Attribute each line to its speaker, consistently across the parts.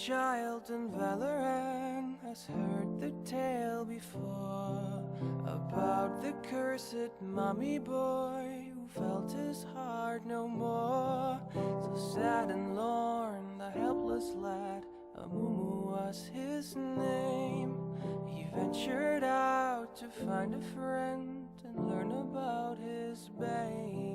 Speaker 1: child in Valorant has heard the tale before about the cursed mummy boy who felt his heart no more. So sad and lorn, the helpless lad, Amumu was his name. He ventured out to find a friend and learn about his bane.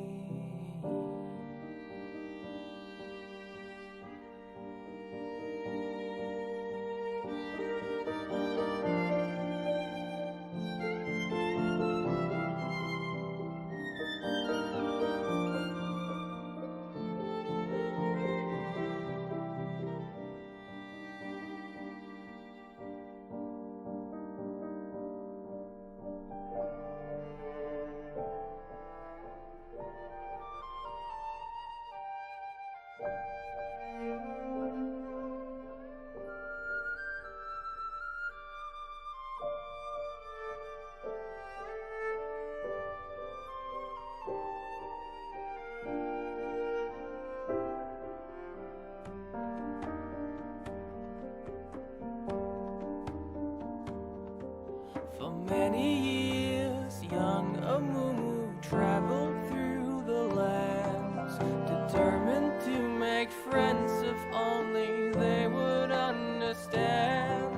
Speaker 1: For many years, young Amumu traveled through the lands, determined to make friends if only they would understand.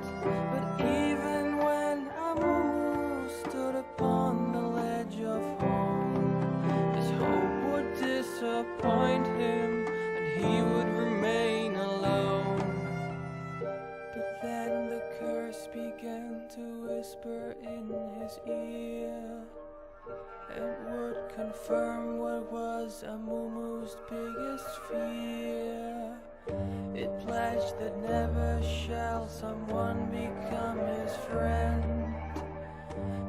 Speaker 1: But even when Amumu stood upon the ledge of home, his hope would disappoint him and he would remain alone. But then the curse began to whisper in his ear. It would confirm what was Amumu's biggest fear. It pledged that never shall someone become his friend.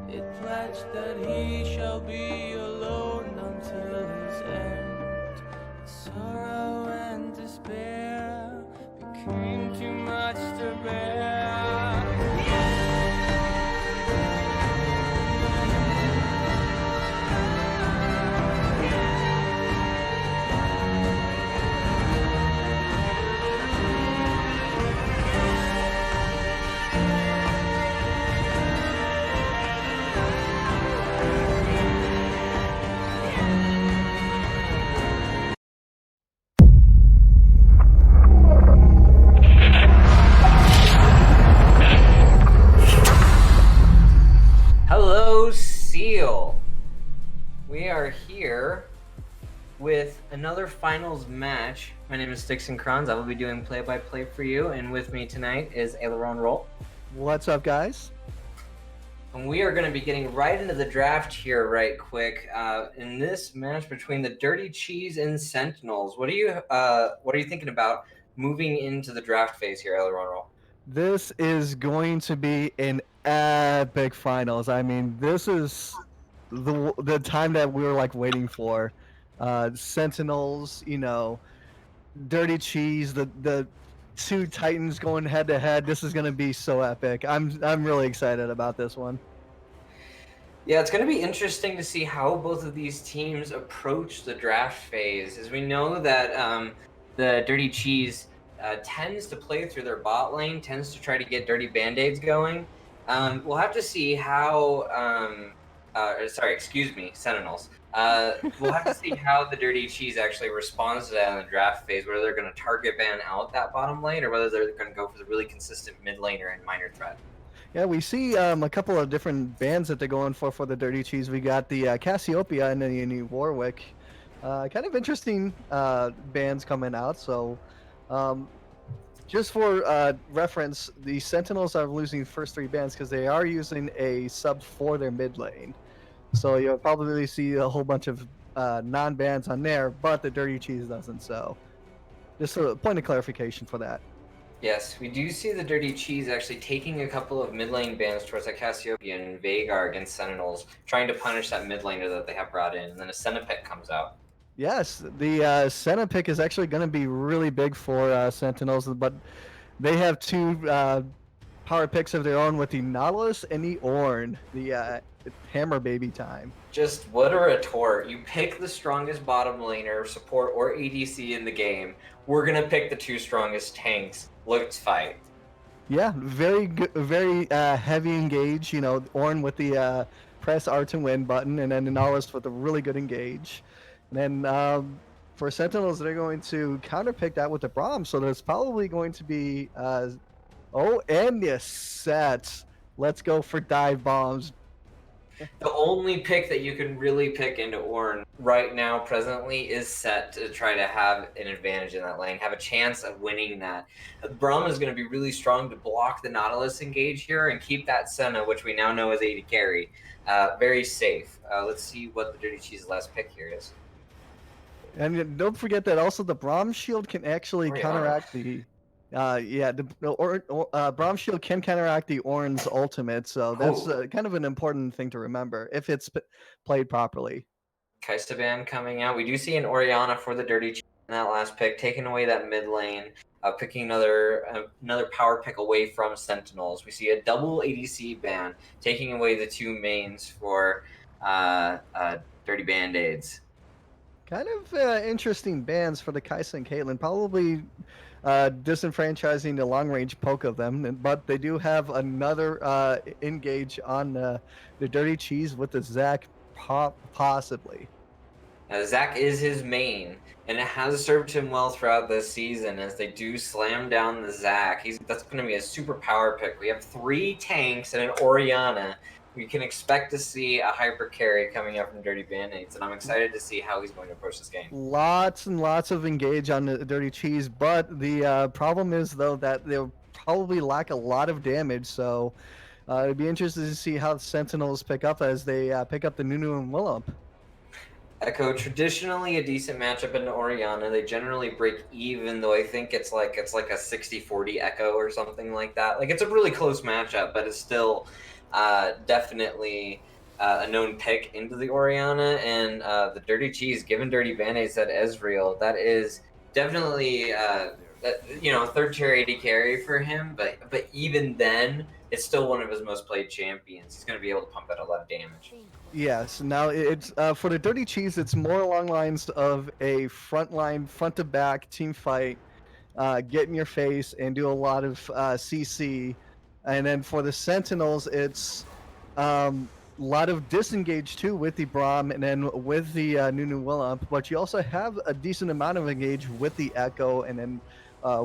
Speaker 1: It pledged that he shall be alone until his end. Sorrow and despair became too much to bear.
Speaker 2: Hello, Seal. We are here with another finals match. My name is Dixon Kranz. I will be doing play-by-play for you, and with me tonight is Aileron Roll.
Speaker 3: What's up, guys?
Speaker 2: And we are going to be getting right into the draft here right quick. In this match between the Dirty Cheese and Sentinels, what are you thinking about moving into the draft phase here, Aileron Roll?
Speaker 3: This is going to be an epic finals. I mean, this is the time that we were like waiting for. Sentinels, Dirty Cheese, the two Titans going head to head. This is going to be so epic. I'm really excited about this one.
Speaker 2: Yeah, it's going to be interesting to see how both of these teams approach the draft phase, as we know that the Dirty Cheese tends to play through their bot lane, tends to try to get dirty band-aids going. We'll have to see how, Sentinels. We'll have to see how the Dirty Cheese actually responds to that in the draft phase, whether they're going to target ban out that bottom lane or whether they're going to go for the really consistent mid laner and minor threat.
Speaker 3: Yeah, we see a couple of different bands that they're going for the Dirty Cheese. We got the Cassiopeia and the new Warwick. Kind of interesting bands coming out. So, just for reference, the Sentinels are losing first three bands because they are using a sub for their mid lane. So you'll probably see a whole bunch of non-bans on there, but the Dirty Cheese doesn't. So, just a point of clarification for that.
Speaker 2: Yes, we do see the Dirty Cheese actually taking a couple of mid lane bans towards that Cassiopeia and Veigar against Sentinels, trying to punish that mid laner that they have brought in, and then a Centipede comes out.
Speaker 3: Yes, the Centipede is actually going to be really big for Sentinels, but they have two power picks of their own with the Nautilus and the Ornn, the Hammer Baby time.
Speaker 2: Just what a retort. You pick the strongest bottom laner, support, or ADC in the game. We're going to pick the two strongest tanks looked fight.
Speaker 3: Yeah, very good, very heavy engage. You know, Ornn with the press R to win button, and then Nanalis with a really good engage. And then for Sentinels, they're going to counterpick that with the Braum. So there's probably going to be and the set. Let's go for dive bombs.
Speaker 2: The only pick that you can really pick into Ornn right now, presently, is set to try to have an advantage in that lane, have a chance of winning that. Braum is going to be really strong to block the Nautilus engage here and keep that Senna, which we now know is AD carry, very safe. Let's see what the Dirty Cheese's last pick here is.
Speaker 3: And don't forget that also the Braum shield can actually counteract the Braum shield can counteract the Ornn's ultimate, so that's kind of an important thing to remember if it's played properly.
Speaker 2: Kai'Saban coming out. We do see an Orianna for the Dirty Cheese in that last pick, taking away that mid lane, picking another power pick away from Sentinels. We see a double ADC ban, taking away the two mains for Dirty Band-Aids.
Speaker 3: Kind of interesting bans for the Kai'Sa and Caitlyn. Probably disenfranchising the long range poke of them, but they do have another engage on the Dirty Cheese with the Zac, possibly.
Speaker 2: Zac is his main, and it has served him well throughout this season as they do slam down the Zac. That's going to be a super power pick. We have 3 tanks and an Orianna. We can expect to see a hyper carry coming up from Dirty Band-Aids, and I'm excited to see how he's going to approach this game.
Speaker 3: Lots and lots of engage on the Dirty Cheese, but the problem is, though, that they'll probably lack a lot of damage, so it'd be interesting to see how the Sentinels pick up as they pick up the Nunu and Willump.
Speaker 2: Echo, traditionally a decent matchup into Orianna. They generally break even, though I think it's like a 60-40 Echo or something like that. Like, it's a really close matchup, but it's still definitely a known pick into the Orianna. And the Dirty Cheese, given Dirty Band-Aids at Ezreal, that is definitely third tier AD carry for him. But even then, it's still one of his most played champions. He's going to be able to pump out a lot of damage.
Speaker 3: Yes. Now it's for the Dirty Cheese, it's more along lines of a frontline, front to back team fight. Get in your face and do a lot of CC. And then for the Sentinels, it's a lot of disengage too with the Braum and then with the Nunu Willump. But you also have a decent amount of engage with the Echo and then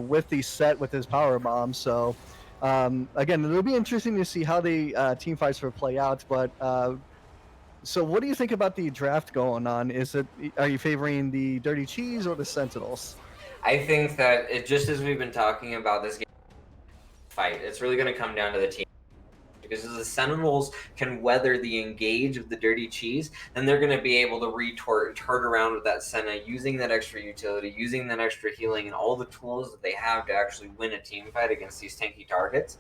Speaker 3: with the Set with his power bomb. So again, it'll be interesting to see how the team fights will play out. But so what do you think about the draft going on? Are you favoring the Dirty Cheese or the Sentinels?
Speaker 2: I think that just as we've been talking about this game fight, it's really going to come down to the team. Because if the Sentinels can weather the engage of the Dirty Cheese, then they're going to be able to retort and turn around with that Senna, using that extra utility, using that extra healing, and all the tools that they have to actually win a team fight against these tanky targets.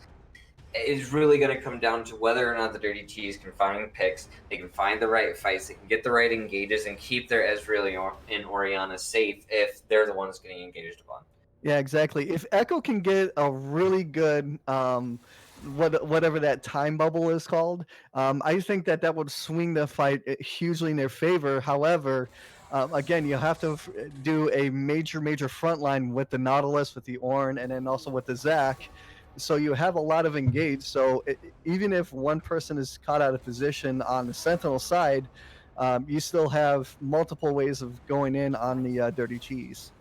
Speaker 2: It's really going to come down to whether or not the Dirty Cheese can find picks, they can find the right fights, they can get the right engages, and keep their Ezreal and Orianna safe if they're the ones getting engaged upon.
Speaker 3: Yeah, exactly. If Echo can get a really good whatever that time bubble is called, I think that would swing the fight hugely in their favor. However, again, you have to do a major front line with the Nautilus, with the Ornn, and then also with the Zac. So you have a lot of engage. So even if one person is caught out of position on the Sentinel side, you still have multiple ways of going in on the Dirty Cheese.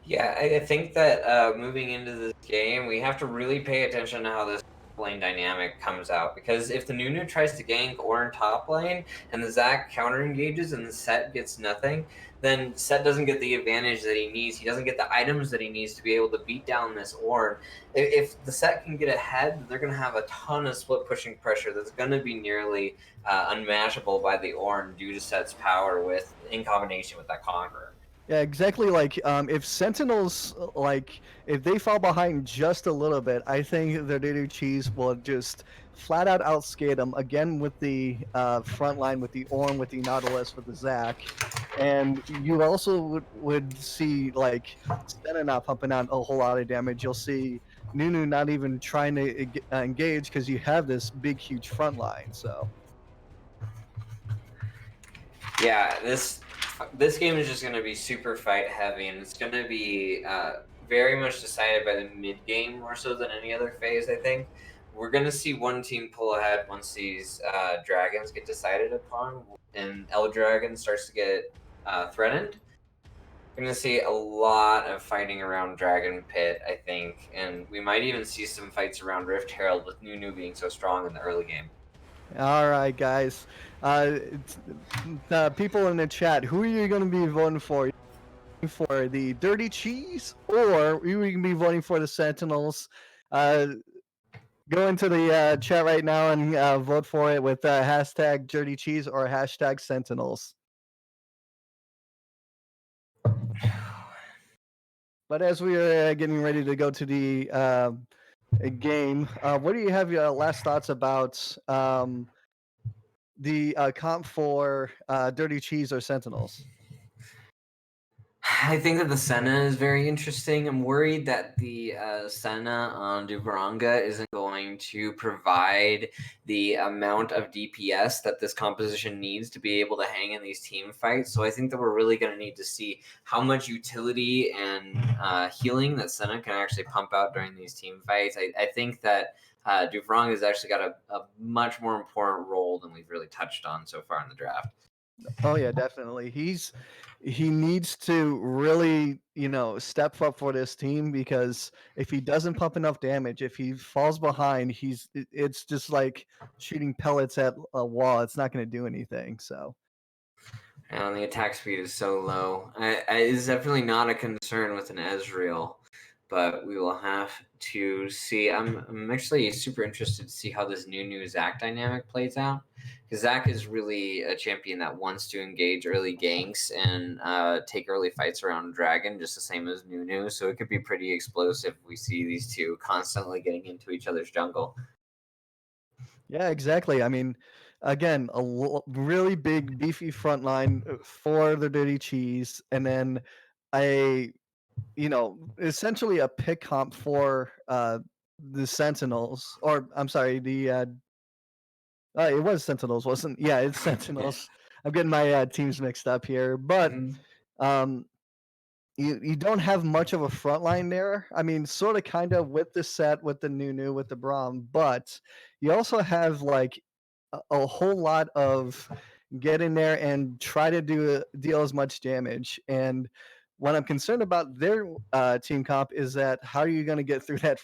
Speaker 2: Yeah, I think that moving into this game, we have to really pay attention to how this lane dynamic comes out. Because if the Nunu tries to gank Ornn top lane and the Zac counter engages and the Set gets nothing, then Set doesn't get the advantage that he needs. He doesn't get the items that he needs to be able to beat down this Ornn. If the Set can get ahead, they're going to have a ton of split pushing pressure that's going to be nearly unmatchable by the Ornn due to Set's power in combination with that Conqueror.
Speaker 3: Yeah, exactly. Like, if Sentinels, if they fall behind just a little bit, I think the Dirty Cheese will just flat out outskate them again with the front line, with the Ornn, with the Nautilus, with the Zac. And you also would see, like, Senna not pumping out a whole lot of damage. You'll see Nunu not even trying to engage because you have this big, huge front line. So.
Speaker 2: Yeah, this game is just going to be super fight heavy, and it's going to be very much decided by the mid game more so than any other phase. I think we're gonna see one team pull ahead once these dragons get decided upon, and El Dragon starts to get threatened. We're gonna see a lot of fighting around Dragon Pit, I think, and we might even see some fights around Rift Herald with Nunu being so strong in the early game.
Speaker 3: All right, guys. People in the chat, who are you going to be voting for? For the Dirty Cheese, or are you going to be voting for the Sentinels? Go into the chat right now and vote for it with hashtag Dirty Cheese or hashtag Sentinels. But as we are getting ready to go to the game, what do you have your last thoughts about the comp for Dirty Cheese or Sentinels?
Speaker 2: I think that the Senna is very interesting. I'm worried that the Senna on Duvaranga isn't going to provide the amount of DPS that this composition needs to be able to hang in these team fights. So I think that we're really going to need to see how much utility and healing that Senna can actually pump out during these team fights. I think that Duvaranga has actually got a much more important role than we've really touched on so far in the draft.
Speaker 3: Oh yeah, definitely. He needs to really, step up for this team, because if he doesn't pump enough damage, if he falls behind, it's just like shooting pellets at a wall. It's not going to do anything. So
Speaker 2: And the attack speed is so low. It's definitely not a concern with an Ezreal, but we will have to see. I'm actually super interested to see how this new Zac dynamic plays out, because Zac is really a champion that wants to engage early ganks and take early fights around Dragon, just the same as Nunu. So it could be pretty explosive if we see these two constantly getting into each other's jungle.
Speaker 3: yeah, exactly. I mean, again, really big, beefy front line for the Dirty Cheese, and then a essentially a pick comp for the Sentinels, or I'm sorry, the it was Sentinels, wasn't? Yeah, it's Sentinels. I'm getting my teams mixed up here, but
Speaker 2: Mhm.
Speaker 3: um, you don't have much of a front line there. I mean, sort of, kind of with the set, with the Nunu, with the Braum, but you also have like a whole lot of get in there and try to deal as much damage. And what I'm concerned about their team comp is that how are you going to get through that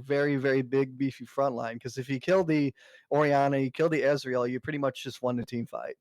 Speaker 3: very, very big, beefy front line? Because if you kill the Orianna, you kill the Ezreal, you pretty much just won the team fight.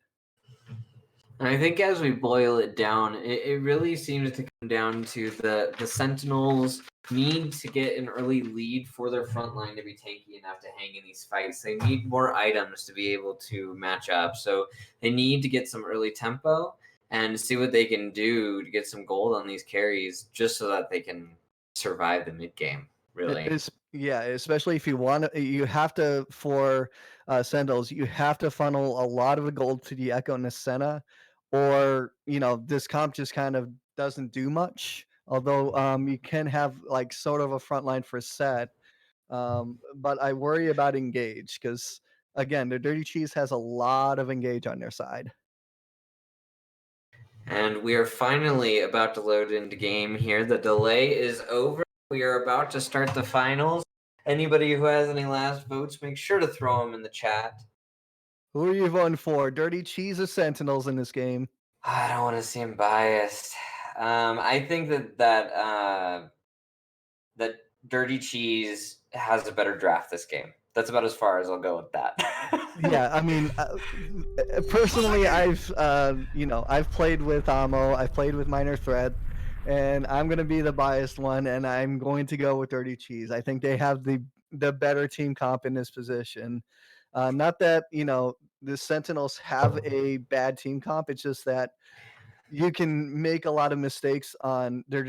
Speaker 2: And I think as we boil it down, it really seems to come down to the Sentinels need to get an early lead for their front line to be tanky enough to hang in these fights. They need more items to be able to match up. So they need to get some early tempo and see what they can do to get some gold on these carries just so that they can survive the mid game, really.
Speaker 3: Yeah, especially if you have to, for Sentinels, you have to funnel a lot of the gold to the Echo and the Senna, or this comp just kind of doesn't do much. Although you can have like sort of a front line for set, but I worry about engage, because again, the Dirty Cheese has a lot of engage on their side.
Speaker 2: And we are finally about to load into game here. The delay is over. We are about to start the finals. Anybody who has any last votes, make sure to throw them in the chat.
Speaker 3: Who are you voting for, Dirty Cheese or Sentinels in this game?
Speaker 2: I don't want to seem biased. I think that Dirty Cheese has a better draft this game. That's about as far as I'll go with that.
Speaker 3: Yeah, I mean, personally, I've played with Amo, I've played with Minor Threat, and I'm gonna be the biased one, and I'm going to go with Dirty Cheese. I think they have the better team comp in this position. Not that the Sentinels have a bad team comp. It's just that you can make a lot of mistakes on the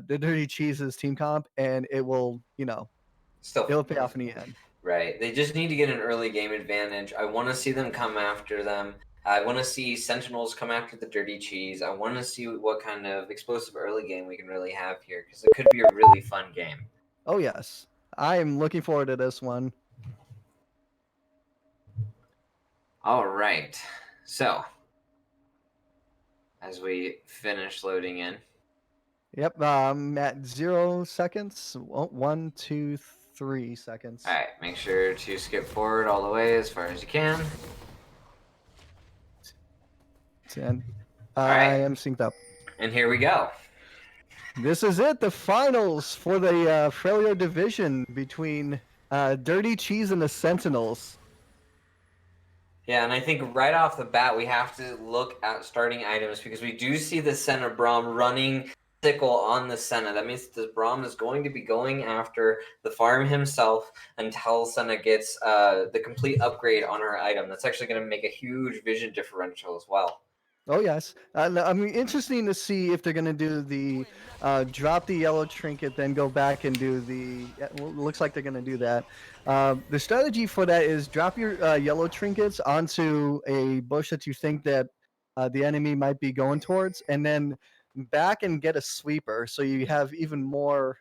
Speaker 3: Dirty Cheese's team comp, and it will
Speaker 2: Still,
Speaker 3: it'll pay off in the end.
Speaker 2: right. They just need to get an early game advantage. I want to see them come after them. I want to see Sentinels come after the Dirty Cheese. I want to see what kind of explosive early game we can really have here, because it could be a really fun game.
Speaker 3: Oh yes, I am looking forward to this one.
Speaker 2: All right. So, as we finish loading in.
Speaker 3: Yep, at 0 seconds. 1, 2, 3 seconds.
Speaker 2: All right, make sure to skip forward all the way as far as you can.
Speaker 3: 10.
Speaker 2: All
Speaker 3: I
Speaker 2: right,
Speaker 3: am synced up.
Speaker 2: and here we go.
Speaker 3: This is it, the finals for the Freljord division between Dirty Cheese and the Sentinels.
Speaker 2: Yeah, and I think right off the bat we have to look at starting items because we do see the Senna Braum running sickle on the Senna. That means the Braum is going to be going after the farm himself until Senna gets the complete upgrade on her item. That's actually going to make a huge vision differential as well.
Speaker 3: Oh yes, I mean, interesting to see if they're gonna do the drop the yellow trinket, then go back and do the. Well, looks like they're gonna do that. The strategy for that is drop your yellow trinkets onto a bush that you think that the enemy might be going towards, and then back and get a sweeper, so you have even more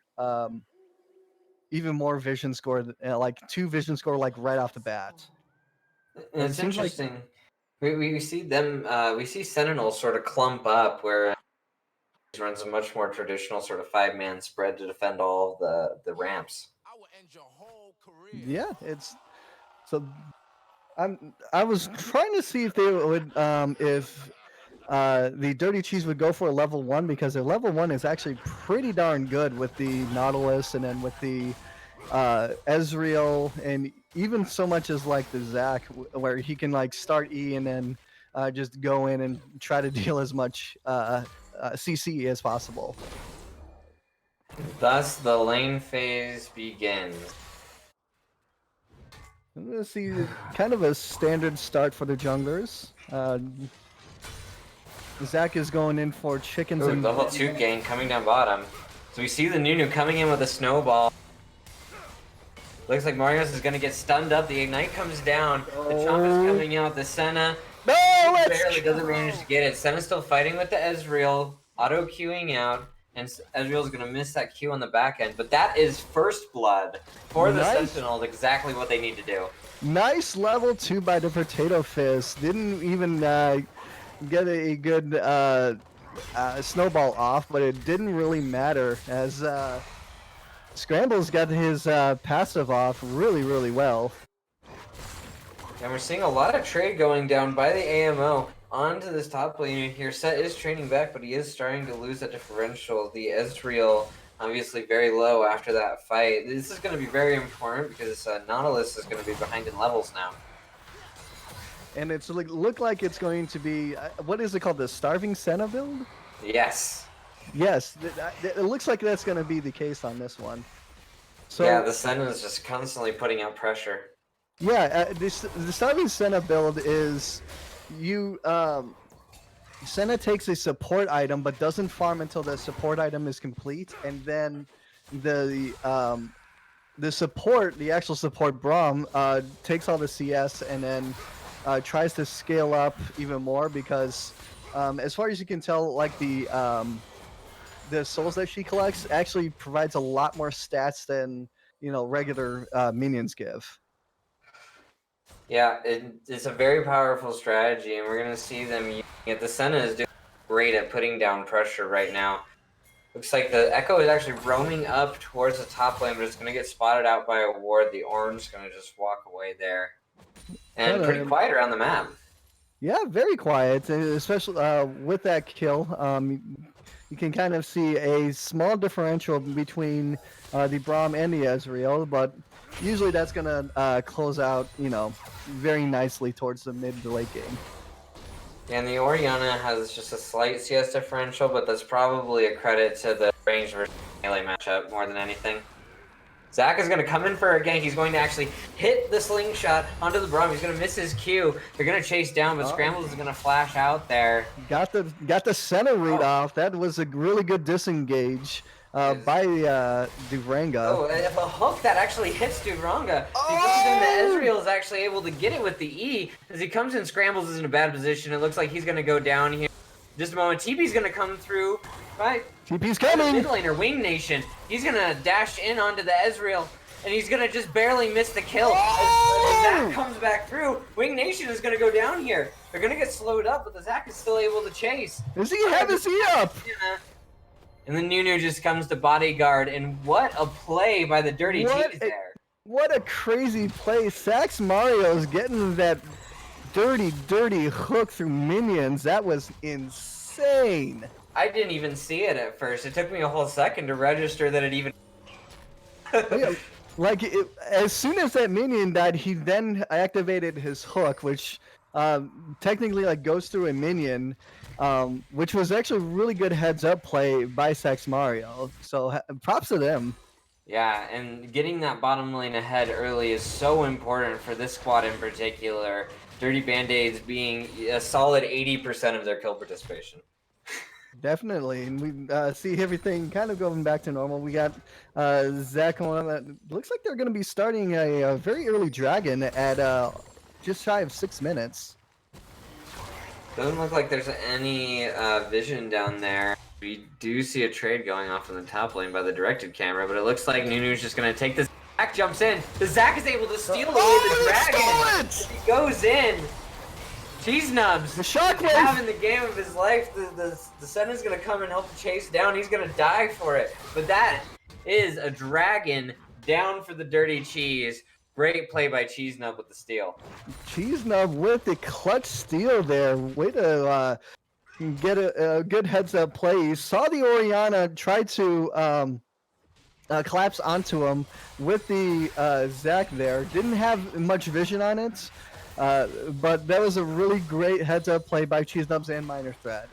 Speaker 3: vision score, like 2 vision score, like right off the bat.
Speaker 2: And it's interesting. We see them. We see Sentinels sort of clump up where he runs a much more traditional sort of 5-man spread to defend all the ramps.
Speaker 3: Yeah, it's so. I was trying to see if they would if the Dirty Cheese would go for a level 1, because their level 1 is actually pretty darn good with the Nautilus, and then with the Ezreal, and even so much as like the Zac, where he can like start E and then just go in and try to deal as much CC as possible.
Speaker 2: Thus, the lane phase begins.
Speaker 3: I'm gonna see kind of a standard start for the junglers. Zac is going in for chickens.
Speaker 2: Ooh,
Speaker 3: and
Speaker 2: level 2 gang coming down bottom. So we see the Nunu coming in with a snowball. Looks like Marios is going to get stunned up. The Ignite comes down. The Chomp is coming out. The Senna barely doesn't manage to get it. Senna's still fighting with the Ezreal. Auto-queuing out. And Ezreal's going to miss that Q on the back end. But that is first blood for the Sentinels. Exactly what they need to do.
Speaker 3: Nice level 2 by the Potato Fist. Didn't even get a good snowball off, but it didn't really matter, as Scramble's got his passive off really well.
Speaker 2: And we're seeing a lot of trade going down by the AMO onto this top lane here. Set is training back, but he is starting to lose that differential. The Ezreal obviously very low after that fight. This is going to be very important because Nautilus is going to be behind in levels now.
Speaker 3: And it's look like it's going to be, what is it called, the Starving Senna build?
Speaker 2: Yes.
Speaker 3: Yes, it looks like that's going to be the case on this one. So,
Speaker 2: yeah, the Senna is just constantly putting out pressure.
Speaker 3: Yeah, the Starving Senna build is Senna takes a support item but doesn't farm until the support item is complete, and then the actual support Braum takes all the CS and then tries to scale up even more, because as far as you can tell, like the souls that she collects actually provides a lot more stats than regular minions give.
Speaker 2: Yeah, it's a very powerful strategy, and we're going to see them using it. The Senna is doing great at putting down pressure right now. Looks like the Echo is actually roaming up towards the top lane, but it's going to get spotted out by a ward. The Orange is going to just walk away there. And pretty quiet around the map.
Speaker 3: Yeah, very quiet, especially with that kill. You can kind of see a small differential between the Braum and the Ezreal, but usually that's going to close out, very nicely towards the mid to late game.
Speaker 2: And the Orianna has just a slight CS differential, but that's probably a credit to the range versus melee matchup more than anything. Zac is going to come in for a gank. He's going to actually hit the slingshot onto the Braum. He's going to miss his Q. They're going to chase down, but Scrambles is going to flash out there.
Speaker 3: Got the center read off. That was a really good disengage by Duranga.
Speaker 2: Oh, if a hook that actually hits Duranga. Then the Ezreal is actually able to get it with the E. As he comes in, Scrambles is in a bad position. It looks like he's going to go down here. Just a moment. TP's going to come through. Right?
Speaker 3: TP's coming!
Speaker 2: Mid laner, Wing Nation. He's going to dash in onto the Ezreal, and he's going to just barely miss the kill. As Zac comes back through, Wing Nation is going to go down here. They're going to get slowed up, but the Zac is still able to chase.
Speaker 3: Does he have his E up?
Speaker 2: Yeah. And then Nunu just comes to bodyguard, and what a play by the Dirty Cheese there.
Speaker 3: What a crazy play. Sax Mario's getting that dirty hook through minions. That was insane.
Speaker 2: I didn't even see it at first. It took me a whole second to register that it even...
Speaker 3: Yeah, like, as soon as that minion died, he then activated his hook, which technically like goes through a minion, which was actually really good heads-up play by Sax Mario. So props to them.
Speaker 2: Yeah, and getting that bottom lane ahead early is so important for this squad in particular. Dirty Band-Aids being a solid 80% of their kill participation.
Speaker 3: Definitely, and we see everything kind of going back to normal. We got Zach on. Looks like they're going to be starting a very early dragon at just shy of 6 minutes.
Speaker 2: Doesn't look like there's any vision down there. We do see a trade going off in the top lane by the directed camera, but it looks like Nunu's just going to take this. Zach jumps in. The Zach is able to steal away the dragon. He goes in. Cheese Nubs.
Speaker 3: The shockwave.
Speaker 2: Having the game of his life. The Sentinel's going to come and help chase down. He's going to die for it. But that is a dragon down for the Dirty Cheese. Great play by Cheese Nub with the steal.
Speaker 3: Cheese Nub with the clutch steal there. Way to get a good heads up play. You saw the Orianna try to collapse onto him with the Zac there. Didn't have much vision on it, but that was a really great heads up play by Cheese Nubs and Minor Threat.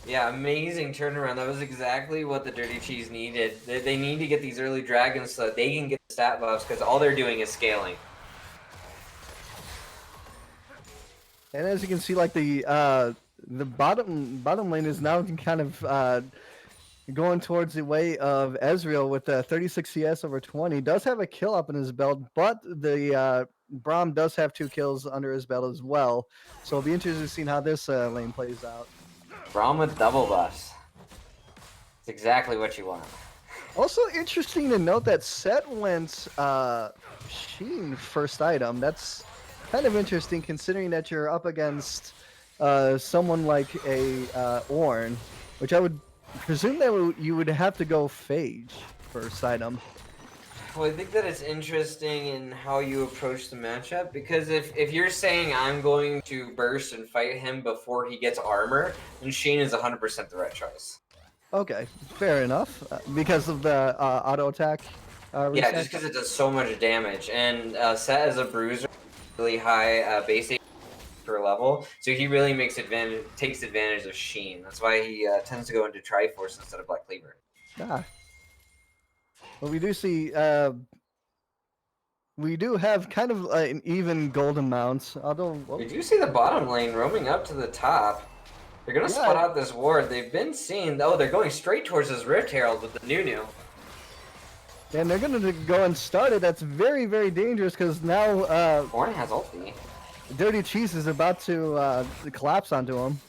Speaker 2: Yeah, amazing turnaround. That was exactly what the Dirty Cheese needed. They need to get these early dragons so that they can get the stat buffs, because all they're doing is scaling.
Speaker 3: And as you can see, like the bottom lane is now kind of going towards the way of Ezreal with 36 CS over 20. Does have a kill up in his belt, but the Braum does have 2 kills under his belt as well. So it'll be interesting to see how this lane plays out.
Speaker 2: Braum with double buffs. It's exactly what you want.
Speaker 3: Also interesting to note that Set went Sheen first item. That's kind of interesting considering that you're up against someone like a Ornn, which I would presume that you would have to go Phage first item.
Speaker 2: Well, I think that it's interesting in how you approach the matchup, because if you're saying I'm going to burst and fight him before he gets armor, then Sheen is 100% the right choice.
Speaker 3: Okay, fair enough. Because of the auto attack.
Speaker 2: Yeah, just because it does so much damage, and Set as a bruiser, really high base per level, so he really takes advantage of Sheen. That's why he tends to go into Triforce instead of Black Cleaver.
Speaker 3: Ah. Well, we do see, we do have kind of an even gold amount, although...
Speaker 2: We do see the bottom lane roaming up to the top. They're going to spot out this ward. They've been seen... Oh, they're going straight towards this Rift Herald with the Nunu.
Speaker 3: And they're going to go and start it. That's very, very dangerous, because now...
Speaker 2: Ornn has ulti.
Speaker 3: Dirty Cheese is about to collapse onto him.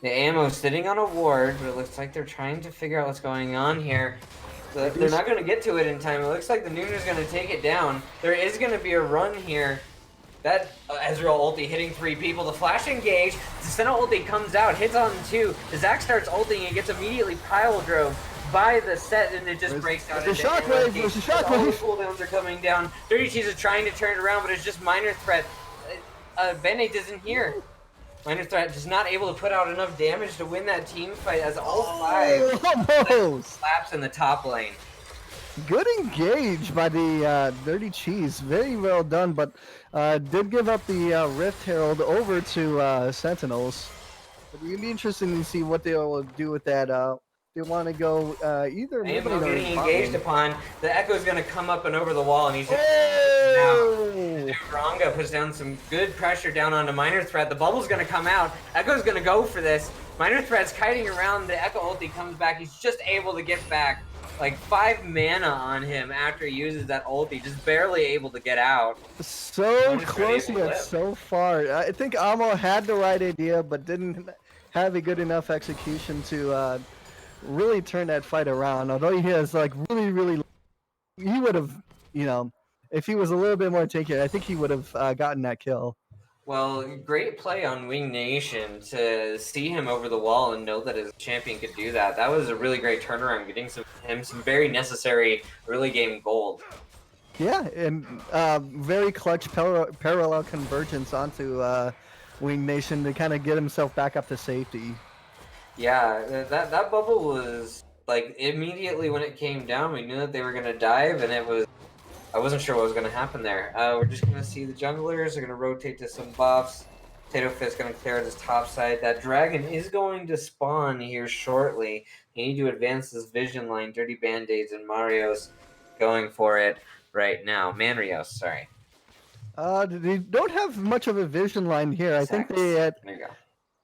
Speaker 2: The ammo's sitting on a ward, but it looks like they're trying to figure out what's going on here. They're not going to get to it in time. It looks like the Nunu's going to take it down. There is going to be a run here. That Ezreal ulti hitting 3 people. The flash engage. The Sentinel ulti comes out, hits on 2. The Zac starts ulting and gets immediately pile drove by the Set, and it just breaks out.
Speaker 3: There's a shockwave. There's a shockwave.
Speaker 2: All the cooldowns are coming down. Dirty Cheese is trying to turn it around, but it's just Minor Threat. Band-Aid isn't here. Minor Threat just not able to put out enough damage to win that team fight as all 5
Speaker 3: almost
Speaker 2: slaps in the top lane.
Speaker 3: Good engage by the Dirty Cheese. Very well done, but did give up the Rift Herald over to Sentinels. But it'll be interesting to see what they will do with that. They want to go either.
Speaker 2: Ammo getting engaged upon. The Echo's going to come up and over the wall, and he's just Ranga puts down some good pressure down onto Minor Threat. The bubble's going to come out. Echo's going to go for this. Minor Threat's kiting around. The Echo ulti comes back. He's just able to get back like 5 mana on him after he uses that ulti. Just barely able to get out.
Speaker 3: So close yet so far. I think Amo had the right idea, but didn't have a good enough execution to really turn that fight around. Although he has like really, he would have, you know, if he was a little bit more taken, I think he would have gotten that kill.
Speaker 2: Well, great play on Wing Nation to see him over the wall and know that his champion could do that. That was a really great turnaround, getting him some very necessary early game gold.
Speaker 3: Yeah, and very clutch parallel convergence onto Wing Nation to kind of get himself back up to safety.
Speaker 2: Yeah, that bubble was like immediately when it came down, we knew that they were gonna dive, and I wasn't sure what was gonna happen there. We're just gonna see the junglers are gonna rotate to some buffs. Potato Fist gonna clear this top side. That dragon is going to spawn here shortly. You need to advance this vision line. Dirty Band-Aids and Mario's going for it right now. Manrios, sorry.
Speaker 3: They don't have much of a vision line here. I think they
Speaker 2: There you go.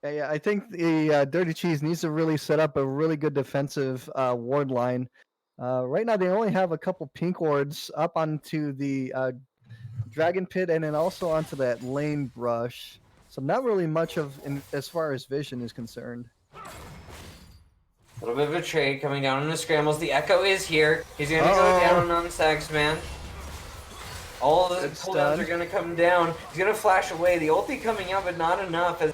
Speaker 3: Yeah, I think the Dirty Cheese needs to really set up a really good defensive ward line. Right now, they only have a couple pink wards up onto the Dragon Pit and then also onto that lane brush. So not really much as far as vision is concerned.
Speaker 2: A little bit of a trade coming down on the scrambles. The Echo is here. He's going to go down on Saxman. All the cooldowns are going to come down. He's going to flash away. The ulti coming out, but not enough. As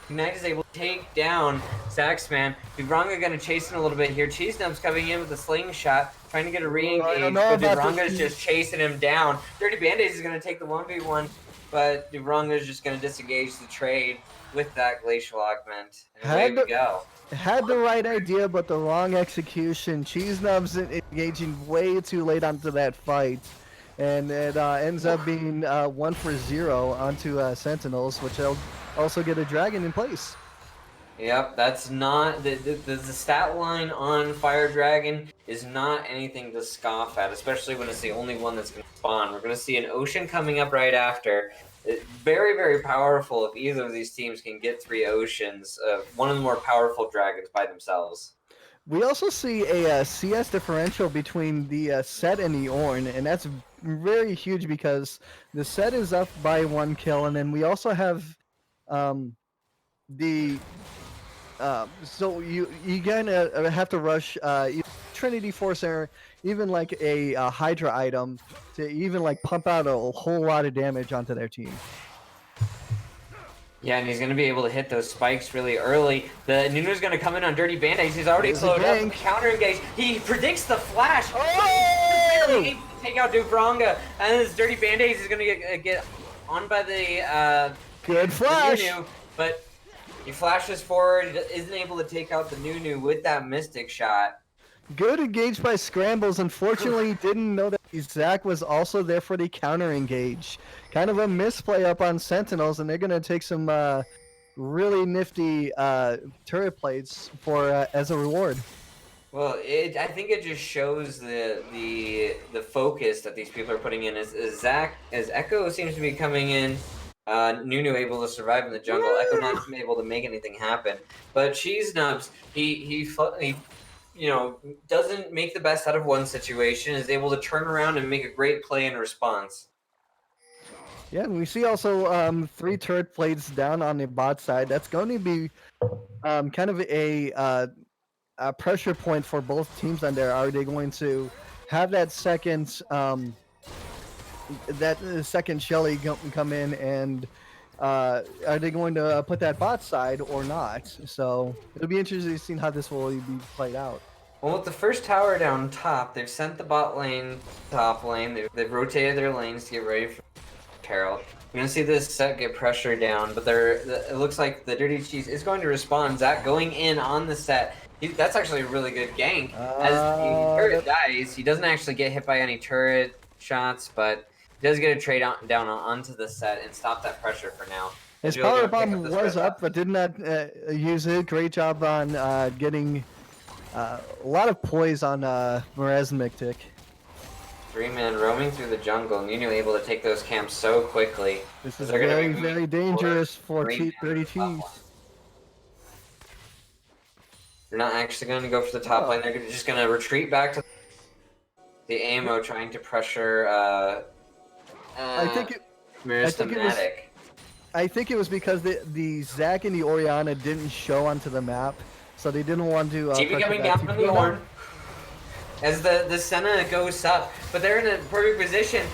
Speaker 2: Ignite is able to take down Saxman. Duvranga going to chase him a little bit here. Cheese Nub's coming in with a slingshot, trying to get a re-engage, but Duvranga's just chasing him down. Dirty Band-Aids is going to take the 1v1, but Duvranga's just going to disengage the trade with that Glacial Augment. And away we go.
Speaker 3: Had the right idea, but the wrong execution. Cheese Nub's engaging way too late onto that fight. And it ends up being 1-for-0 onto Sentinels, which they'll also get a dragon in place.
Speaker 2: Yep, that's not the stat line on Fire Dragon is not anything to scoff at, especially when it's the only one that's going to spawn. We're going to see an Ocean coming up right after. Very, very powerful if either of these teams can get 3 Oceans. One of the more powerful dragons by themselves.
Speaker 3: We also see a CS differential between the Set and the Ornn, and that's very huge because the Set is up by 1 kill, and then we also have so you gonna have to rush Trinity Force or even like a Hydra item to even like pump out a whole lot of damage onto their team.
Speaker 2: Yeah, and he's going to be able to hit those spikes really early. The Nunu's going to come in on Dirty Band-Aids. He's already slowed up. Counter engage. He predicts the flash. Oh! Take out Duvranga. And his Dirty Band-Aids is going to get on by the
Speaker 3: good flash.
Speaker 2: Nunu, but he flashes forward, isn't able to take out the Nunu with that Mystic shot.
Speaker 3: Good engage by Scrambles. Unfortunately, didn't know that Zach was also there for the counter engage. Kind of a misplay up on Sentinels, and they're going to take some really nifty turret plates for as a reward.
Speaker 2: Well, I think it just shows the focus that these people are putting in. As Echo seems to be coming in, Nunu able to survive in the jungle. Echo not able to make anything happen. But Cheese Nubs, he doesn't make the best out of one situation, is able to turn around and make a great play in response.
Speaker 3: Yeah, and we see also 3 turret plates down on the bot side. That's going to be kind of a pressure point for both teams on there. Are they going to have that second Shelly come in, and are they going to put that bot side or not? So it'll be interesting to see how this will be played out.
Speaker 2: Well, with the first tower down top, they've sent the bot lane top lane. They've rotated their lanes to get ready for Carol. We're gonna see this set get pressure down, but it looks like the Dirty Cheese is going to respond. Zach going in on the set. That's actually a really good gank. As the turret dies, he doesn't actually get hit by any turret shots, but he does get a trade down onto the set and stop that pressure for now.
Speaker 3: His power bomb was up, but did not use it. Great job on getting a lot of poise on Mrazmiktik.
Speaker 2: 3-man roaming through the jungle. Nunu able to take those camps so quickly.
Speaker 3: This is very, very dangerous for Dirty Cheese.
Speaker 2: They're not actually going to go for the top lane. They're just going to retreat back to the AMO, trying to pressure
Speaker 3: I think it was because the Zac and the Orianna didn't show onto the map, so they didn't want to.
Speaker 2: TV coming down from the Ornn as the Senna goes up, but they're in a perfect position.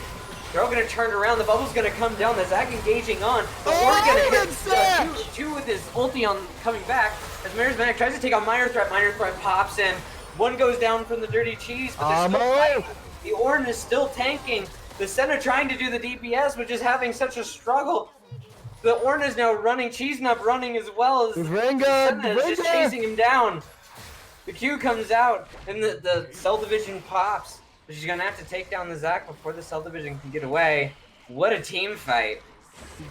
Speaker 2: They're all gonna turn around. The bubble's gonna come down. The Zac engaging on. The Ward gonna hit two with his ulti on coming back. As Mayor's Manic tries to take on Minor Threat. Minor Threat pops in. One goes down from the Dirty Cheese, but they're still fighting. The Ornn is still tanking. The Senna trying to do the DPS, but just having such a struggle. The Ornn is now running. Cheese Nub running as well as the Senna is just chasing him down. The Q comes out, and the Cell Division pops. But she's gonna have to take down the Zac before the Cell Division can get away. What a team fight!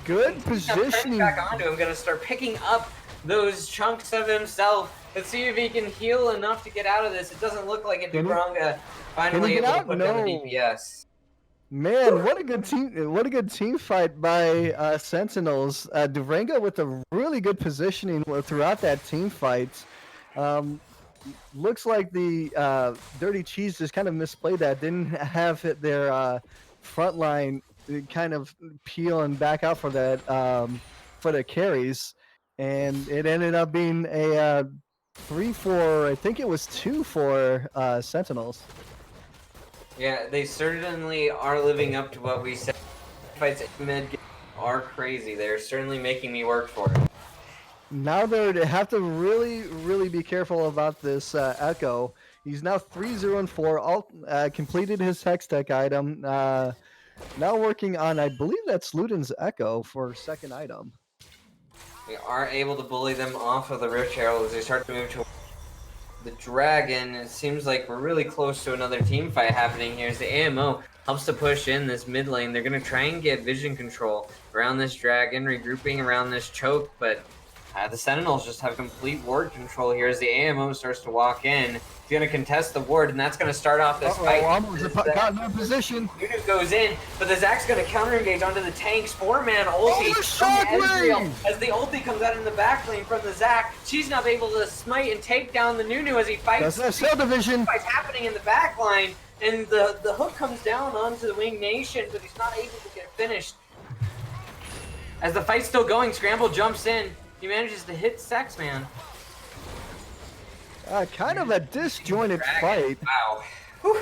Speaker 3: Good positioning.
Speaker 2: Back onto him, gonna start picking up those chunks of himself. Let's see if he can heal enough to get out of this. It doesn't look like it. Duranga finally able to put down the DPS.
Speaker 3: Man, what a good team! What a good team fight by Sentinels. Duranga with a really good positioning throughout that team fight. Looks like the Dirty Cheese just kind of misplayed that. Didn't have their front line kind of peel and back out for that for the carries, and it ended up being a 3-4. I think it was 2 for Sentinels.
Speaker 2: Yeah, they certainly are living up to what we said. Fights in mid are crazy. They're certainly making me work for it.
Speaker 3: Now they have to really be careful about this Echo. He's now 3-0-4. All completed his Hextech item. Now working on, I believe that's Luden's Echo for second item.
Speaker 2: We are able to bully them off of the Rift Herald as they start to move to the Dragon. It seems like we're really close to another team fight happening here as the AMO helps to push in this mid lane. They're going to try and get vision control around this Dragon, regrouping around this choke, but the Sentinels just have complete ward control here as the AMO starts to walk in. He's going to contest the ward, and that's going to start off this fight.
Speaker 3: Got in position.
Speaker 2: Nunu goes in, but the Zac's going to counter-engage onto the tanks. 4-man ulti from Ezreal as the ulti comes out in the back lane from the Zac. She's not able to smite and take down the Nunu as he fights.
Speaker 3: That's Cell Division.
Speaker 2: Fights happening in the back line, and the hook comes down onto the Winged Nation, but he's not able to get finished. As the fight's still going, Scramble jumps in. He manages to hit Sexman.
Speaker 3: Kind of a disjointed fight.
Speaker 2: Wow. Whew.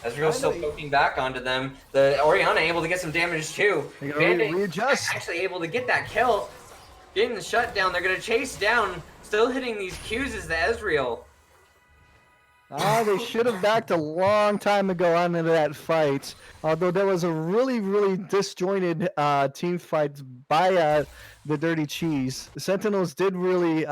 Speaker 2: Ezreal's still poking back onto them. The Orianna able to get some damage too.
Speaker 3: Readjust.
Speaker 2: Actually able to get that kill. Getting the shutdown. They're going to chase down. Still hitting these Qs is the Ezreal.
Speaker 3: They should have backed a long time ago onto that fight. Although there was a really disjointed team fight by the Dirty Cheese. The Sentinels did really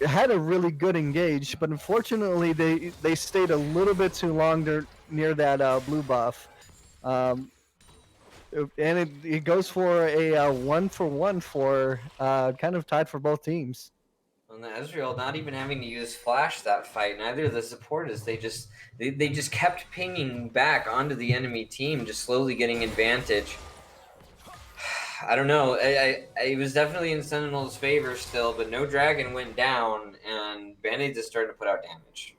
Speaker 3: had a really good engage, but unfortunately they stayed a little bit too long near that blue buff. And it goes for a 1-for-1 for kind of tied for both teams.
Speaker 2: And the Ezreal not even having to use flash that fight. Neither of the supporters. They just kept pinging back onto the enemy team, just slowly getting advantage. I don't know. It was definitely in Sentinel's favor still, but no Dragon went down, and Band-Aids is starting to put out damage.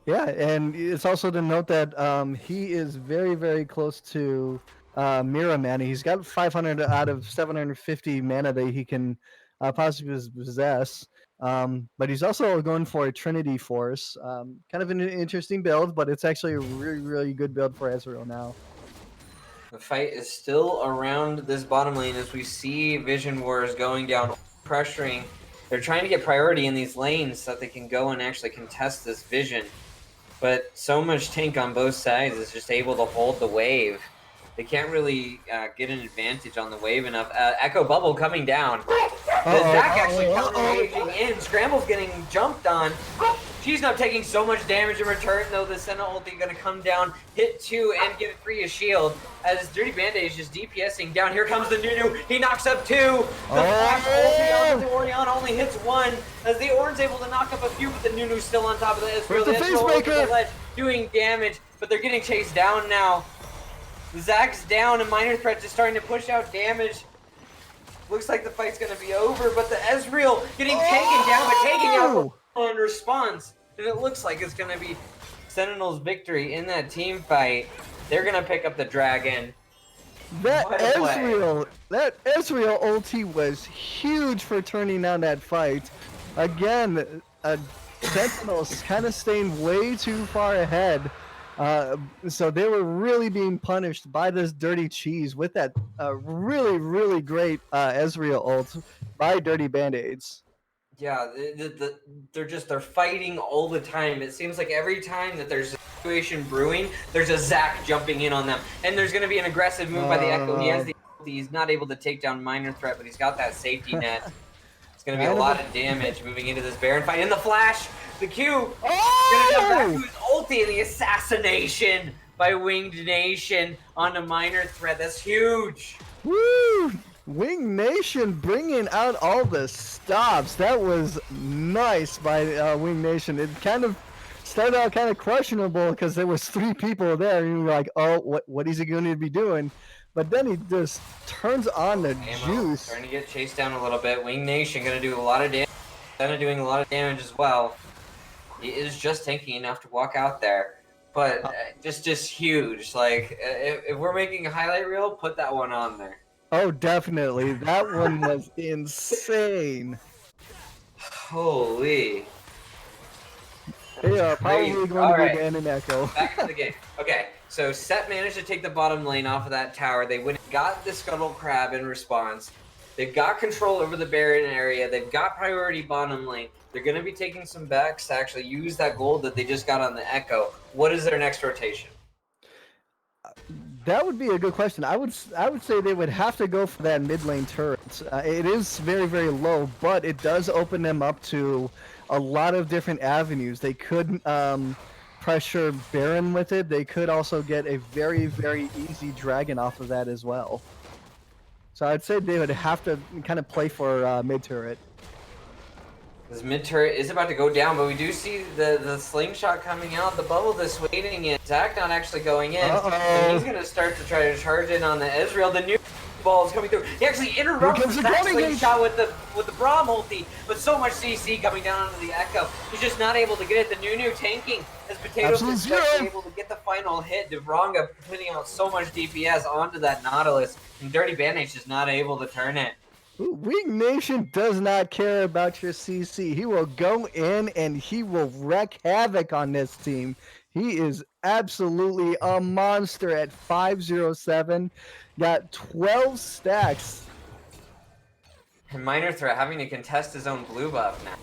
Speaker 3: Yeah, and it's also to note that he is very close to Mira mana. He's got 500 out of 750 mana that he can possibly possess. But he's also going for a Trinity Force. Kind of an interesting build, but it's actually a really good build for Ezreal now.
Speaker 2: The fight is still around this bottom lane as we see Vision Wars going down, pressuring. They're trying to get priority in these lanes so that they can go and actually contest this Vision. But so much tank on both sides is just able to hold the wave. They can't really get an advantage on the wave enough. Echo Bubble coming down. The Zac actually counter-engaging in. Scramble's getting jumped on. She's not taking so much damage in return, though. The Senna ulti going to come down, hit 2, and give 3 a shield. As Dirty Band-Aid is just DPSing down. Here comes the Nunu. He knocks up 2. The flash ulti onto Orianna only hits 1. As the Ornn's able to knock up a few, but the Nunu's still on top of the Ezreal.
Speaker 3: The Facemaker
Speaker 2: doing damage, but they're getting chased down now. The Zac's down, and Minor Threat just starting to push out damage. Looks like the fight's going to be over, but the Ezreal getting taken down, but taken out in response. And it looks like it's going to be Sentinel's victory in that team fight. They're going to pick up the Dragon.
Speaker 3: That Ezreal ulti was huge for turning down that fight. Again, Sentinels kind of staying way too far ahead. So they were really being punished by this Dirty Cheese with that really, really great Ezreal ult by Dirty Band-Aids.
Speaker 2: Yeah, they're fighting all the time. It seems like every time that there's a situation brewing, there's a Zac jumping in on them, and there's going to be an aggressive move by the Echo. He has the ulti. He's not able to take down Minor Threat, but he's got that safety net. It's going to be a lot of damage moving into this Baron fight. In the flash, the Q going to jump back to his ulti, and the assassination by Winged Nation onto Minor Threat. That's huge.
Speaker 3: Woo! Wing Nation bringing out all the stops. That was nice by Wing Nation. It kind of started out kind of questionable because there was 3 people there. And you were like, oh, what is he going to be doing? But then he just turns on the juice.
Speaker 2: Starting to get chased down a little bit. Wing Nation going to do a lot of damage. Kind of doing a lot of damage as well. He is just tanking enough to walk out there. But just huge. Like, if we're making a highlight reel, put that one on there.
Speaker 3: Oh, definitely. That one was insane.
Speaker 2: Holy.
Speaker 3: They are probably going to be banning Echo.
Speaker 2: Back to the game. Okay, so Set managed to take the bottom lane off of that tower. They went and got the Scuttle Crab in response. They've got control over the Baron area. They've got priority bottom lane. They're going to be taking some backs to actually use that gold that they just got on the Echo. What is their next rotation?
Speaker 3: That would be a good question. I would say they would have to go for that mid lane turret. It is very, very low, but it does open them up to a lot of different avenues. They could pressure Baron with it. They could also get a very, very easy dragon off of that as well. So I'd say they would have to kind of play for mid turret.
Speaker 2: This mid turret is about to go down, but we do see the slingshot coming out, the bubble dissuading it. Zac not actually going in. And he's going to start to try to charge in on the Ezreal. The new ball is coming through. He actually interrupts that slingshot with the Braum ulti, but so much CC coming down onto the Echo. He's just not able to get it. The Nunu tanking as Potatoes is actually able to get the final hit. Devranga putting out so much DPS onto that Nautilus, and Dirty Bandage is not able to turn it.
Speaker 3: Wing Nation does not care about your CC. He will go in and he will wreak havoc on this team. He is absolutely a monster at 507. Got 12 stacks.
Speaker 2: And Minor Threat having to contest his own blue buff now.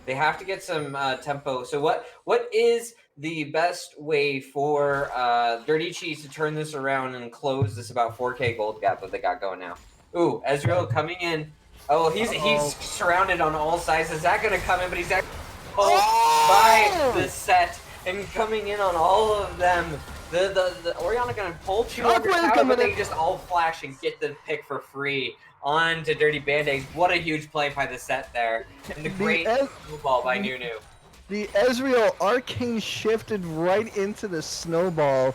Speaker 2: They have to get some tempo. So what is the best way for Dirty Cheese to turn this around and close this about 4K gold gap that they got going now? Ooh, Ezreal coming in. Oh, he's surrounded on all sides. Is that going to come in? But he's actually by the set and coming in on all of them. The Orianna going to pull 2 over tower, but they just all flash and get the pick for free onto Dirty Band-Aids. What a huge play by the set there. And the great snowball by Nunu.
Speaker 3: The Ezreal arcane shifted right into the snowball.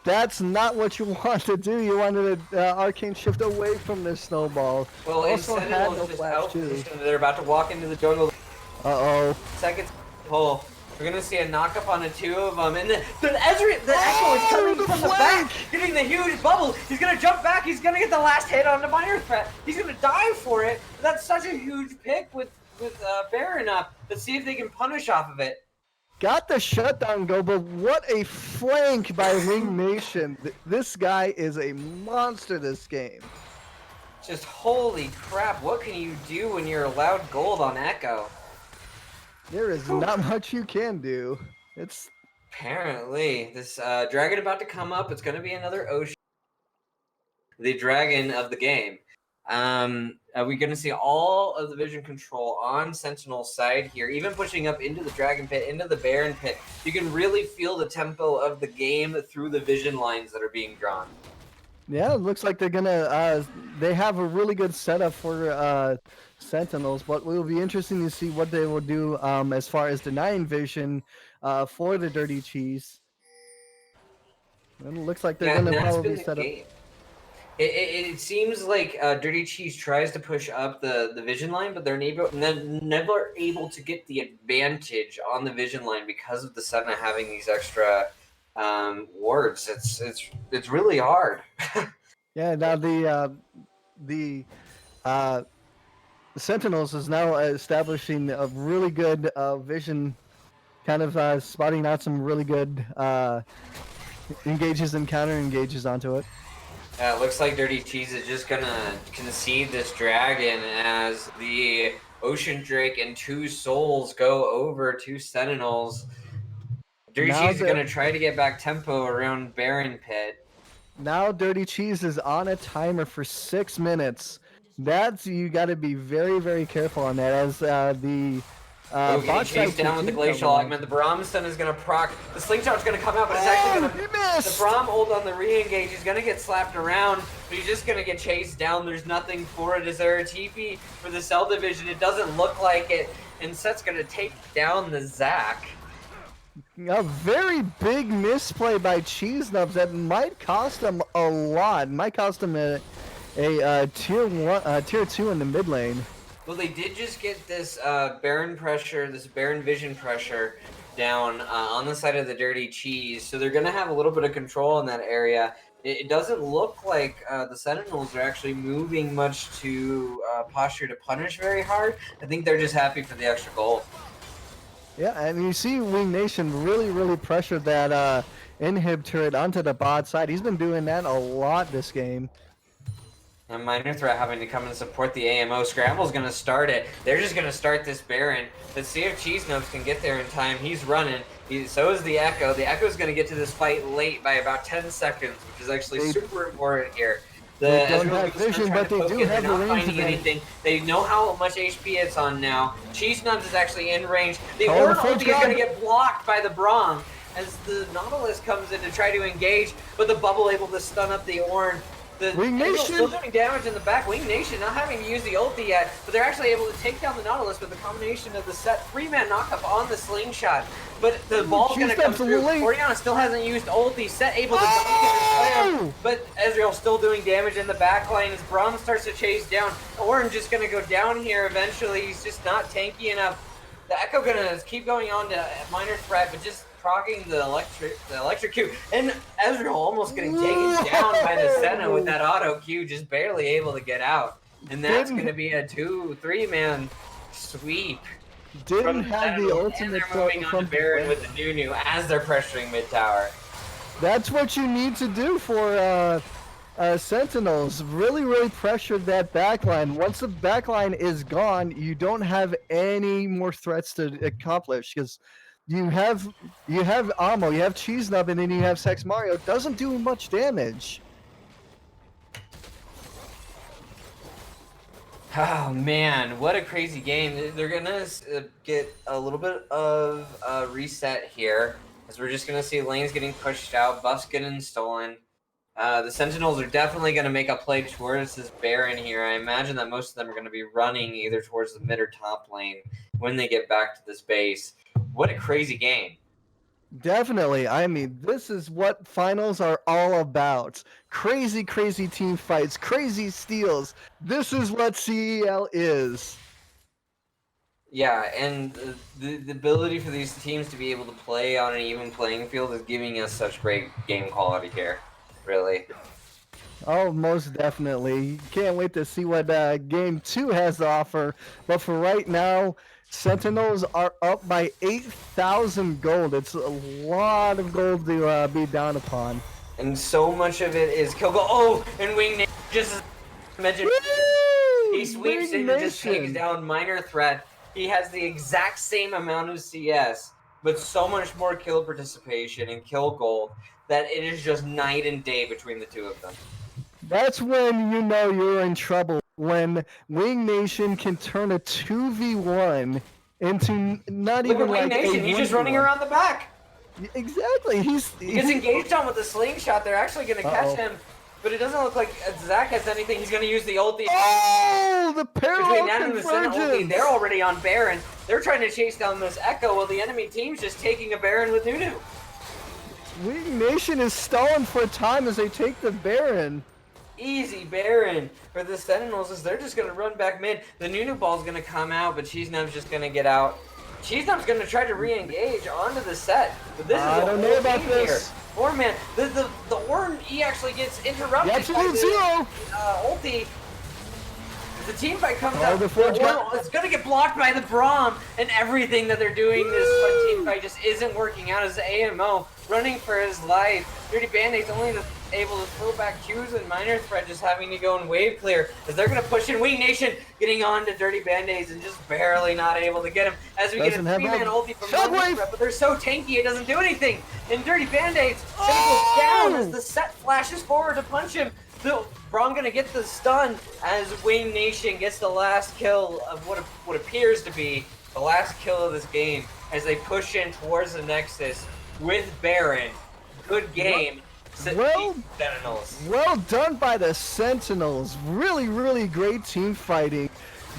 Speaker 3: That's not what you want to do. You wanted to arcane shift away from the snowball.
Speaker 2: Well,
Speaker 3: also had no flash too.
Speaker 2: They're about to walk into the jungle.
Speaker 3: Second
Speaker 2: pull. We're gonna see a knockup on the 2 of them, and the Echo is coming from the back, getting the huge bubble. He's gonna jump back. He's gonna get the last hit on the Minor Threat. He's gonna die for it. That's such a huge pick with Baron up. Let's see if they can punish off of it.
Speaker 3: Got the shutdown go, but what a flank by Wing Nation. This guy is a monster this game.
Speaker 2: Just holy crap, what can you do when you're allowed gold on Echo?
Speaker 3: There is not much you can do. It's
Speaker 2: apparently this dragon about to come up. It's going to be another ocean. The dragon of the game. Are we going to see all of the vision control on Sentinel's side here, even pushing up into the Dragon Pit, into the Baron Pit? You can really feel the tempo of the game through the vision lines that are being drawn.
Speaker 3: Yeah, it looks like they're going to, they have a really good setup for Sentinels, but it will be interesting to see what they will do as far as denying vision for the Dirty Cheese. And it looks like they're going to probably set up.
Speaker 2: It seems like Dirty Cheese tries to push up the vision line, but they're never able to get the advantage on the vision line because of the Senna having these extra wards. It's really hard.
Speaker 3: Yeah, now the Sentinels is now establishing a really good vision kind of spotting out some really good engages and counter engages onto it.
Speaker 2: It looks like Dirty Cheese is just gonna concede this dragon as the Ocean Drake and 2 Souls go over to Sentinels. Dirty Cheese is gonna try to get back tempo around Baron Pit.
Speaker 3: Now Dirty Cheese is on a timer for 6 minutes. That's, you got to be very, very careful on that, as the
Speaker 2: getting chased down with the Glacial Augment. The Braum stun is going to proc. The Slingshot's going to come out, but it's actually going to miss. The Braum ult on the re-engage. He's going to get slapped around, but he's just going to get chased down. There's nothing for it. Is there a TP for the Cell Division? It doesn't look like it. And Set's going to take down the Zac.
Speaker 3: A very big misplay by Cheese Nubs that might cost him a lot. Might cost him a tier 2 in the mid lane.
Speaker 2: Well, they did just get this Baron pressure, this Baron vision pressure down on the side of the Dirty Cheese, so they're going to have a little bit of control in that area. It doesn't look like the Sentinels are actually moving much to posture to punish very hard. I think they're just happy for the extra gold. Yeah,
Speaker 3: and you see Wing Nation really pressured that inhib turret onto the bot side. He's been doing that a lot this game.
Speaker 2: And Minor Threat having to come and support the AMO. Scramble's going to start it. They're just going to start this Baron. Let's see if Cheese Nubs can get there in time. He's running. So is the Echo. The Echo's going to get to this fight late by about 10 seconds, which is actually super important here.
Speaker 3: They don't have vision, but they do have the range.
Speaker 2: Anything. They know how much HP it's on now. Cheese Nubs is actually in range. The Orn ulti is going to get blocked by the Braum as the Nautilus comes in to try to engage, but the bubble able to stun up the Orn. The
Speaker 3: Wing Nation
Speaker 2: still doing damage in the back. Wing Nation not having to use the ulti yet, but they're actually able to take down the Nautilus with the combination of the Set 3-man knockup on the slingshot. But the ball's going to come through. Orianna still hasn't used ulti. Set able to knock but Ezreal still doing damage in the back line as Braum starts to chase down. Orin just going to go down here eventually. He's just not tanky enough. The Echo going to keep going on to Minor Threat, but just proccing the electric Q, and Ezreal almost getting taken down by the Senna with that auto Q, just barely able to get out. And that's going to be a 2-3-man sweep.
Speaker 3: Didn't have the ultimate
Speaker 2: from Baron with the Nunu as they're pressuring mid tower.
Speaker 3: That's what you need to do for Sentinels. Really pressured that backline. Once the backline is gone, you don't have any more threats to accomplish, because you have Amo, you have Cheese Nub, and then you have Sex Mario. Doesn't do much damage.
Speaker 2: Oh man, what a crazy game. They're gonna get a little bit of a reset here, as we're just gonna see lanes getting pushed out, buffs getting stolen. The Sentinels are definitely gonna make a play towards this Baron here. I imagine that most of them are gonna be running either towards the mid or top lane when they get back to this base. What a crazy game.
Speaker 3: Definitely. I mean, this is what finals are all about. Crazy team fights, crazy steals. This is what CEL is.
Speaker 2: Yeah, and the ability for these teams to be able to play on an even playing field is giving us such great game quality here, really.
Speaker 3: Oh, most definitely. Can't wait to see what Game 2 has to offer. But for right now, Sentinels are up by 8,000 gold. It's a lot of gold to be down upon.
Speaker 2: And so much of it is kill goal. Oh, and Wing Nation just mentioned. He sweeps in and just takes down Minor Threat. He has the exact same amount of CS, but so much more kill participation and kill gold that it is just night and day between the two of them.
Speaker 3: That's when you know you're in trouble. When Wing Nation can turn a 2v1 into not even like
Speaker 2: Wing Nation, he's just running around the back.
Speaker 3: Exactly. He
Speaker 2: gets engaged on with the slingshot. They're actually going to catch him, but it doesn't look like Zac has anything. He's going to use the ulti.
Speaker 3: Oh, the parallel convergence.
Speaker 2: They're already on Baron. They're trying to chase down this Echo while the enemy team's just taking a Baron with Nunu.
Speaker 3: Wing Nation is stalling for time as they take the Baron.
Speaker 2: Easy Baron for the Sentinels as they're just going to run back mid. The Nunu ball's going to come out, but Cheese Nub's just going to get out. Cheese Nub's going to try to re-engage onto the Set, but this is
Speaker 3: I don't know about this.
Speaker 2: Or man, the Orn, he actually gets interrupted by the ulti. The team fight comes
Speaker 3: Oh,
Speaker 2: out.
Speaker 3: the Forge got-
Speaker 2: It's going to get blocked by the Braum, and everything that they're doing this team fight just isn't working out as the AMO running for his life. Dirty Band-Aid's only able to throw back Q's, and Minor Threat just having to go and wave clear as they're going to push in. Wing Nation getting on to Dirty Band-Aids and just barely not able to get him as we
Speaker 3: Doesn't
Speaker 2: get a
Speaker 3: have
Speaker 2: 3-man
Speaker 3: that.
Speaker 2: ulti from
Speaker 3: Shockwave!
Speaker 2: Minor Threat, but they're so tanky it doesn't do anything. And Dirty Band-Aids
Speaker 3: Oh!
Speaker 2: down as the set flashes forward to punch him. Braum gonna get the stun as Wing Nation gets the last kill of what appears to be the last kill of this game as they push in towards the Nexus with Baron. Good game.
Speaker 3: Well-
Speaker 2: Sentinels.
Speaker 3: Well done by the Sentinels. Really, really great team fighting.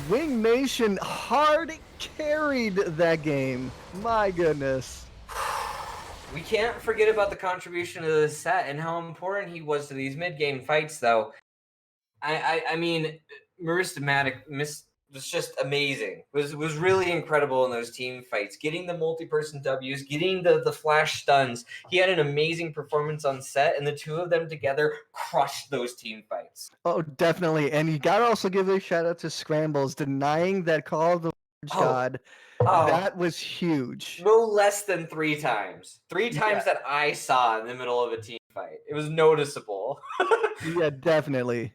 Speaker 3: Wing Nation hard carried that game. My goodness.
Speaker 2: We can't forget about the contribution of the set and how important he was to these mid-game fights, though. I mean, Marista Matic was just amazing. Was really incredible in those team fights. Getting the multi-person Ws, getting the flash stuns. He had an amazing performance on set, and the two of them together crushed those team fights.
Speaker 3: Oh, definitely. And you gotta also give a shout out to Scrambles denying that Call of the God.
Speaker 2: Oh.
Speaker 3: That was huge.
Speaker 2: No less than 3 times. 3 times that I saw in the middle of a team fight. It was noticeable.
Speaker 3: Yeah, definitely.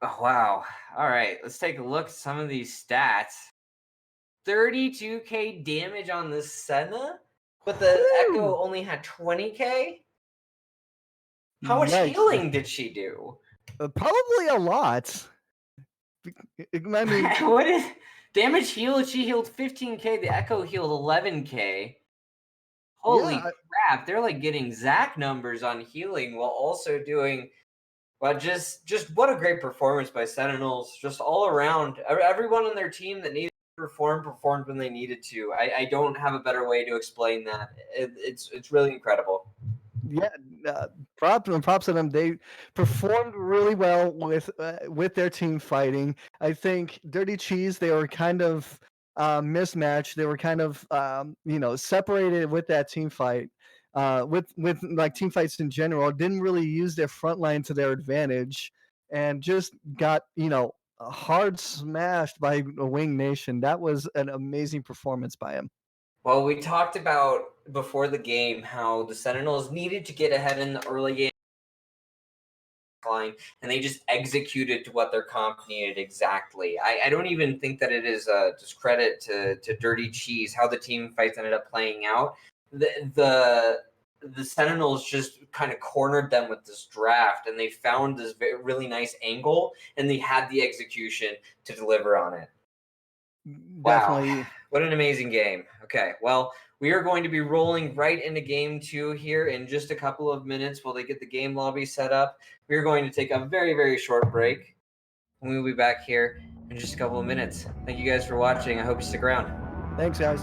Speaker 2: Oh, wow. All right, let's take a look at some of these stats. 32k damage on the Senna, but the Echo only had 20k? How much
Speaker 3: Yikes.
Speaker 2: healing did she do?
Speaker 3: Probably a lot. I mean,
Speaker 2: What is damage healed? She healed 15k. The Echo healed 11k. Holy
Speaker 3: Yeah,
Speaker 2: crap! They're like getting Zac numbers on healing while also doing. But just what a great performance by Sentinels. Just all around, everyone on their team that needed to performed when they needed to. I don't have a better way to explain that. It's really incredible.
Speaker 3: yeah, props to them. They performed really well with their team fighting. I think Dirty Cheese, they were kind of mismatched. They were kind of separated with that team fight. With like team fights in general, didn't really use their front line to their advantage, and just got hard smashed by Wing Nation. That was an amazing performance by him.
Speaker 2: Well, we talked about before the game how the Sentinels needed to get ahead in the early game line, and they just executed to what their comp needed exactly. I don't even think that it is a discredit to Dirty Cheese how the team fights ended up playing out. The Sentinels just kind of cornered them with this draft, and they found this really nice angle, and they had the execution to deliver on it.
Speaker 3: Definitely.
Speaker 2: Wow. What an amazing game. Okay, well, we are going to be rolling right into game 2 here in just a couple of minutes while they get the game lobby set up. We're going to take a very, very short break. And we'll be back here in just a couple of minutes. Thank you guys for watching. I hope you stick around.
Speaker 3: Thanks, guys.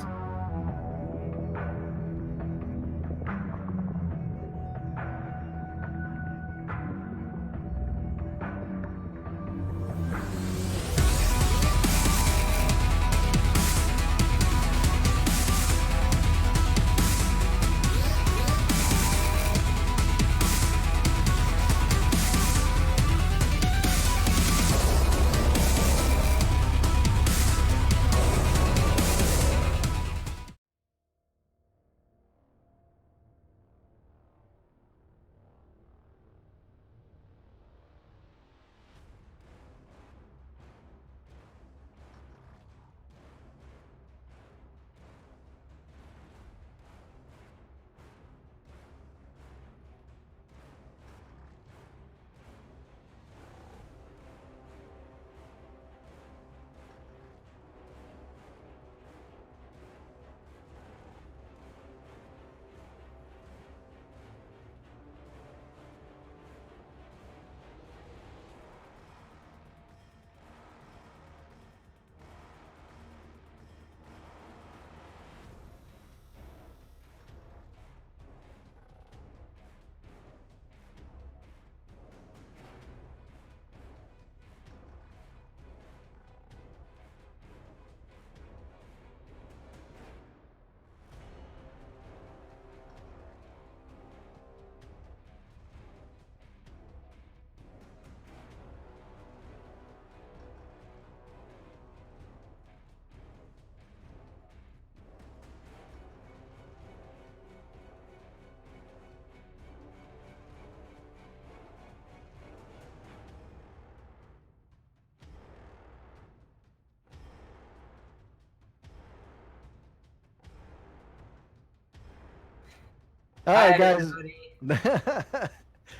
Speaker 3: All
Speaker 2: Hi,
Speaker 3: right, guys.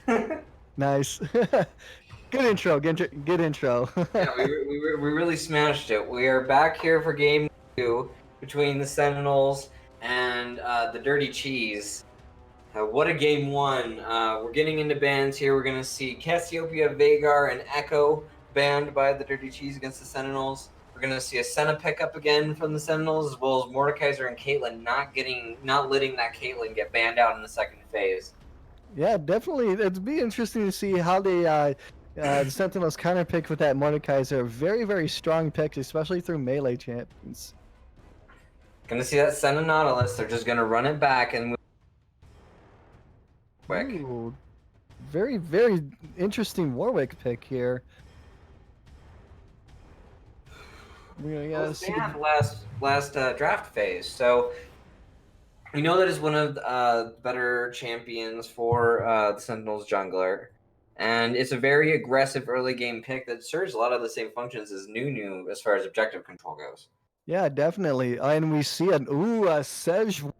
Speaker 2: everybody.
Speaker 3: Nice. Good intro. Good intro.
Speaker 2: Yeah, we really smashed it. We are back here for game 2 between the Sentinels and the Dirty Cheese. What a game 1. We're getting into bans here. We're going to see Cassiopeia, Vagar, and Echo banned by the Dirty Cheese against the Sentinels. We're going to see a Senna pickup again from the Sentinels, as well as Mordekaiser and Caitlyn not letting that Caitlyn get banned out in the second phase.
Speaker 3: Yeah, definitely. It'd be interesting to see how the Sentinels counter pick with that Mordekaiser. Very, very strong pick, especially through melee champions.
Speaker 2: Gonna see that Senna Nautilus. They're just gonna run it back and move quick.
Speaker 3: Ooh, very, very interesting Warwick pick here. We're gonna see.
Speaker 2: Last draft phase, so we know that is one of the better champions for the Sentinels jungler, and it's a very aggressive early game pick that serves a lot of the same functions as Nunu as far as objective control goes.
Speaker 3: Yeah, definitely. And we see a Sej.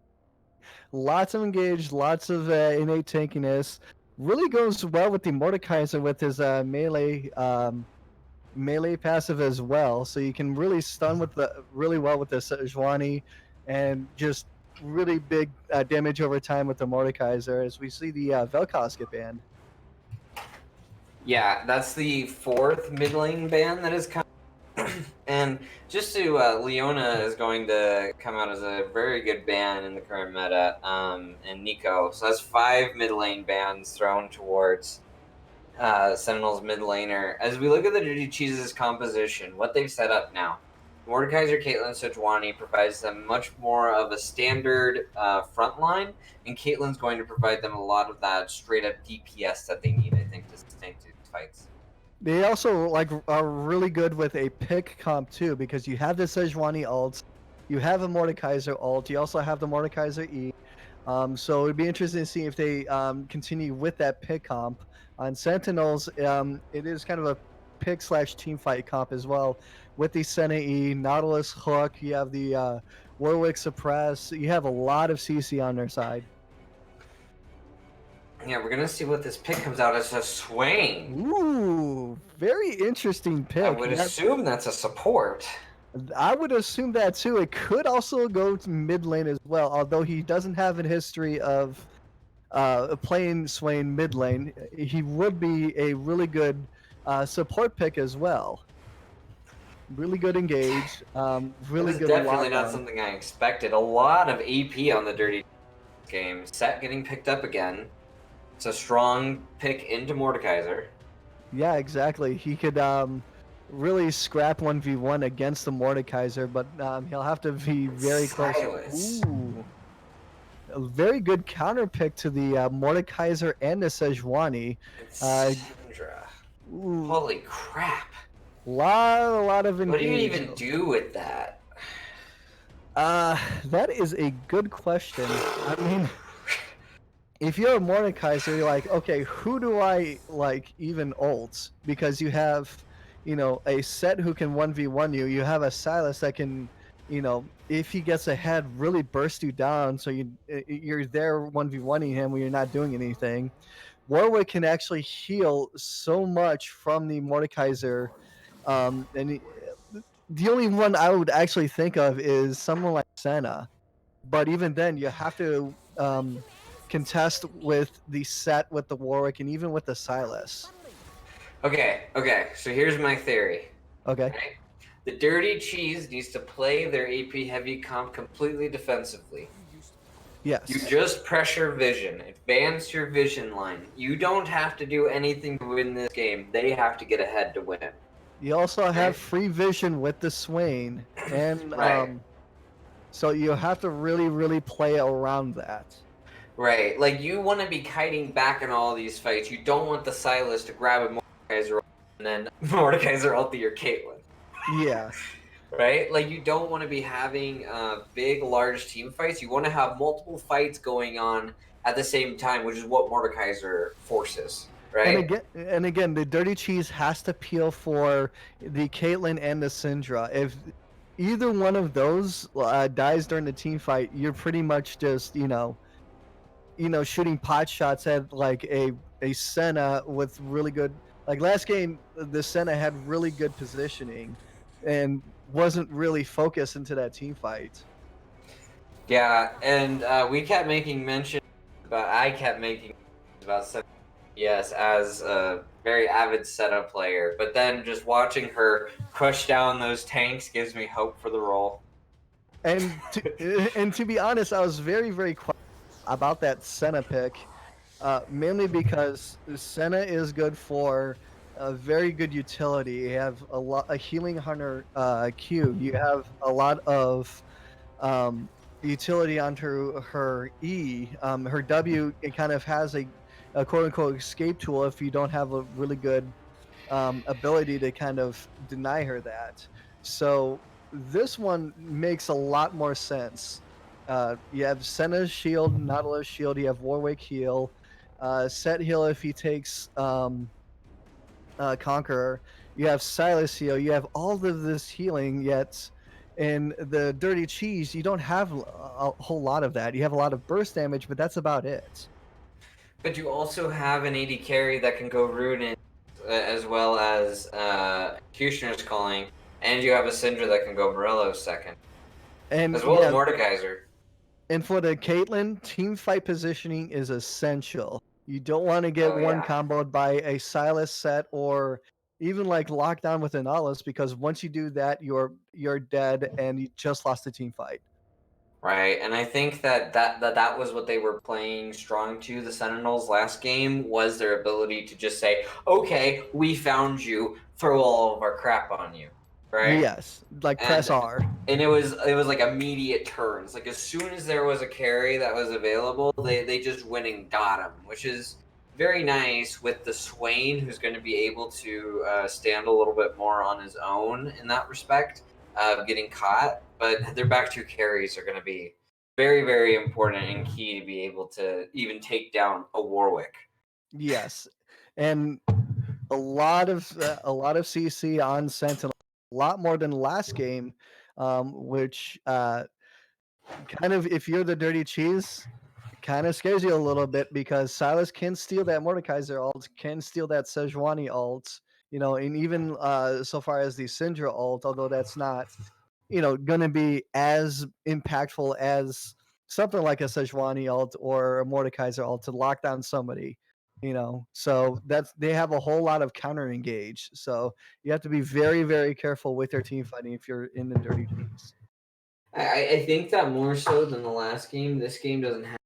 Speaker 3: Lots of engaged, lots of innate tankiness. Really goes well with the Mordekaiser with his melee passive as well. So you can really stun with really well with the Sejuani, and just really big damage over time with the Mordekaiser. As we see the Vel'Koz get banned.
Speaker 2: Yeah, that's the 4th mid lane ban that is coming. And just to Leona is going to come out as a very good ban in the current meta, and Nico. So that's 5 mid lane bans thrown towards Sentinel's mid laner. As we look at the Dirty Cheese's composition, what they've set up now, Mordekaiser, Caitlyn, Sejuani provides them much more of a standard front line, and Caitlyn's going to provide them a lot of that straight up DPS that they need, I think, to sustain these fights.
Speaker 3: They also are really good with a pick comp too, because you have the Sejuani ult, you have a Mordekaiser ult, you also have the Mordekaiser E. So it'd be interesting to see if they continue with that pick comp. On Sentinels, it is kind of a pick / team fight comp as well, with the Senna E, Nautilus Hook, you have the Warwick Suppress, you have a lot of CC on their side.
Speaker 2: Yeah, we're gonna see what this pick comes out as. A Swain.
Speaker 3: Ooh, very interesting pick.
Speaker 2: I would assume that's a support.
Speaker 3: I would assume that too. It could also go to mid lane as well, although he doesn't have a history of playing Swain mid lane. He would be a really good support pick as well. Really good engage. Really good.
Speaker 2: Definitely not something I expected. A lot of AP on the Dirty game. Set getting picked up again. It's a strong pick into Mordekaiser.
Speaker 3: Yeah, exactly. He could really scrap 1v1 against the Mordekaiser, but he'll have to be very close. Ooh. A very good counter pick to the Mordekaiser and the Sejuani.
Speaker 2: Syndra. Holy crap.
Speaker 3: Lot of engagement.
Speaker 2: What do you even do with that?
Speaker 3: That is a good question. I mean, if you're a Mordekaiser, you're like, okay, who do I even ult? Because you have, a Set who can 1v1 you. You have a Silas that can, if he gets ahead, really burst you down. So you're there 1v1ing him when you're not doing anything. Warwick can actually heal so much from the Mordekaiser, and the only one I would actually think of is someone like Senna. But even then, you have to contest with the Set, with the Warwick, and even with the Silas.
Speaker 2: Okay. So here's my theory.
Speaker 3: Okay.
Speaker 2: Right? The Dirty Cheese needs to play their AP heavy comp completely defensively.
Speaker 3: Yes.
Speaker 2: You just pressure vision. Advance your vision line. You don't have to do anything to win this game. They have to get ahead to win.
Speaker 3: You also have free vision with the Swain, and
Speaker 2: right.
Speaker 3: So you have to really, really play around that.
Speaker 2: Right, like you want to be kiting back in all of these fights. You don't want the Silas to grab a Mordekaiser and then Mordekaiser ulti your Caitlyn.
Speaker 3: Yeah.
Speaker 2: Right, like you don't want to be having big, large team fights. You want to have multiple fights going on at the same time, which is what Mordekaiser forces. Right?
Speaker 3: And again, the Dirty Cheese has to peel for the Caitlyn and the Syndra. If either one of those dies during the team fight, you're pretty much just, shooting pot shots at like a Senna with really good, like last game the Senna had really good positioning and wasn't really focused into that team fight.
Speaker 2: Yeah, and we kept making mention about I kept making about Sentinels, yes, as a very avid setup player, but then just watching her crush down those tanks gives me hope for the role.
Speaker 3: And to be honest, I was very very quiet about that Senna pick, mainly because Senna is good for a very good utility. You have a healing hunter Q. You have a lot of um, utility onto her E. Her W, it kind of has a quote unquote escape tool if you don't have a really good ability to kind of deny her that. So this one makes a lot more sense. You have Senna's shield, Nautilus shield. You have Warwick heal, Set heal if he takes Conqueror. You have Silas heal. You have all of this healing. Yet in the Dirty Cheese, you don't have a whole lot of that. You have a lot of burst damage, but that's about it.
Speaker 2: But you also have an AD carry that can go Rune as well as Executioner's Calling, and you have a Syndra that can go Morello second,
Speaker 3: And
Speaker 2: as well as
Speaker 3: yeah,
Speaker 2: Mordekaiser.
Speaker 3: and for the Caitlyn, team fight positioning is essential. You don't want to get
Speaker 2: Oh
Speaker 3: one
Speaker 2: yeah.
Speaker 3: comboed by a Silas set or even like lockdown with an Alice, because once you do that, you're dead and you just lost the team fight.
Speaker 2: Right, and I think that was what they were playing strong to the Sentinels last game was their ability to just say, "Okay, we found you, throw all of our crap on you," right?
Speaker 3: Yes, like press
Speaker 2: And
Speaker 3: R.
Speaker 2: and it was like immediate turns. Like as soon as there was a carry that was available, they just went and got him, which is very nice with the Swain, who's going to be able to stand a little bit more on his own in that respect of getting caught. But their back two carries are going to be very, very important and key to be able to even take down a Warwick.
Speaker 3: Yes, and a lot of CC on Sentinel, a lot more than last game, which kind of, if you're the Dirty Cheese, kind of scares you a little bit because Silas can steal that Mordekaiser ult, can steal that Sejuani ult, and even so far as the Syndra ult, although that's not, going to be as impactful as something like a Sejuani ult or a Mordekaiser ult to lock down somebody. So they have a whole lot of counter engage. So you have to be very, very careful with your team fighting if you're in the Dirty Cheese.
Speaker 2: I think that more so than the last game, this game doesn't have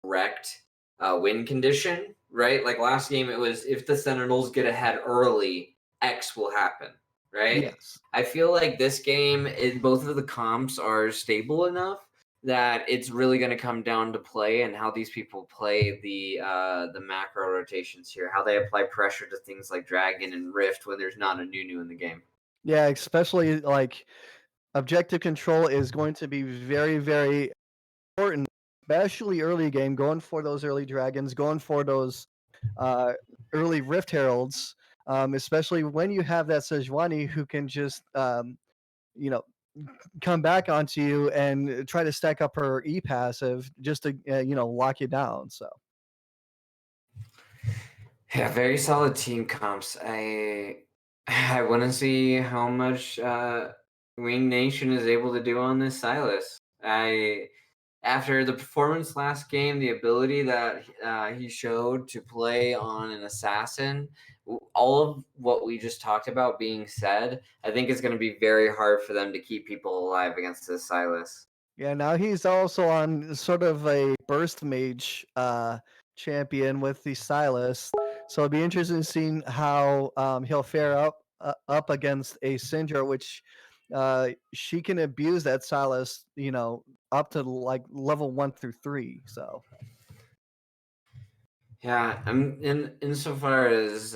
Speaker 2: correct win condition, right? Like last game, it was if the Sentinels get ahead early, X will happen, right?
Speaker 3: Yes.
Speaker 2: I feel like this game, both of the comps are stable enough that it's really going to come down to play and how these people play the macro rotations here, how they apply pressure to things like Dragon and Rift when there's not a Nunu in the game.
Speaker 3: Yeah, especially like objective control is going to be very, very important, especially early game, going for those early dragons, going for those uh, early Rift Heralds, especially when you have that Sejuani who can just, you know, come back onto you and try to stack up her E passive just to, lock you down. So.
Speaker 2: Yeah, very solid team comps. I want to see how much Wing Nation is able to do on this Silas. After the performance last game, the ability that he showed to play on an assassin, all of what we just talked about being said, I think it's going to be very hard for them to keep people alive against this Silas.
Speaker 3: Yeah, now he's also on sort of a burst mage champion with the Silas. So it'll be interesting seeing how he'll fare up against a Syndra, which she can abuse that Silas, up to like level 1 through 3. So
Speaker 2: Yeah, I'm in insofar as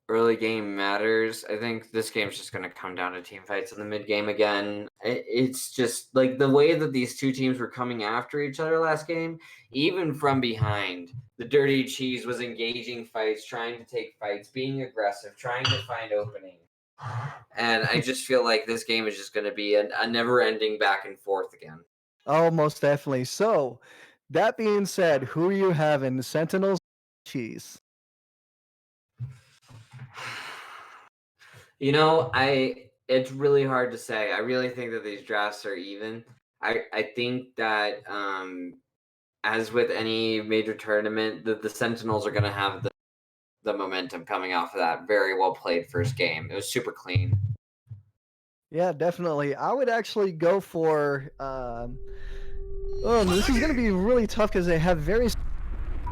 Speaker 2: early game matters. I think this game's just going to come down to team fights in the mid game again. It's just like the way that these two teams were coming after each other last game, even from behind. The Dirty Cheese was engaging fights, trying to take fights, being aggressive, trying to find openings. And I just feel like this game is just going to be a never-ending back and forth again.
Speaker 3: oh, most definitely. So That being said, who are you having? The Sentinels, cheese.
Speaker 2: You know, it's really hard to say. I really think that these drafts are even. I think that as with any major tournament, the Sentinels are going to have the momentum coming off of that very well played first game. It was super clean.
Speaker 3: Yeah, definitely. I would actually go for. Oh, this is going to be really tough because they have very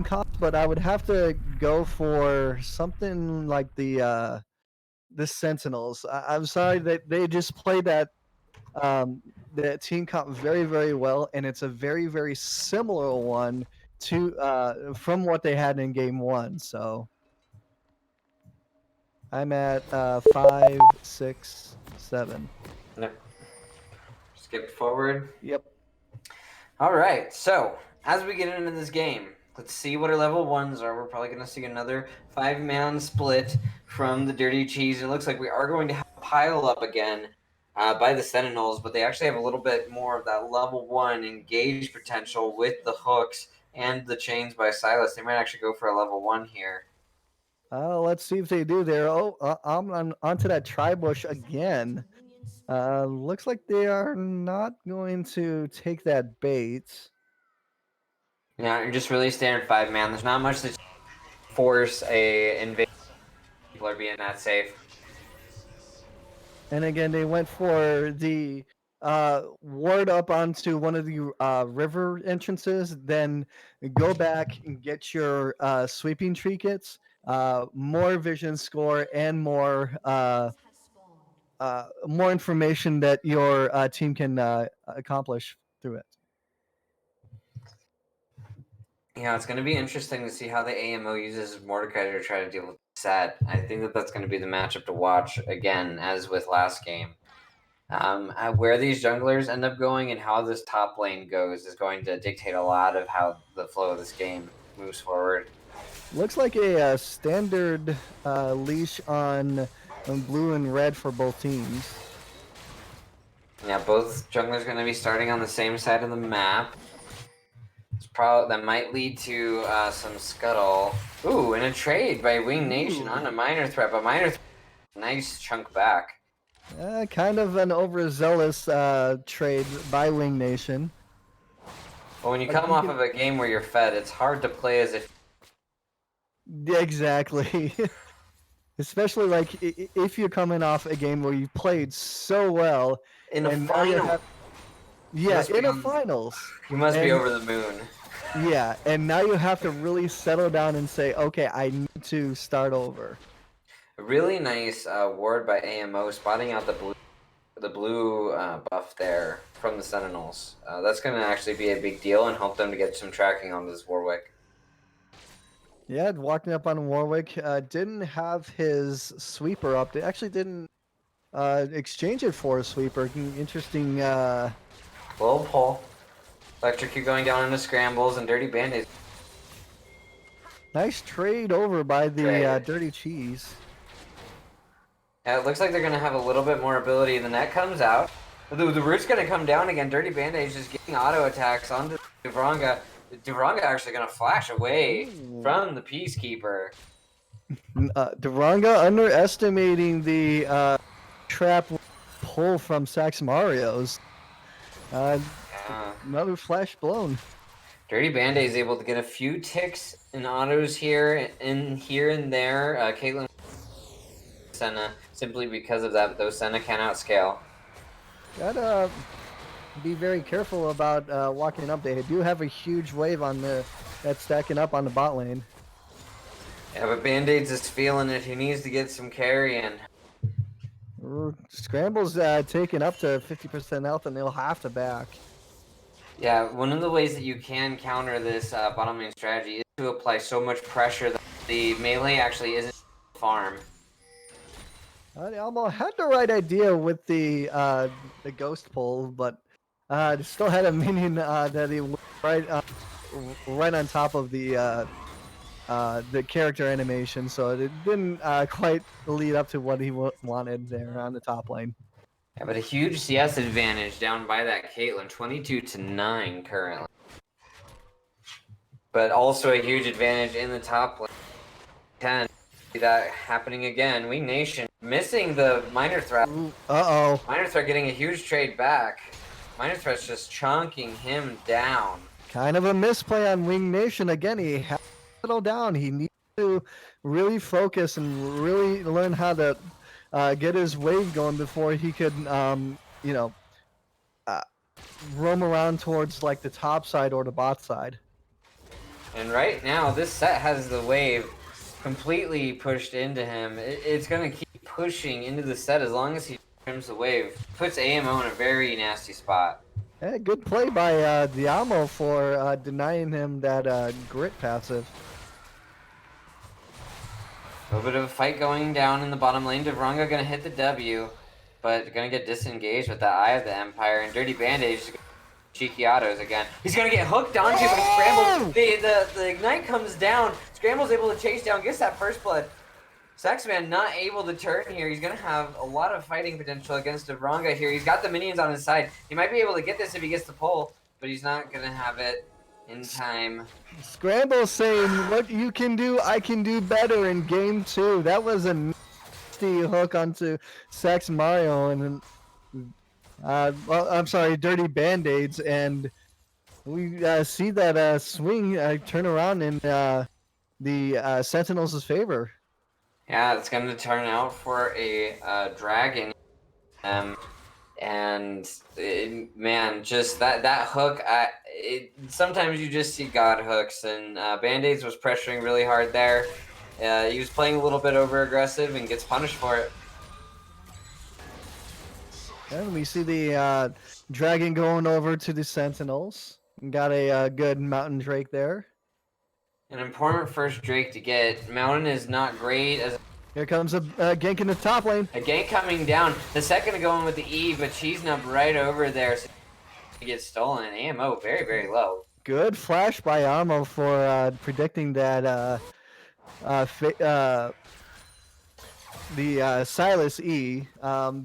Speaker 3: costs, but I would have to go for something like the Sentinels. I'm sorry that they just played that team comp very very well, and it's a very very similar one to from what they had in game one. So I'm at 5, 6, 7.
Speaker 2: Yep. Skip forward.
Speaker 3: Yep.
Speaker 2: All right. So as we get into this game, let's see what our level ones are. We're probably going to see another 5-man split from the Dirty Cheese. It looks like we are going to have a pile up again by the Sentinels, but they actually have a little bit more of that level 1 engage potential with the hooks and the chains by Silas. They might actually go for a level 1 here.
Speaker 3: Let's see if they do there. Oh, I'm onto that tri-bush again. Looks like they are not going to take that bait.
Speaker 2: Yeah, you're just really standard 5-man. There's not much that force a invasion. People are being that safe.
Speaker 3: And again, they went for the ward up onto one of the river entrances, then go back and get your sweeping trinkets, more vision score, and more information that your team can accomplish through it.
Speaker 2: Yeah, it's going to be interesting to see how the AMO uses Mordecai to try to deal with Set. I think that that's going to be the matchup to watch again, as with last game. Where these junglers end up going and how this top lane goes is going to dictate a lot of how the flow of this game moves forward.
Speaker 3: Looks like a standard leash on blue and red for both teams.
Speaker 2: Yeah, both junglers going to be starting on the same side of the map. That might lead to some scuttle. Ooh, and a trade by Wing Nation on a minor threat, but nice chunk back.
Speaker 3: Kind of an overzealous trade by Wing Nation.
Speaker 2: But when you come off of a game where you're fed, it's hard to play as if.
Speaker 3: Exactly. Especially like if you're coming off a game where you've played so well
Speaker 2: In a final.
Speaker 3: In a finals.
Speaker 2: You must be over the moon.
Speaker 3: Yeah, and now you have to really settle down and say, okay, I need to start over.
Speaker 2: A really nice ward by AMO, spotting out the blue buff there from the Sentinels. That's going to actually be a big deal and help them to get some tracking on this Warwick.
Speaker 3: Yeah, walking up on Warwick, didn't have his sweeper up. They actually didn't exchange it for a sweeper. Interesting.
Speaker 2: Little pull. Electrocute going down into scrambles and Dirty Band-Aids.
Speaker 3: Nice trade over by the Dirty Cheese.
Speaker 2: Yeah, it looks like they're going to have a little bit more ability. The net comes out. The root's going to come down again. Dirty Band-Aids just getting auto attacks onto Duvranga. Duvranga actually going to flash away from the Peacekeeper.
Speaker 3: Duvranga underestimating the trap pull from Sax Mario's. Another flash blown.
Speaker 2: Dirty Band-Aid is able to get a few ticks in autos here and there. Caitlyn Senna, simply because of that, those Senna can outscale.
Speaker 3: Gotta be very careful about walking up. They do have a huge wave on that's stacking up on the bot lane.
Speaker 2: Yeah, but Band-Aids is feeling it. He needs to get some carry in.
Speaker 3: Scramble's taking up to 50% health, and they'll have to back.
Speaker 2: Yeah, one of the ways that you can counter this bottom lane strategy is to apply so much pressure that the melee actually isn't farm.
Speaker 3: Almo had the right idea with the ghost pull, but still had a minion that he right on top of the character animation, so it didn't quite lead up to what he wanted there on the top lane.
Speaker 2: Yeah, but a huge CS advantage down by that Caitlyn, 22-9 currently. but also a huge advantage in the top lane. 10. See that happening again. Wing Nation missing the Minor Threat.
Speaker 3: Uh-oh.
Speaker 2: Minor Threat getting a huge trade back. Minor Threat's just chunking him down.
Speaker 3: Kind of a misplay on Wing Nation. Again, he has to settle down. He needs to really focus and really learn how to get his wave going before he could, you know, roam around towards like the top side or the bot side.
Speaker 2: And right now, this set has the wave completely pushed into him. It's going to keep pushing into the set as long as he trims the wave. Puts AMO in a very nasty spot.
Speaker 3: Yeah, good play by Diamo for denying him that grit passive.
Speaker 2: A little bit of a fight going down in the bottom lane. Devranga going to hit the W, but going to get disengaged with the Eye of the Empire. And Dirty Bandage, cheeky autos again. He's going to get hooked onto by Scramble. The Ignite comes down. Scramble's able to chase down, gets that first blood. Saxman not able to turn here. He's going to have a lot of fighting potential against Devranga here. He's got the minions on his side. He might be able to get this if he gets the pull, but he's not going to have it in time.
Speaker 3: Scramble saying, what you can do, I can do better in game 2. That was a nasty hook onto Sax Mario and well, I'm sorry, Dirty Band-Aids, and we see that swing turn around in the Sentinels' favor.
Speaker 2: Yeah, it's going to turn out for a dragon. And man, just that hook, sometimes you just see God hooks, and Band-Aids was pressuring really hard there. He was playing a little bit over aggressive and gets punished for it.
Speaker 3: And we see the dragon going over to the Sentinels. Got a good Mountain Drake there.
Speaker 2: An important first Drake to get. Mountain is not great as
Speaker 3: here comes a gank in the top lane.
Speaker 2: a gank coming down. The second to go in with the E, but Cheese Nub right over there. So he gets stolen. AMO very, very low.
Speaker 3: Good flash by Amo for predicting that the Silas E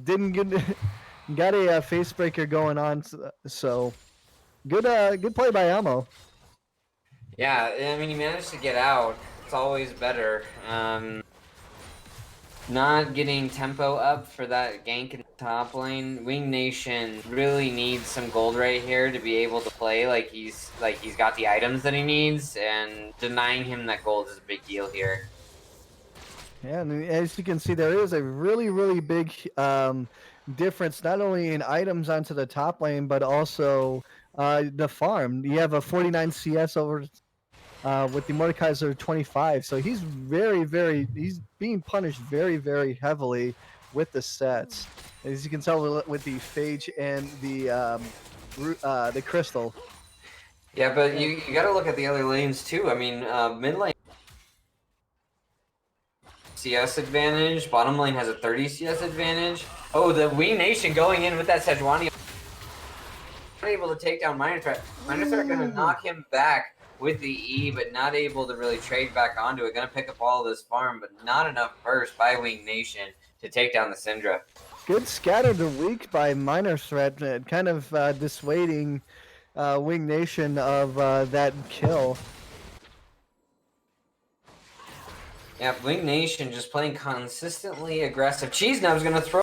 Speaker 3: didn't get got a face breaker going on. So good play by Amo.
Speaker 2: Yeah, I mean, he managed to get out. It's always better. Not getting tempo up for that gank in the top lane. Wing Nation really needs some gold right here to be able to play like he's got the items that he needs, and denying him that gold is a big deal here.
Speaker 3: Yeah, and as you can see, there is a really, really big difference, not only in items onto the top lane, but also the farm. You have a 49 CS over with the Mordekaiser 25, so he's he's being punished very, very heavily with the sets. As you can tell with the Phage and the Crystal.
Speaker 2: Yeah, but you got to look at the other lanes too. I mean, mid lane CS advantage, bottom lane has a 30 CS advantage. Oh, the Wing Nation going in with that Sejuani. Not able to take down Minor Threat. Minor Threat going to knock him back with the E, but not able to really trade back onto it. Going to pick up all of this farm, but not enough burst by Wing Nation to take down the Syndra.
Speaker 3: Good scatter the weak by Minor Threat, kind of dissuading Wing Nation of that kill.
Speaker 2: Yeah, Wing Nation just playing consistently aggressive. Cheese Nub's going to throw.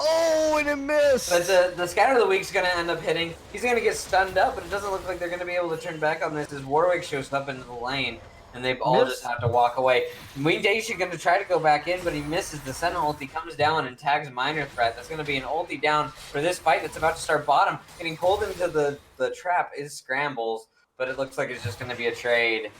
Speaker 3: Oh, and it missed!
Speaker 2: But the Scatter of the Week's going to end up hitting. He's going to get stunned up, but it doesn't look like they're going to be able to turn back on this as Warwick shows up into the lane, and they've all just have to walk away. Wing Nation going to try to go back in, but he misses. The Sentinel ulti comes down and tags Minor Threat. That's going to be an ulti down for this fight that's about to start bottom. Getting pulled into the trap is Scrambles, but it looks like it's just going to be a trade.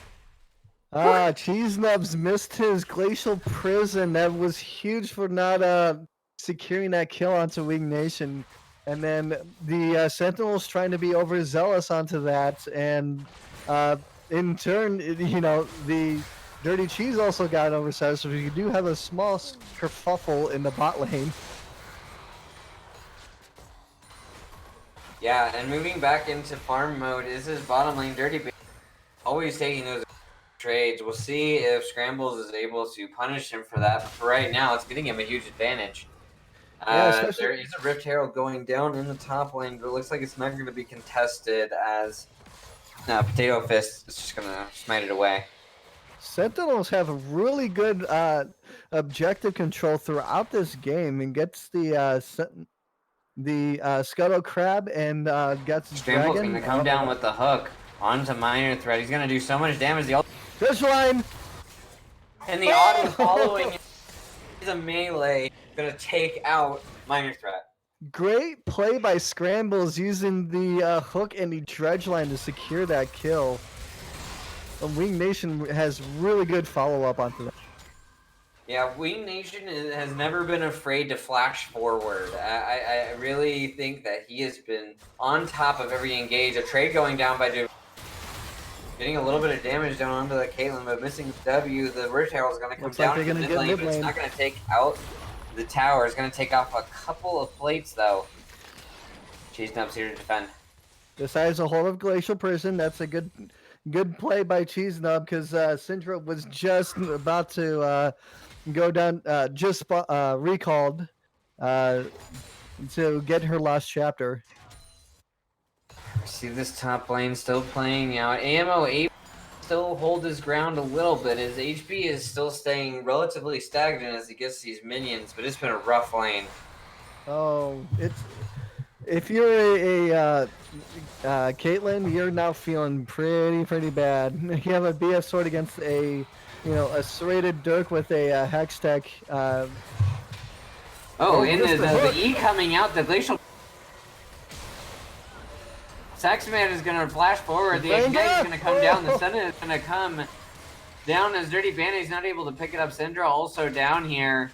Speaker 3: Cheese Nubs missed his Glacial Prison. That was huge for not securing that kill onto Wing Nation. And then the Sentinels trying to be overzealous onto that. And in turn, you know, the Dirty Cheese also got overzealous. So you do have a small kerfuffle in the bot lane.
Speaker 2: Yeah, and moving back into farm mode is his bottom lane. Dirty always taking those trades. We'll see if Scrambles is able to punish him for that. But for right now, it's getting him a huge advantage.
Speaker 3: Yeah,
Speaker 2: there is a Rift Herald going down in the top lane, but it looks like it's not going to be contested as Potato Fist is just gonna smite it away.
Speaker 3: Sentinels have a really good objective control throughout this game and gets the Scuttle Crab and gets
Speaker 2: Scramble's
Speaker 3: Dragon.
Speaker 2: gonna come down with the hook onto Minor Threat. He's gonna do so much damage.
Speaker 3: Fish line!
Speaker 2: And the auto following is a melee. Gonna take out Minor Threat.
Speaker 3: Great play by Scrambles using the hook and the dredge line to secure that kill. Wing Nation has really good follow-up onto that.
Speaker 2: Yeah, Wing Nation has never been afraid to flash forward. I really think that he has been on top of every engage. A trade going down by getting a little bit of damage down onto the Caitlyn, but missing the W. The Rift Herald is going to come down to the mid lane, but it's not going to take out the tower. It's going to take off a couple of plates, though. Cheese Nub's here to defend.
Speaker 3: Decides a hold of Glacial Prison. That's a good play by Cheese Nub because Syndra was just about to go down, recalled to get her last chapter.
Speaker 2: See this top lane still playing out. AMO still hold his ground a little bit. His HP is still staying relatively stagnant as he gets these minions, but it's been a rough lane.
Speaker 3: Oh, if you're a Caitlyn, you're now feeling pretty bad. You have a BF sword against a serrated Dirk with a hex tech.
Speaker 2: And the E coming out, the Glacial Saxman is going to flash forward. The Ignite is going to come down. The Sun is going to come down as Dirty Bandit's not able to pick it up. Syndra also down here.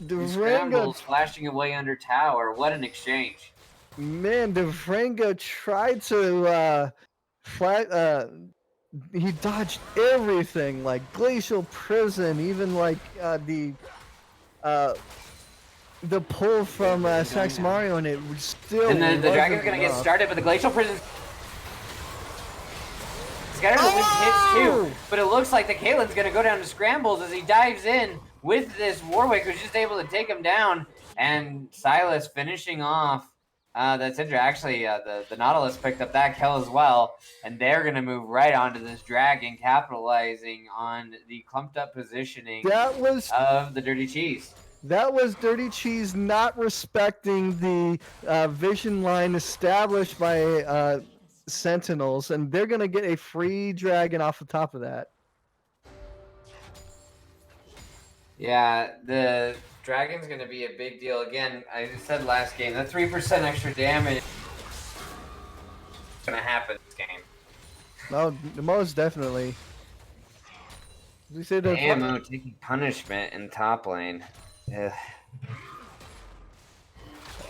Speaker 2: Scrambles flashing away under tower. What an exchange.
Speaker 3: Man, Devrango tried to he dodged everything, like Glacial Prison, even like the pull from Sax Mario, and it was still.
Speaker 2: And the Dragon's gonna get started, but the Glacial Prison's got her hits too. But it looks like the Caitlyn's gonna go down to Scrambles as he dives in with this Warwick, who's just able to take him down. And Silas finishing off that Syndra. Actually, the Nautilus picked up that kill as well, and they're gonna move right onto this Dragon, capitalizing on the clumped up positioning of the Dirty Cheese.
Speaker 3: That was Dirty Cheese not respecting the vision line established by Sentinels, and they're going to get a free Dragon off the top of that.
Speaker 2: Yeah, the Dragon's going to be a big deal. Again, I said last game, that 3% extra damage is going to happen this game.
Speaker 3: No, most definitely. We said that
Speaker 2: Ammo taking punishment in top lane. Ugh.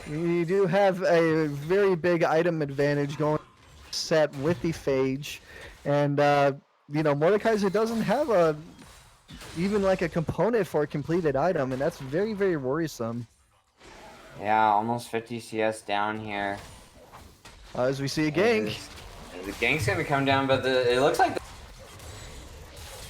Speaker 3: You do have a very big item advantage going set with the Phage, and Mordekaiser doesn't have even like a component for a completed item, and that's very, very worrisome.
Speaker 2: Yeah, almost 50 CS down here.
Speaker 3: As we see a gank.
Speaker 2: The gank's gonna come down, but it looks like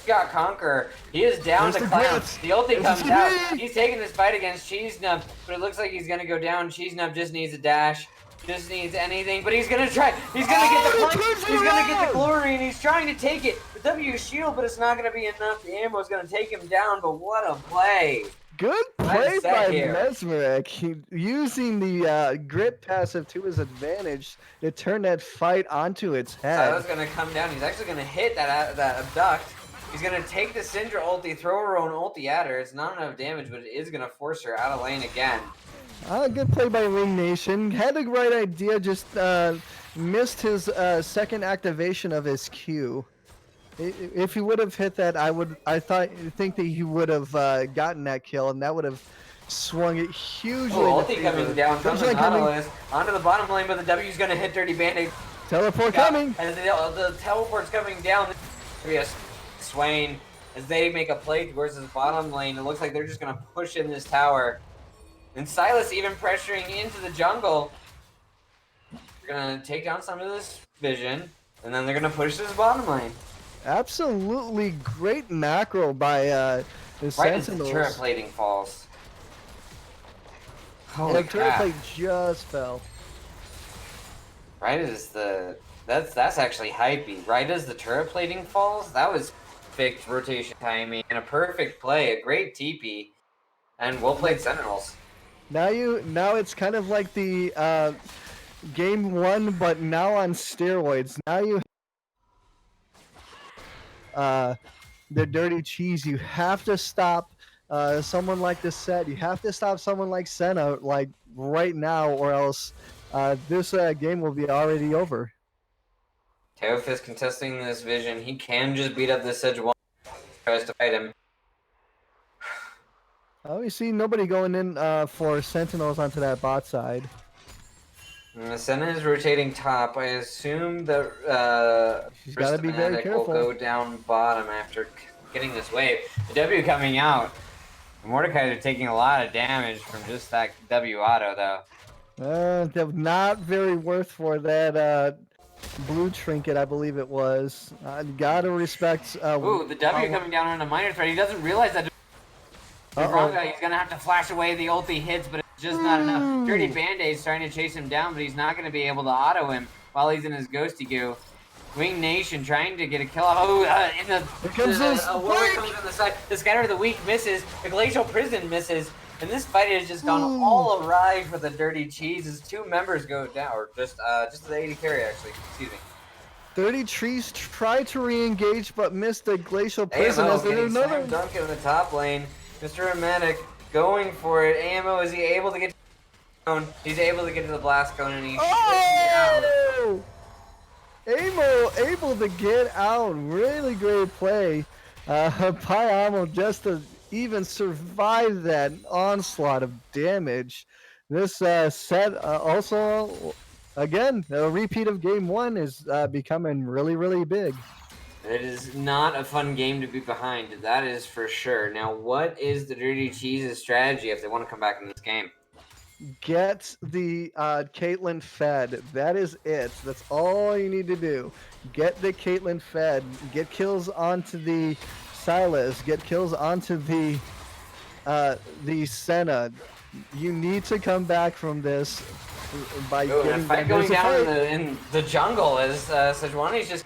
Speaker 2: got Conqueror. He is down to Clown. The ulti comes out. He's taking this fight against Cheese Nub, but it looks like he's gonna go down. Cheese Nub just needs a dash. Just needs anything, but he's gonna try. He's gonna get the point. He's gonna get the glory, and he's trying to take it. The W shield, but it's not gonna be enough. The ammo is gonna take him down, but what a play.
Speaker 3: Good play by Mesmeric, using the grit passive to his advantage to turn that fight onto its head.
Speaker 2: Silas gonna come down. He's actually gonna hit that abduct. He's gonna take the Syndra ulti, throw her own ulti at her. It's not enough damage, but it is gonna force her out of lane again.
Speaker 3: Good play by Wing Nation. Had the right idea, just missed his second activation of his Q. If he would have hit that, I think that he would have gotten that kill, and that would have swung it hugely.
Speaker 2: Oh, ulti coming down from the Nautilus onto the bottom lane, but the W's gonna hit Dirty Bandit.
Speaker 3: Teleport coming.
Speaker 2: And the teleport's coming down. Yes, Swain, as they make a play towards his bottom lane, it looks like they're just gonna push in this tower. And Silas even pressuring into the jungle. They're gonna take down some of this vision, and then they're gonna push this bottom lane.
Speaker 3: Absolutely great macro by the Sentinels.
Speaker 2: Right as the turret plating falls. Holy crap.
Speaker 3: The turret plate just fell.
Speaker 2: Right as the That's actually hypey. Right as the turret plating falls, that was perfect rotation timing and a perfect play, a great TP, and well played Sentinels.
Speaker 3: Now it's kind of like the game one, but now on steroids. Now you the dirty cheese. You have to stop someone like the set. You have to stop someone like Senna like right now, or else this game will be already over.
Speaker 2: Teofis contesting this vision. He can just beat up this Sedge one. Tries to fight him.
Speaker 3: We see nobody going in for Sentinels onto that bot side.
Speaker 2: Senna is rotating top. I assume that
Speaker 3: She's got to be very careful.
Speaker 2: will go down bottom after getting this wave. The W coming out. The Mordekaiser taking a lot of damage from just that W auto, though.
Speaker 3: That was not very worth for that blue trinket, I believe it was. Gotta respect.
Speaker 2: Ooh, the W coming down on a minor threat. He doesn't realize that. He's gonna have to flash away. The ulti hits, but it's just not enough. Dirty Band-Aid's trying to chase him down, but he's not gonna be able to auto him while he's in his ghosty goo. Wing Nation trying to get a kill off. Oh, in the
Speaker 3: comes
Speaker 2: Warwick comes on the side. The Scatter of the Weak misses. The Glacial Prison misses. And this fight has just gone all awry for the Dirty Cheese as two members go down, or just the AD carry actually. Excuse me.
Speaker 3: Dirty Trees tried to re-engage but missed the Glacial Prison.
Speaker 2: AMO getting slam dunk in the top lane. Mr. Romantic going for it. AMO, is he able to get down? He's able to get to the blast cone and he's
Speaker 3: AMO able to get out. Really great play. Pyamo just to even survive that onslaught of damage. This set also, again, a repeat of game one is becoming really, really big.
Speaker 2: It is not a fun game to be behind, that is for sure. Now, what is the Dirty Cheese's strategy if they want to come back in this game?
Speaker 3: Get the Caitlyn fed. That is it. That's all you need to do. Get the Caitlyn fed. Get kills onto the Silas. Get kills onto the Senna. You need to come back from this by getting.
Speaker 2: A fight going down in the jungle as Sejuani's just.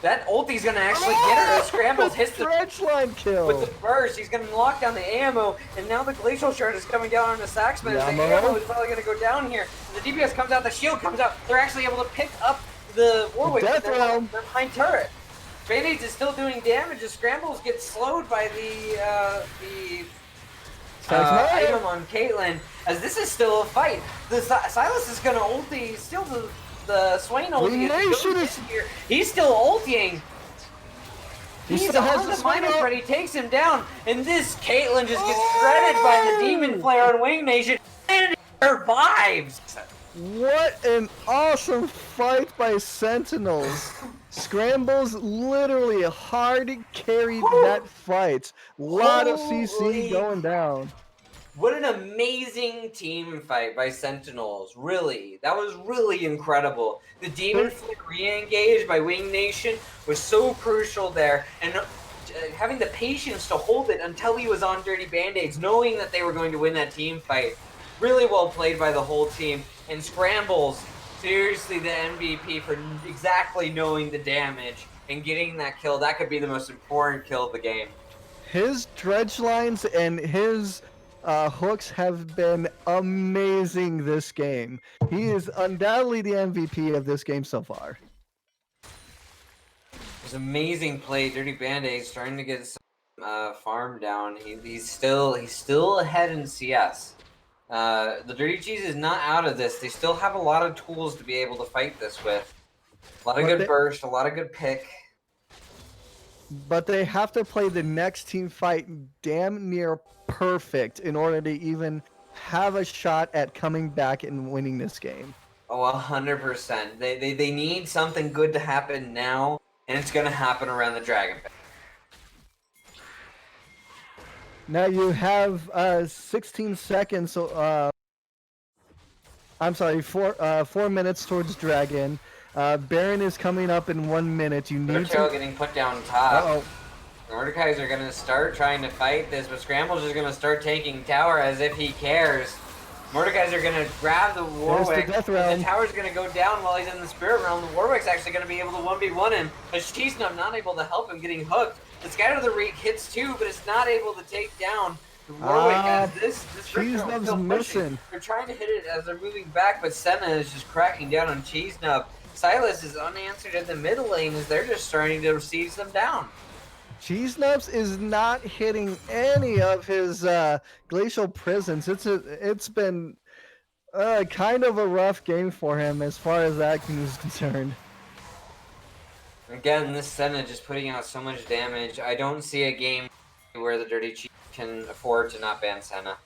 Speaker 2: That ulti's gonna actually get her. The scrambles hits the
Speaker 3: stretch line kill
Speaker 2: with the burst. He's gonna lock down the ammo, and now the glacial shard is coming down on the Saxman. The ammo is probably gonna go down here. The DPS comes out, the shield comes out. They're actually able to pick up the Warwick.
Speaker 3: Death realm.
Speaker 2: They're behind turret. Band-Aids is still doing damage. The scrambles get slowed by the item on Caitlyn. As this is still a fight. The Silas is gonna ulti. Still the Swain ulti is here. He's still ulting. He's on the minor threat. He takes him down, and this Caitlyn just gets shredded by the Demon Flare on Wing Nation, and survives.
Speaker 3: What an awesome fight by Sentinels. Scrambles literally hard carried that fight. A lot of CC going down.
Speaker 2: What an amazing team fight by Sentinels. Really. That was really incredible. The Demon Flare re-engage by Wing Nation was so crucial there. And having the patience to hold it until he was on Dirty Band-Aids, knowing that they were going to win that team fight. Really well played by the whole team. And Scrambles, seriously the MVP for exactly knowing the damage and getting that kill. That could be the most important kill of the game.
Speaker 3: His dredge lines and his hooks have been amazing this game. He is undoubtedly the MVP of this game so far.
Speaker 2: It was amazing play. Dirty Band-Aids trying to get some farm down. He's still ahead in CS. The Dirty Cheese is not out of this. They still have a lot of tools to be able to fight this with. A lot of good burst, a lot of good pick.
Speaker 3: But they have to play the next team fight damn near perfect in order to even have a shot at coming back and winning this game.
Speaker 2: Oh, 100%. They need something good to happen now, and it's going to happen around the Dragon Pit.
Speaker 3: Now you have 16 seconds. I'm sorry, 4 minutes towards Dragon. Baron is coming up in 1 minute. You need to
Speaker 2: getting put down top. Mordekaiser are going to start trying to fight this, but Scramble's just going to start taking tower as if he cares. Mordekaiser are going to grab the Warwick.
Speaker 3: death
Speaker 2: and
Speaker 3: realm.
Speaker 2: the tower's going to go down while he's in the spirit realm. The Warwick's actually going to be able to 1v1 him. But Cheesenub not able to help him getting hooked. The Scatter the Reek hits too, but it's not able to take down the Warwick as this
Speaker 3: Cheesenub's
Speaker 2: still
Speaker 3: missing.
Speaker 2: They're trying to hit it as they're moving back, but Senna is just cracking down on Cheesenub. Silas is unanswered in the mid lane as they're just starting to siege them down.
Speaker 3: Cheesenubs is not hitting any of his glacial prisons. It's been kind of a rough game for him as far as that is concerned.
Speaker 2: Again, this Senna just putting out so much damage. I don't see a game where the Dirty Cheese can afford to not ban Senna.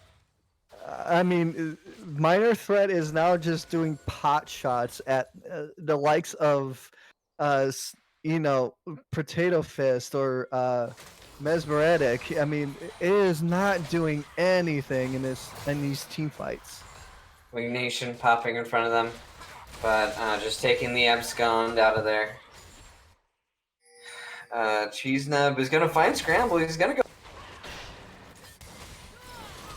Speaker 3: I mean, Minor Threat is now just doing pot shots at the likes of, Potato Fist or Mesmeretic. I mean, it is not doing anything in these team fights.
Speaker 2: Wing Nation popping in front of them, but just taking the Abscond out of there. Cheesenub is going to find Scramble. He's going to go.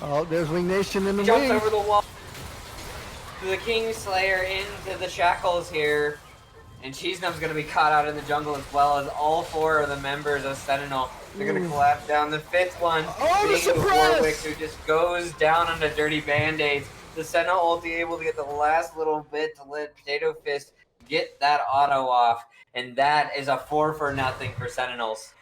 Speaker 3: Oh, there's Wing Nation in the
Speaker 2: Jumps
Speaker 3: wing.
Speaker 2: over the wall. The Kingslayer into the shackles here. And Cheesenub's going to be caught out in the jungle as well as all 4 of the members of Sentinel. They're going to collapse down. The 5th one being the Warwick, who just goes down on the dirty band-aids. The Sentinel ulti able to get the last little bit to let Potato Fist get that auto off. And that is a 4-0 for Sentinels.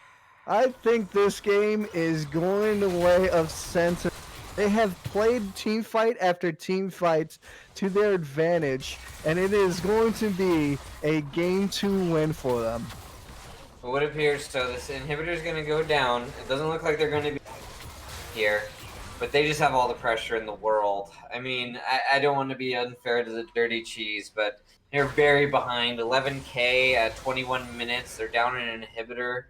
Speaker 3: I think this game is going the way of Sentinel. They have played team fight after team fight to their advantage, and it is going to be a game 2 win for them.
Speaker 2: Well, it appears so. This inhibitor is going to go down. It doesn't look like they're going to be here, but they just have all the pressure in the world. I mean, I don't want to be unfair to the Dirty Cheese, but they're very behind. 11K at 21 minutes. They're down in an inhibitor.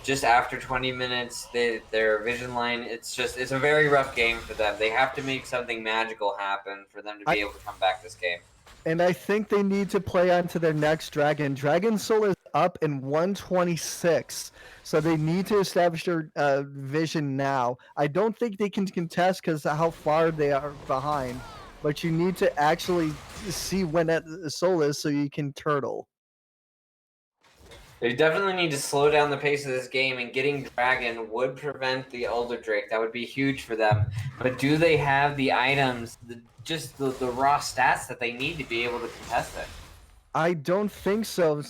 Speaker 2: Just after 20 minutes, their vision line, it's a very rough game for them. They have to make something magical happen for them to be able to come back this game.
Speaker 3: And I think they need to play on to their next Dragon. Dragon Soul is up in 126, so they need to establish their vision now. I don't think they can contest because of how far they are behind, but you need to actually see when that soul is so you can turtle.
Speaker 2: They definitely need to slow down the pace of this game, and getting Dragon would prevent the Elder Drake. That would be huge for them. But do they have the items, the raw stats that they need to be able to contest it?
Speaker 3: I don't think so.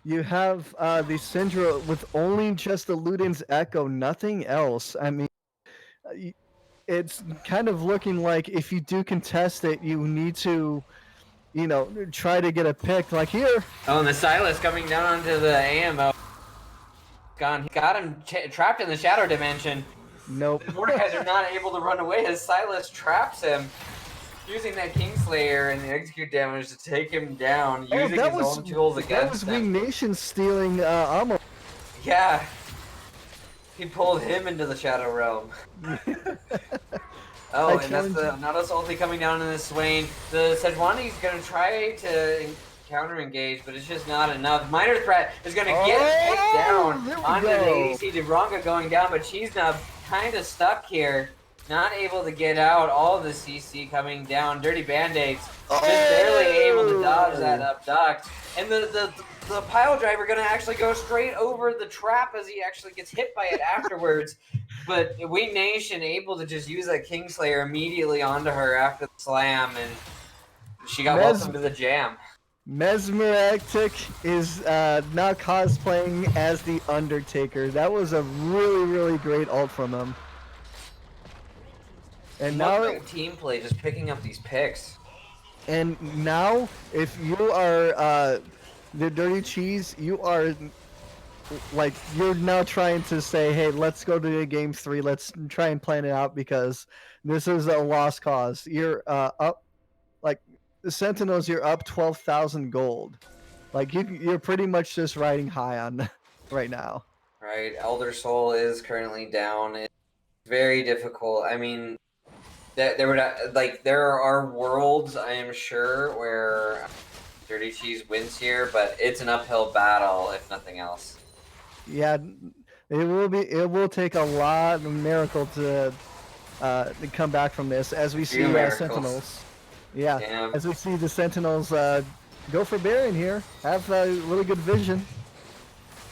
Speaker 3: You have the Syndra with only just the Luden's Echo, nothing else. I mean, it's kind of looking like if you do contest it, you need to try to get a pick like here.
Speaker 2: Oh, and the Silas coming down onto the AMO. Gone. He got him trapped in the shadow dimension.
Speaker 3: Nope.
Speaker 2: The Mordekaiser are not able to run away as Silas traps him, using that Kingslayer and the execute damage to take him down, using his own tools against him.
Speaker 3: That was Wing Nation stealing ammo.
Speaker 2: Yeah. He pulled him into the Shadow Realm. Oh, and that's the Nados ulti coming down in the Swain. The Sejuani's going to try to counter-engage, but it's just not enough. Minor Threat is going to get picked down onto the ADC. Debranga going down, but Cheesenub kind of stuck here. Not able to get out. All of the CC coming down. Dirty Band-Aids just barely able to dodge that abduct. And the pile driver going to actually go straight over the trap as he actually gets hit by it afterwards. But Wing Nation able to just use that Kingslayer immediately onto her after the slam, and she got welcomed to the jam.
Speaker 3: Mesmeretic is now cosplaying as the Undertaker. That was a really, really great ult from him. And now
Speaker 2: team play, just picking up these picks.
Speaker 3: And now, if you are the Dirty Cheese, you are you're now trying to say, hey, let's go to game 3. Let's try and plan it out because this is a lost cause. You're up, the Sentinels, you're up 12,000 gold. You're pretty much just riding high on right now.
Speaker 2: Right, Elder Soul is currently down. It's very difficult. I mean, there are worlds, I am sure, where Dirty Cheese wins here, but it's an uphill battle if nothing else.
Speaker 3: Yeah, it will take a lot of miracle to come back from this, as we see
Speaker 2: miracles.
Speaker 3: Sentinels. Yeah,
Speaker 2: Yeah.
Speaker 3: as we see the Sentinels go for Baron here, have really good vision.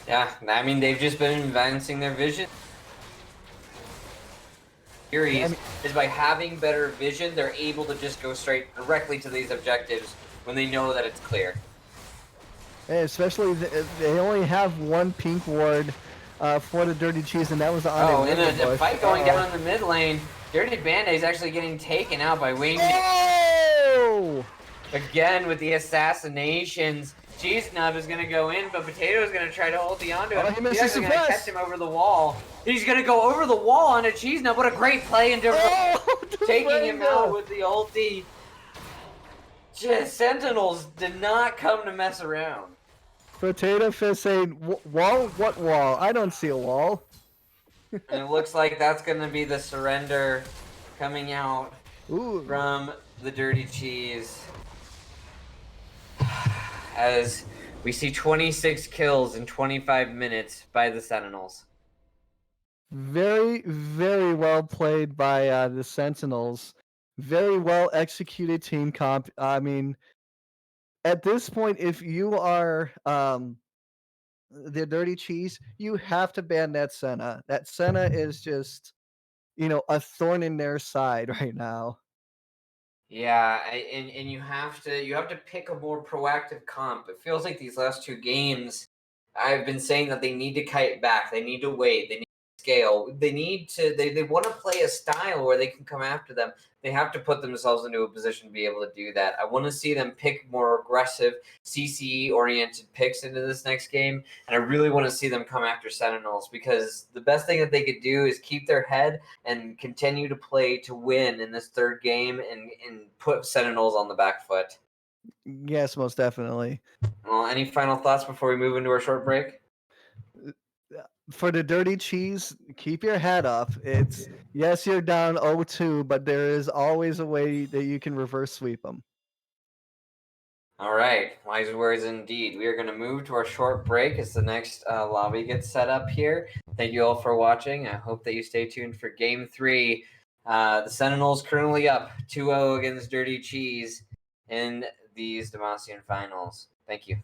Speaker 2: Yeah, I mean, they've just been advancing their vision. Series is by having better vision, they're able to just go straight directly to these objectives when they know that it's clear.
Speaker 3: And especially, they only have one pink ward for the Dirty Cheese, and that was on
Speaker 2: Oh, and a fight going down in the mid lane. Dirty Band-Aid is actually getting taken out by Wayne.
Speaker 3: Oh!
Speaker 2: Again with the assassinations. Cheese Nub is going to go in, but Potato is going to try to hold the onto him.
Speaker 3: Oh, he missed
Speaker 2: He's
Speaker 3: his
Speaker 2: going to catch him over the wall. He's going to go over the wall onto Cheese Nub. What a great play into taking him out with the ulti. Just Sentinels did not come to mess around.
Speaker 3: Potato Fist saying, wall? What wall? I don't see a wall.
Speaker 2: And it looks like that's going to be the surrender coming out from the Dirty Cheese. As we see 26 kills in 25 minutes by the Sentinels.
Speaker 3: Very, very well played by the Sentinels. Very well executed team comp. I mean, at this point, if you are the Dirty Cheese, you have to ban that Senna. That Senna is just, a thorn in their side right now.
Speaker 2: Yeah, and you have to pick a more proactive comp. It feels like these last two games, I've been saying that they need to kite back. They need to wait. They need to scale. They want to play a style where they can come after them. They have to put themselves into a position to be able to do that. I want to see them pick more aggressive CCE-oriented picks into this next game, and I really want to see them come after Sentinels, because the best thing that they could do is keep their head and continue to play to win in this third game and put Sentinels on the back foot.
Speaker 3: Yes, most definitely.
Speaker 2: Well, any final thoughts before we move into our short break?
Speaker 3: For the Dirty Cheese, keep your head up. Yes, you're down 0-2, but there is always a way that you can reverse sweep them.
Speaker 2: All right, wise words indeed. We are going to move to our short break as the next lobby gets set up here. Thank you all for watching. I hope that you stay tuned for Game 3. The Sentinels currently up 2-0 against Dirty Cheese in these Demacian finals. Thank you.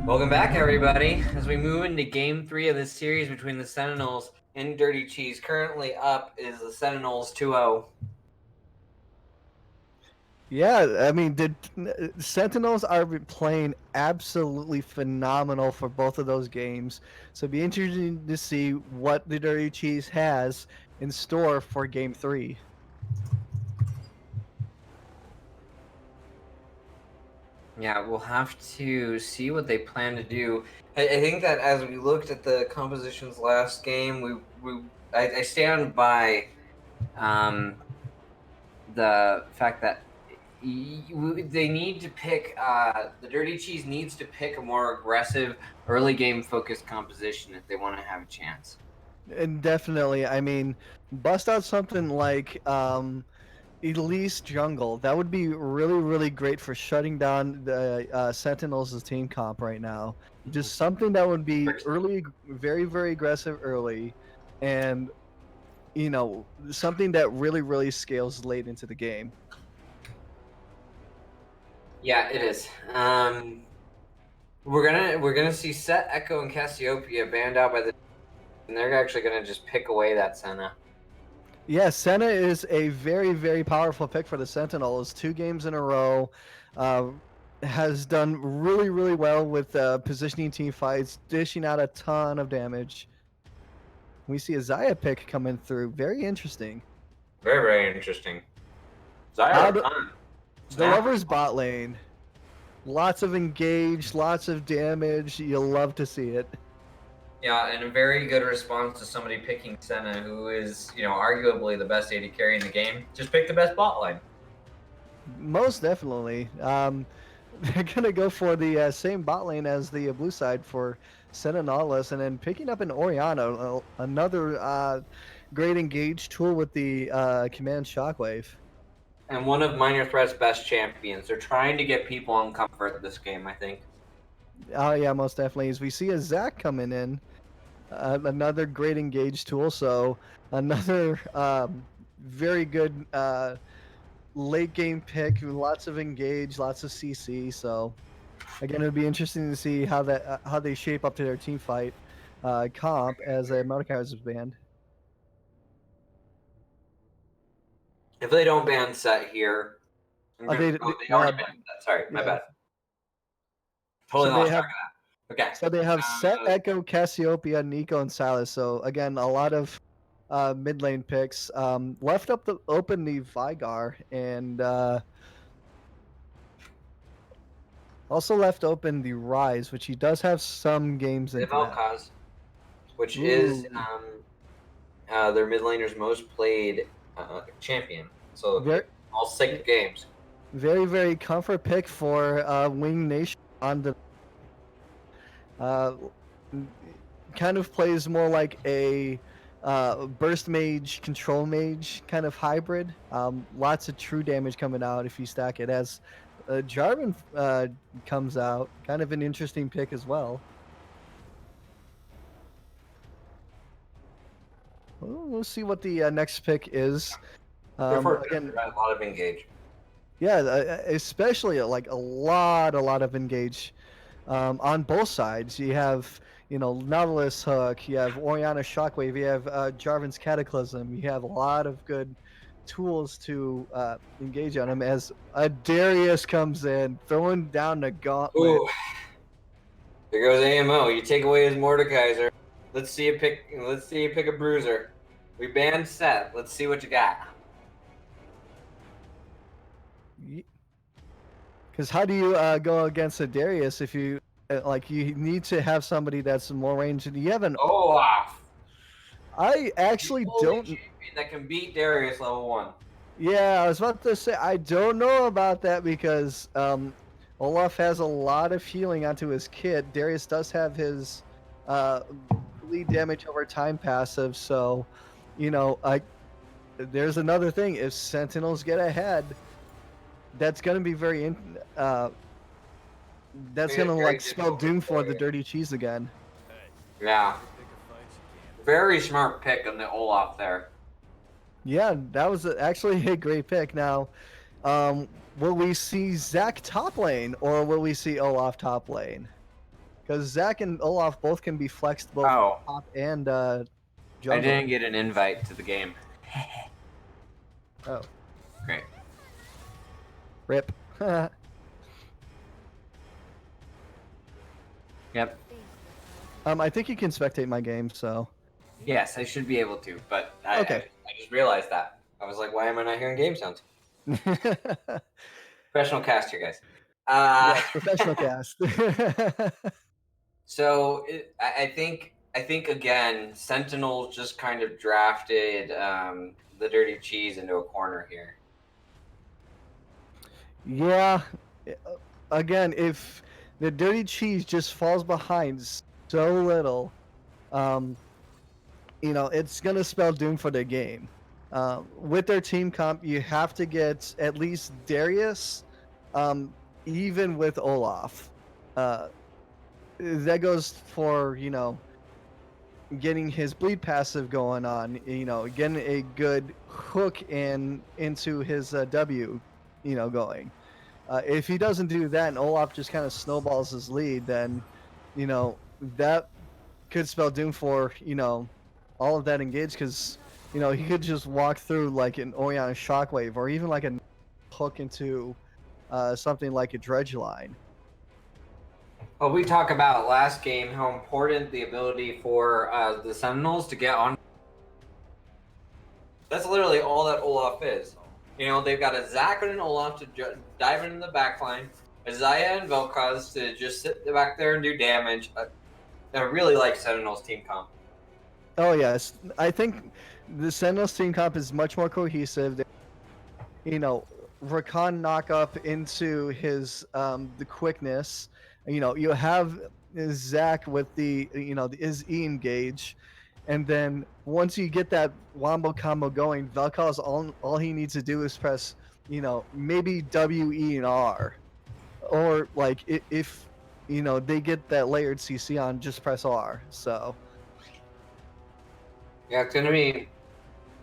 Speaker 2: Welcome back, everybody, as we move into Game 3 of this series between the Sentinels and Dirty Cheese. Currently up is the Sentinels 2-0.
Speaker 3: Yeah, I mean, the Sentinels are playing absolutely phenomenal for both of those games. So it'd be interesting to see what the Dirty Cheese has in store for Game 3.
Speaker 2: Yeah, we'll have to see what they plan to do. I think that as we looked at the compositions last game, I stand by the fact that they need to pick. The Dirty Cheese needs to pick a more aggressive, early game focused composition if they want to have a chance.
Speaker 3: And definitely, I mean, bust out something like Elise Jungle. That would be really, really great for shutting down the Sentinels' team comp right now. Just something that would be early, very, very aggressive early, and something that really, really scales late into the game.
Speaker 2: Yeah, it is. We're gonna see Set, Echo, and Cassiopeia banned out by the, and they're actually gonna just pick away that Senna.
Speaker 3: Yeah, Senna is a very, very powerful pick for the Sentinels. 2 games in a row. Has done really, really well with positioning team fights, dishing out a ton of damage. We see a Zaya pick coming through. Very interesting.
Speaker 2: Very, very interesting. Zaya,
Speaker 3: the Lovers bot lane. Lots of engage, lots of damage. You'll love to see it.
Speaker 2: Yeah, and a very good response to somebody picking Senna, who is, arguably the best AD carry in the game. Just pick the best bot lane.
Speaker 3: Most definitely. They're going to go for the same bot lane as the blue side for Sentinels, and then picking up an Orianna, another great engage tool with the command shockwave.
Speaker 2: And one of Minor Threat's best champions. They're trying to get people on comfort this game, I think.
Speaker 3: Oh, yeah, most definitely. As we see a Zac coming in, another great engage tool, so another very good late game pick, lots of engage, lots of CC. So again, it'll be interesting to see how they shape up to their team fight comp as Mordekaiser is banned.
Speaker 2: If they don't ban Set here, they already banned Set. Sorry, my bad. Totally lost track of that. Okay.
Speaker 3: So they have Set, Echo, Cassiopeia, Nico, and Silas. So again, a lot of mid lane picks. Left open the Vigar, and also left open the Rise, which he does have some games in.
Speaker 2: The Valkaz, which is their mid laner's most played champion. So all 6 games.
Speaker 3: Very, very comfort pick for Wing Nation on the. Kind of plays more like a burst mage, control mage kind of hybrid. Lots of true damage coming out if you stack it. As Jarvan comes out, kind of an interesting pick as well. We'll see what the next pick is.
Speaker 2: Again, a lot of engage.
Speaker 3: Yeah, especially like a lot of engage on both sides. You have Nautilus Hook, you have Orianna Shockwave, you have Jarvan's Cataclysm. You have a lot of good tools to engage on him as Darius comes in, throwing down the gauntlet.
Speaker 2: Ooh. There goes AMO. You take away his Mordekaiser. Let's see you pick a bruiser. We banned Set. Let's see what you got.
Speaker 3: Because how do you go against a Darius if you you need to have somebody that's more ranged? You have an
Speaker 2: Olaf.
Speaker 3: I actually don't.
Speaker 2: Champion that can beat Darius level 1.
Speaker 3: Yeah, I was about to say I don't know about that because Olaf has a lot of healing onto his kit. Darius does have his bleed damage over time passive, so there's another thing. If Sentinels get ahead, that's gonna be very that's gonna spell doom for the Dirty Cheese again.
Speaker 2: Yeah. Very smart pick on the Olaf there.
Speaker 3: Yeah, that was actually a great pick. Now, will we see Zac top lane or will we see Olaf top lane? because Zach and Olaf both can be flexed both
Speaker 2: Oh,
Speaker 3: top and
Speaker 2: I
Speaker 3: jungle.
Speaker 2: didn't get an invite to the game.
Speaker 3: Oh,
Speaker 2: Great.
Speaker 3: rip.
Speaker 2: Yep.
Speaker 3: I think you can spectate my game, so.
Speaker 2: Yes, I should be able to, but
Speaker 3: Okay.
Speaker 2: I just realized that. I was like, why am I not hearing game sounds? Professional cast here, guys.
Speaker 3: Yes, professional cast.
Speaker 2: So I think again, Sentinels just kind of drafted the Dirty Cheese into a corner here.
Speaker 3: Yeah. Again, if the Dirty Cheese just falls behind so little, it's gonna spell doom for the game. With their team comp, you have to get at least Darius, even with Olaf. That goes for getting his bleed passive going on. Getting a good hook into his W, going. If he doesn't do that and Olaf just kind of snowballs his lead, then that could spell doom for all of that engage, because he could just walk through like an Orion shockwave or even like a hook into something like a dredge line.
Speaker 2: Well, we talk about last game how important the ability for the Sentinels to get on. That's literally all that Olaf is. They've got a Zac and an Olaf to dive into the backline, a Zaya and Vel'Koz to just sit back there and do damage. I really like Sentinels team comp.
Speaker 3: Oh yes, I think the Sentinels team comp is much more cohesive. Rakan knock up into his the quickness. You have Zach with the his E engage, and then once you get that wombo combo going, Vel'Koz all he needs to do is press maybe W, E, and R, or like if they get that layered CC on, just press R. So
Speaker 2: Yeah, it's gonna be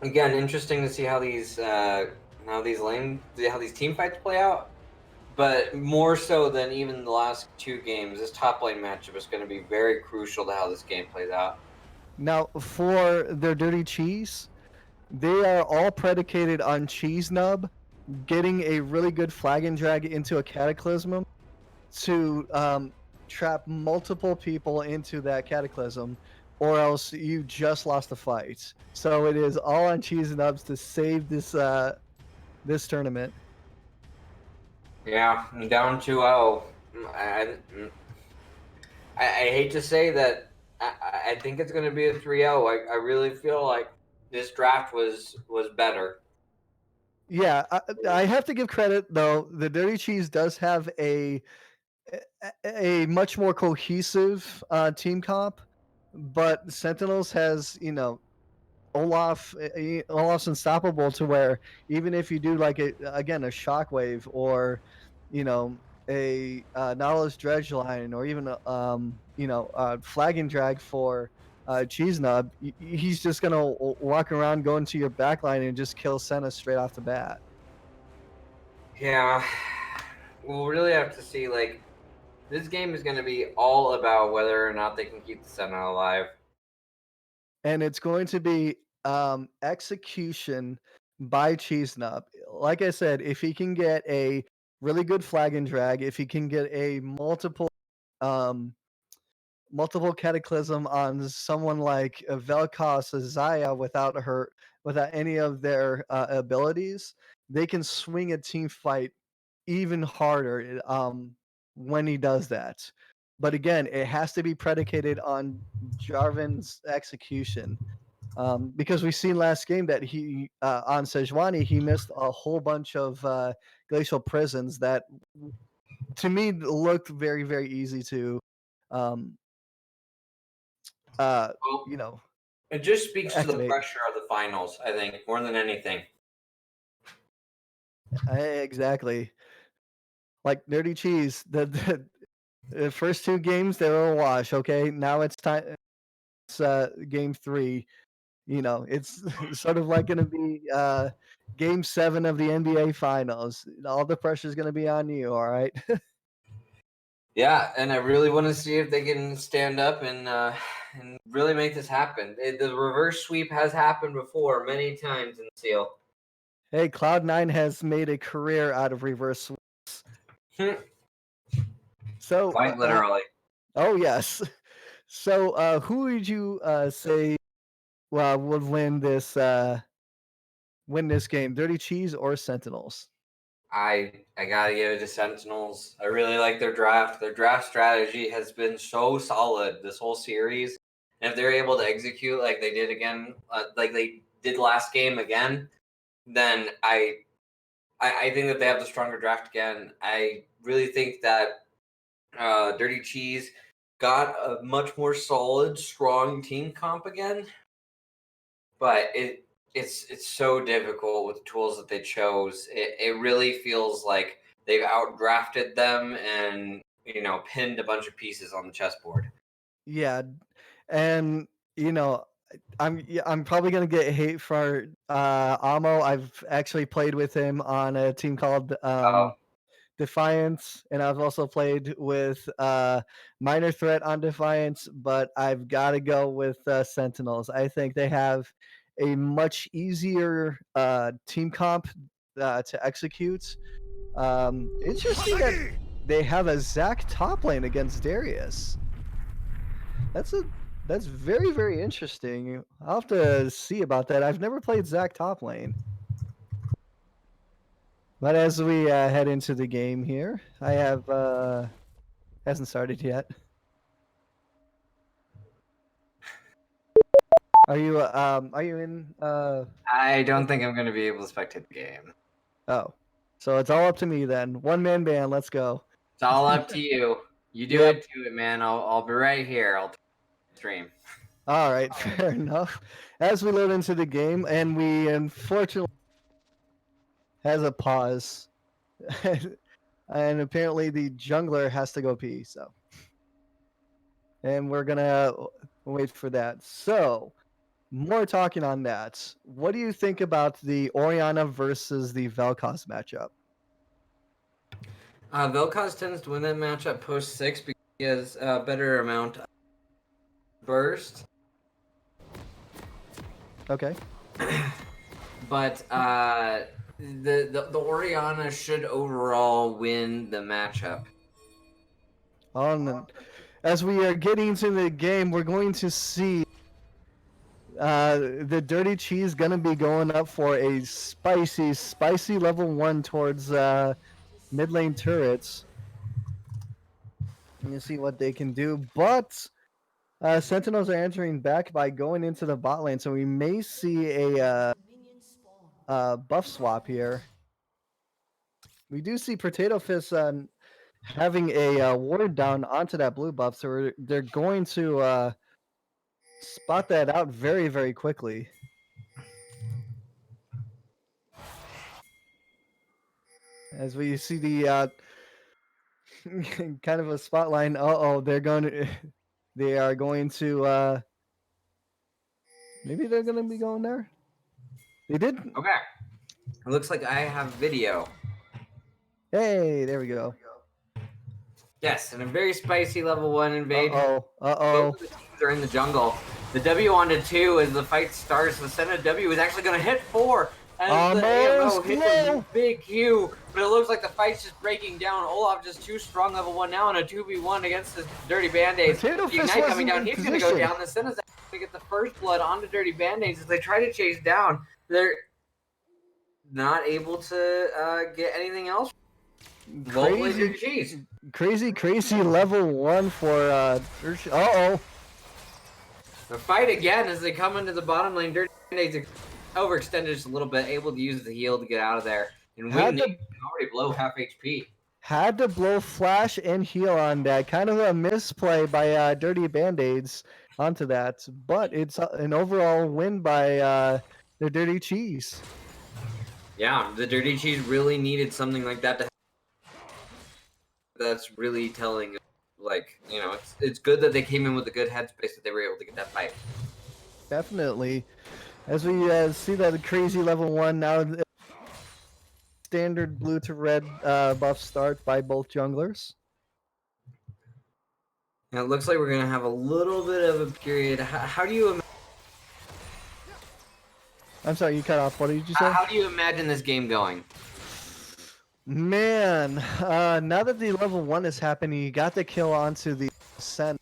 Speaker 2: again interesting to see how these team fights play out. But more so than even the last two games, this top lane matchup is going to be very crucial to how this game plays out.
Speaker 3: now for their dirty cheese, they are all predicated on Cheese Nub getting a really good flag and drag into a cataclysm to trap multiple people into that cataclysm, or else you just lost the fight. So it is all on Cheese Nubs to save this tournament.
Speaker 2: Yeah, I'm down 2-0. I hate to say that. I think it's going to be a 3-0. I really feel like this draft was better.
Speaker 3: Yeah, I have to give credit though. The Dirty Cheese does have a much more cohesive team comp, but Sentinels has Olaf's unstoppable, to where even if you do like a shockwave, or a Nautilus dredge line, or even flag and drag for Cheese Nub, he's just gonna walk around, go into your backline, and just kill Senna straight off the bat.
Speaker 2: Yeah, we'll really have to see. Like, this game is going to be all about whether or not they can keep the Sentinel alive.
Speaker 3: And it's going to be execution by Cheese Nub. Like I said, if he can get a really good flag and drag, if he can get a um, multiple cataclysm on someone like Vel'Koz or Zaya without any of their abilities, they can swing a team fight even harder when he does that. But again, it has to be predicated on Jarvan's execution. Because we seen last game that he on Sejuani, he missed a whole bunch of glacial prisons that to me looked very, very easy to um, uh,
Speaker 2: Well,
Speaker 3: you know
Speaker 2: it just speaks to the
Speaker 3: activate.
Speaker 2: pressure of the finals, I think, more than anything.
Speaker 3: Exactly. Like Nerdy Cheese, the first two games they were a wash. Okay, now it's time. It's game three. It's sort of like going to be game 7 of the NBA Finals. All the pressure is going to be on you. All right.
Speaker 2: Yeah, and I really want to see if they can stand up and really make this happen. The reverse sweep has happened before many times in Seal.
Speaker 3: Hey, Cloud9 has made a career out of reverse sweeps. So,
Speaker 2: Quite literally.
Speaker 3: oh yes. So, who would you say would win this game? Dirty Cheese or Sentinels?
Speaker 2: I gotta give it to Sentinels. I really like their draft. Their draft strategy has been so solid this whole series, and if they're able to execute like they did again, like they did last game again, then I think that they have the stronger draft again. I really think that Dirty Cheese got a much more solid, strong team comp again, but it's so difficult with the tools that they chose. It really feels like they've outdrafted them and pinned a bunch of pieces on the chessboard.
Speaker 3: Yeah, and you know, I'm probably gonna get hate for Amo. I've actually played with him on a team called
Speaker 2: Oh,
Speaker 3: Defiance, and I've also played with Minor Threat on Defiance, but I've got to go with Sentinels. I think they have a much easier team comp to execute. Interesting that they have a Zac top lane against Darius. That's very, very interesting. I'll have to see about that. I've never played Zac top lane. But as we head into the game here, I have hasn't started yet. Are you in
Speaker 2: I don't think I'm going to be able to spectate the game.
Speaker 3: oh. So it's all up to me then. One man band, let's go.
Speaker 2: It's all up to you. You do
Speaker 3: Yep.
Speaker 2: it to it, man. I'll be right here. I'll stream.
Speaker 3: All right, fair enough. As we load into the game, and we unfortunately has a pause. And apparently the jungler has to go pee, so. And we're gonna wait for that. So more talking on that. What do you think about the Orianna versus the Vel'Koz matchup?
Speaker 2: Vel'Koz tends to win that matchup post 6 because he has a better amount of burst.
Speaker 3: Okay.
Speaker 2: But the Orianna should overall win the matchup.
Speaker 3: As we are getting to the game, we're going to see the Dirty Cheese gonna be going up for a spicy level 1 towards mid lane turrets. And you see what they can do, but Sentinels are entering back by going into the bot lane, so we may see a buff swap here. We do see Potato Fist having a ward down onto that blue buff, so they're going to spot that out very, very quickly. As we see the kind of a spotlight. They are going to maybe they're going to be going there. They did.
Speaker 2: Okay. It looks like I have video.
Speaker 3: Hey, there we go.
Speaker 2: Yes, and a very spicy level 1 invade. Both of the teams are in the jungle. The W onto 2 as the fight starts. The Senna W is actually going to hit 4. And the AMO hits a big Q, but it looks like the fight's just breaking down. Olaf just too strong level 1 now in a 2v1 against the Dirty Band-Aids. The Ignite coming down, he's going to go down. The Senna's going to get the first blood onto Dirty Band-Aids as they try to chase down. They're not able to get anything else.
Speaker 3: Crazy level 1 for uh-oh.
Speaker 2: The fight again as they come into the bottom lane. Dirty Band-Aids overextended just a little bit, able to use the heal to get out of there. And Whitney can already blow half HP. Had
Speaker 3: to blow flash and heal on that. Kind of a misplay by Dirty Band-Aids onto that. But it's an overall win by the Dirty Cheese.
Speaker 2: Yeah, the Dirty Cheese really needed something like that to happen. That's really telling. Like, it's good that they came in with a good headspace that they were able to get that fight.
Speaker 3: Definitely. As we see that crazy level 1 now, standard blue to red buff start by both junglers.
Speaker 2: And it looks like we're gonna have a little bit of a period. How do you
Speaker 3: I'm sorry, you cut off. What did you say?
Speaker 2: how do you imagine this game going?
Speaker 3: Man, now that the level 1 is happening, you got the kill onto the Sentinel.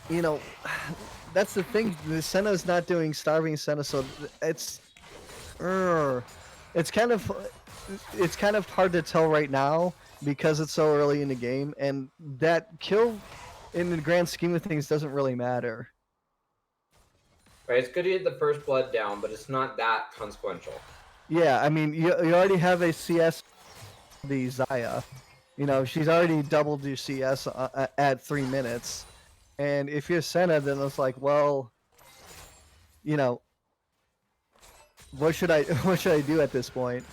Speaker 3: You know, that's the thing. The Senna is not doing starving Senna, so it's it's kind of hard to tell right now because it's so early in the game, and that kill in the grand scheme of things doesn't really matter.
Speaker 2: Right, it's good to get the first blood down, but it's not that consequential.
Speaker 3: Yeah, I mean, you already have a CS, the Zaya. You know, she's already doubled your CS at 3 minutes. And if you're Senna, then it's like, well, you know, what should I do at this point?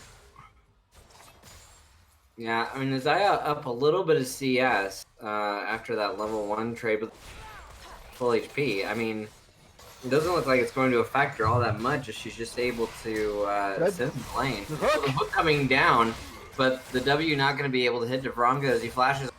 Speaker 2: Yeah, I mean, Isaiah up a little bit of CS after that level 1 trade with full HP. I mean, it doesn't look like it's going to affect her all that much if she's just able to sit in the lane. The hook coming down, but the W not going to be able to hit Devronga as he flashes.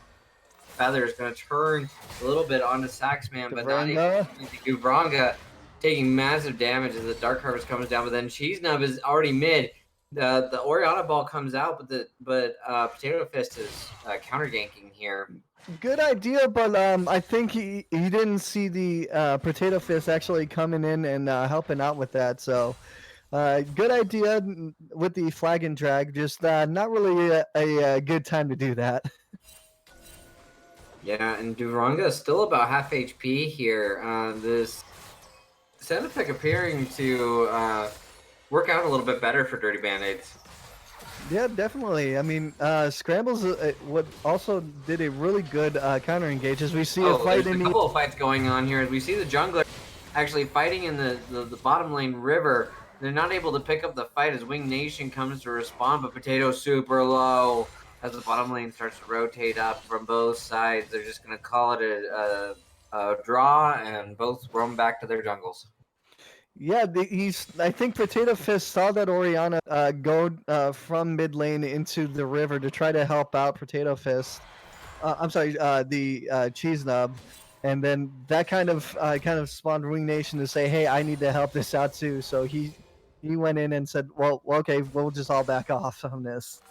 Speaker 2: Feather is going to turn a little bit onto Saxman, but not able to do Devronga, taking massive damage as the Dark Harvest comes down. But then Cheese Nub is already mid. The Oriana ball comes out, but Potato Fist is counter ganking here.
Speaker 3: Good idea, but I think he didn't see the Potato Fist actually coming in and helping out with that. So, good idea with the flag and drag. Just not really a good time to do that.
Speaker 2: Yeah, and Devronga is still about half HP here. This Centipede appearing to work out a little bit better for Dirty Band-Aids.
Speaker 3: Yeah, definitely. I mean, Scrambles what also did a really good counter engage as we see a fight
Speaker 2: there's a couple of fights going on here. As we see the jungler actually fighting in the bottom lane river. They're not able to pick up the fight as Wing Nation comes to respond, but Potato super low. As the bottom lane starts to rotate up from both sides, they're just going to call it a draw, and both roam back to their jungles.
Speaker 3: Yeah, I think Potato Fist saw that Oriana go from mid lane into the river to try to help out Potato Fist. I'm sorry, the Cheese Nub, and then that kind of spawned Wing Nation to say, "Hey, I need to help this out too." So he went in and said, "Well, okay, we'll just all back off on this."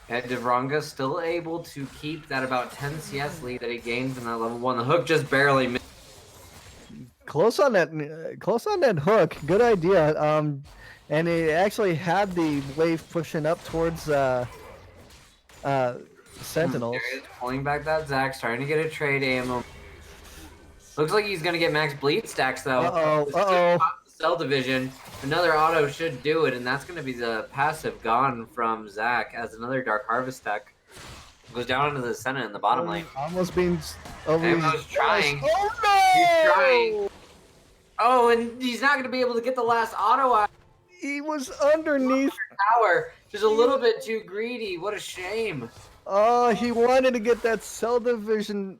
Speaker 2: And Devronga still able to keep that about 10 CS lead that he gained from that level 1. The hook just barely missed.
Speaker 3: Close on that hook. Good idea. And it actually had the wave pushing up towards Sentinels.
Speaker 2: There he is, pulling back that Zax, trying to get a trade ammo. Looks like he's gonna get max bleed stacks though.
Speaker 3: Uh-oh.
Speaker 2: Cell division. Another auto should do it, and that's gonna be the passive gone from Zach as another Dark Harvest deck. Goes down into the center in the bottom lane.
Speaker 3: Almost being over.
Speaker 2: Ammo's trying.
Speaker 3: Oh no!
Speaker 2: He's trying. Oh, and he's not gonna be able to get the last auto out.
Speaker 3: He was underneath
Speaker 2: Tower. Just a little bit too greedy. What a shame.
Speaker 3: Oh, he wanted to get that cell division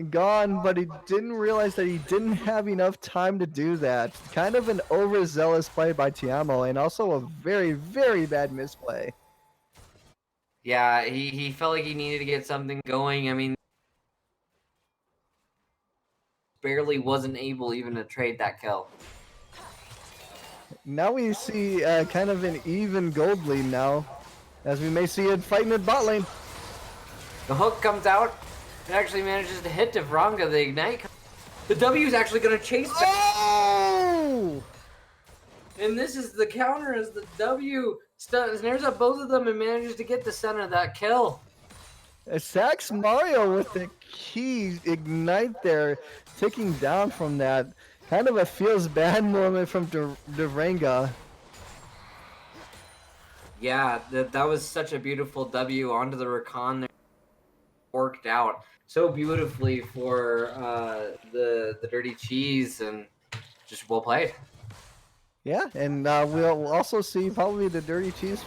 Speaker 3: gone, but he didn't realize that he didn't have enough time to do that. Kind of an overzealous play by Tiamo, and also a very, very bad misplay.
Speaker 2: Yeah, he felt like he needed to get something going. I mean, barely wasn't able even to trade that kill.
Speaker 3: Now we see kind of an even gold lead now, as we may see it fighting at bot lane.
Speaker 2: The hook comes out. It actually manages to hit Devronga. The ignite. The W is actually going to chase back.
Speaker 3: Oh!
Speaker 2: And this is the counter as the W snares up both of them and manages to get the center of that kill.
Speaker 3: Sax Mario with the key ignite there, ticking down from that. Kind of a feels bad moment from Devronga.
Speaker 2: Yeah, that was such a beautiful W onto the Rakan there. Worked out so beautifully for the Dirty Cheese, and just well played.
Speaker 3: Yeah, and we'll also see probably the Dirty Cheese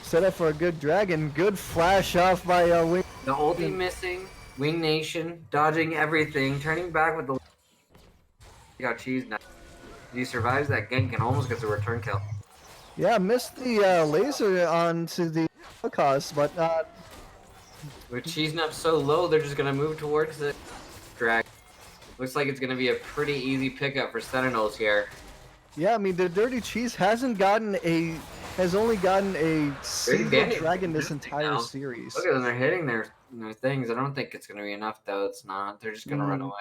Speaker 3: set up for a good dragon. Good flash off by Wing.
Speaker 2: The ulti missing, Wing Nation dodging everything, turning back with the. You got Cheese now. He survives that gank and almost gets a return kill.
Speaker 3: Yeah, missed the laser onto the cost, but
Speaker 2: With cheesing up so low, they're just gonna move towards the drag. Looks like it's gonna be a pretty easy pickup for Sentinels here.
Speaker 3: Yeah, I mean the Dirty Cheese has only gotten a single
Speaker 2: Bandit
Speaker 3: dragon this
Speaker 2: boosting
Speaker 3: entire
Speaker 2: now.
Speaker 3: series.
Speaker 2: Look at them, they're hitting their things. I don't think it's gonna be enough though. It's not. They're just gonna run away.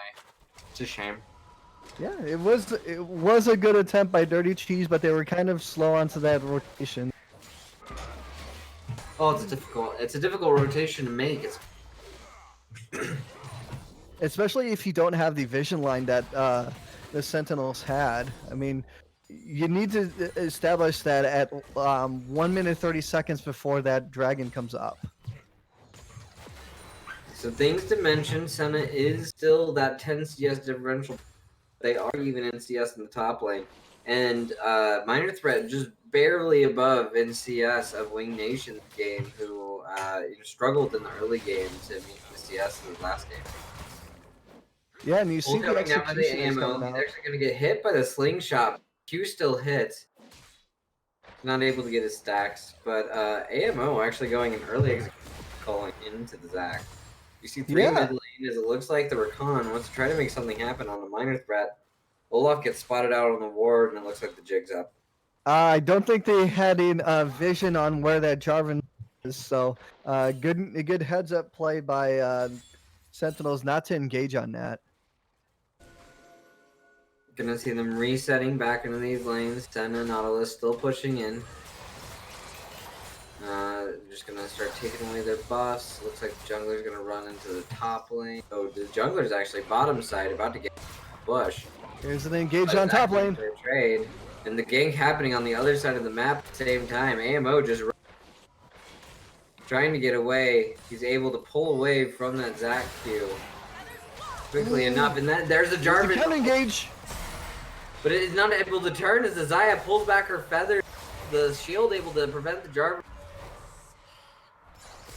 Speaker 2: It's a shame.
Speaker 3: Yeah, it was a good attempt by Dirty Cheese, but they were kind of slow onto that rotation.
Speaker 2: Oh, it's a difficult rotation to make. It's
Speaker 3: Especially if you don't have the vision line that the Sentinels had. I mean, you need to establish that at 1 minute 30 seconds before that dragon comes up.
Speaker 2: So things to mention, Senna is still that 10 CS differential. They are even in CS in the top lane. And Minor Threat just barely above NCS of Wing Nation's game, who struggled in the early game to meet the CS in the last game.
Speaker 3: Yeah, and you see the
Speaker 2: Coming down with the
Speaker 3: execution is
Speaker 2: ammo.
Speaker 3: coming
Speaker 2: He's
Speaker 3: out.
Speaker 2: actually going to get hit by the slingshot. Q still hits. Not able to get his stacks, but AMO actually going in early execution, calling into the Zac. You see 3 mid lane as it looks like the Rakan wants to try to make something happen on the Minor Threat. Olaf gets spotted out on the ward, and it looks like the jig's up.
Speaker 3: I don't think they had a vision on where that Jarvan is, so good heads up play by Sentinels not to engage on that.
Speaker 2: Gonna see them resetting back into these lanes. Senna, Nautilus still pushing in. Just gonna start taking away their buffs. Looks like the jungler's gonna run into the top lane. Oh, the jungler's actually bottom side, about to get bush.
Speaker 3: Here's an engage on top lane.
Speaker 2: Trade. And the gank happening on the other side of the map at the same time. AMO just trying to get away. He's able to pull away from that Zac Q quickly enough. And there's a Jarvan.
Speaker 3: Can engage.
Speaker 2: But it is not able to turn as the Xayah pulls back her feather. The shield able to prevent the Jarvan.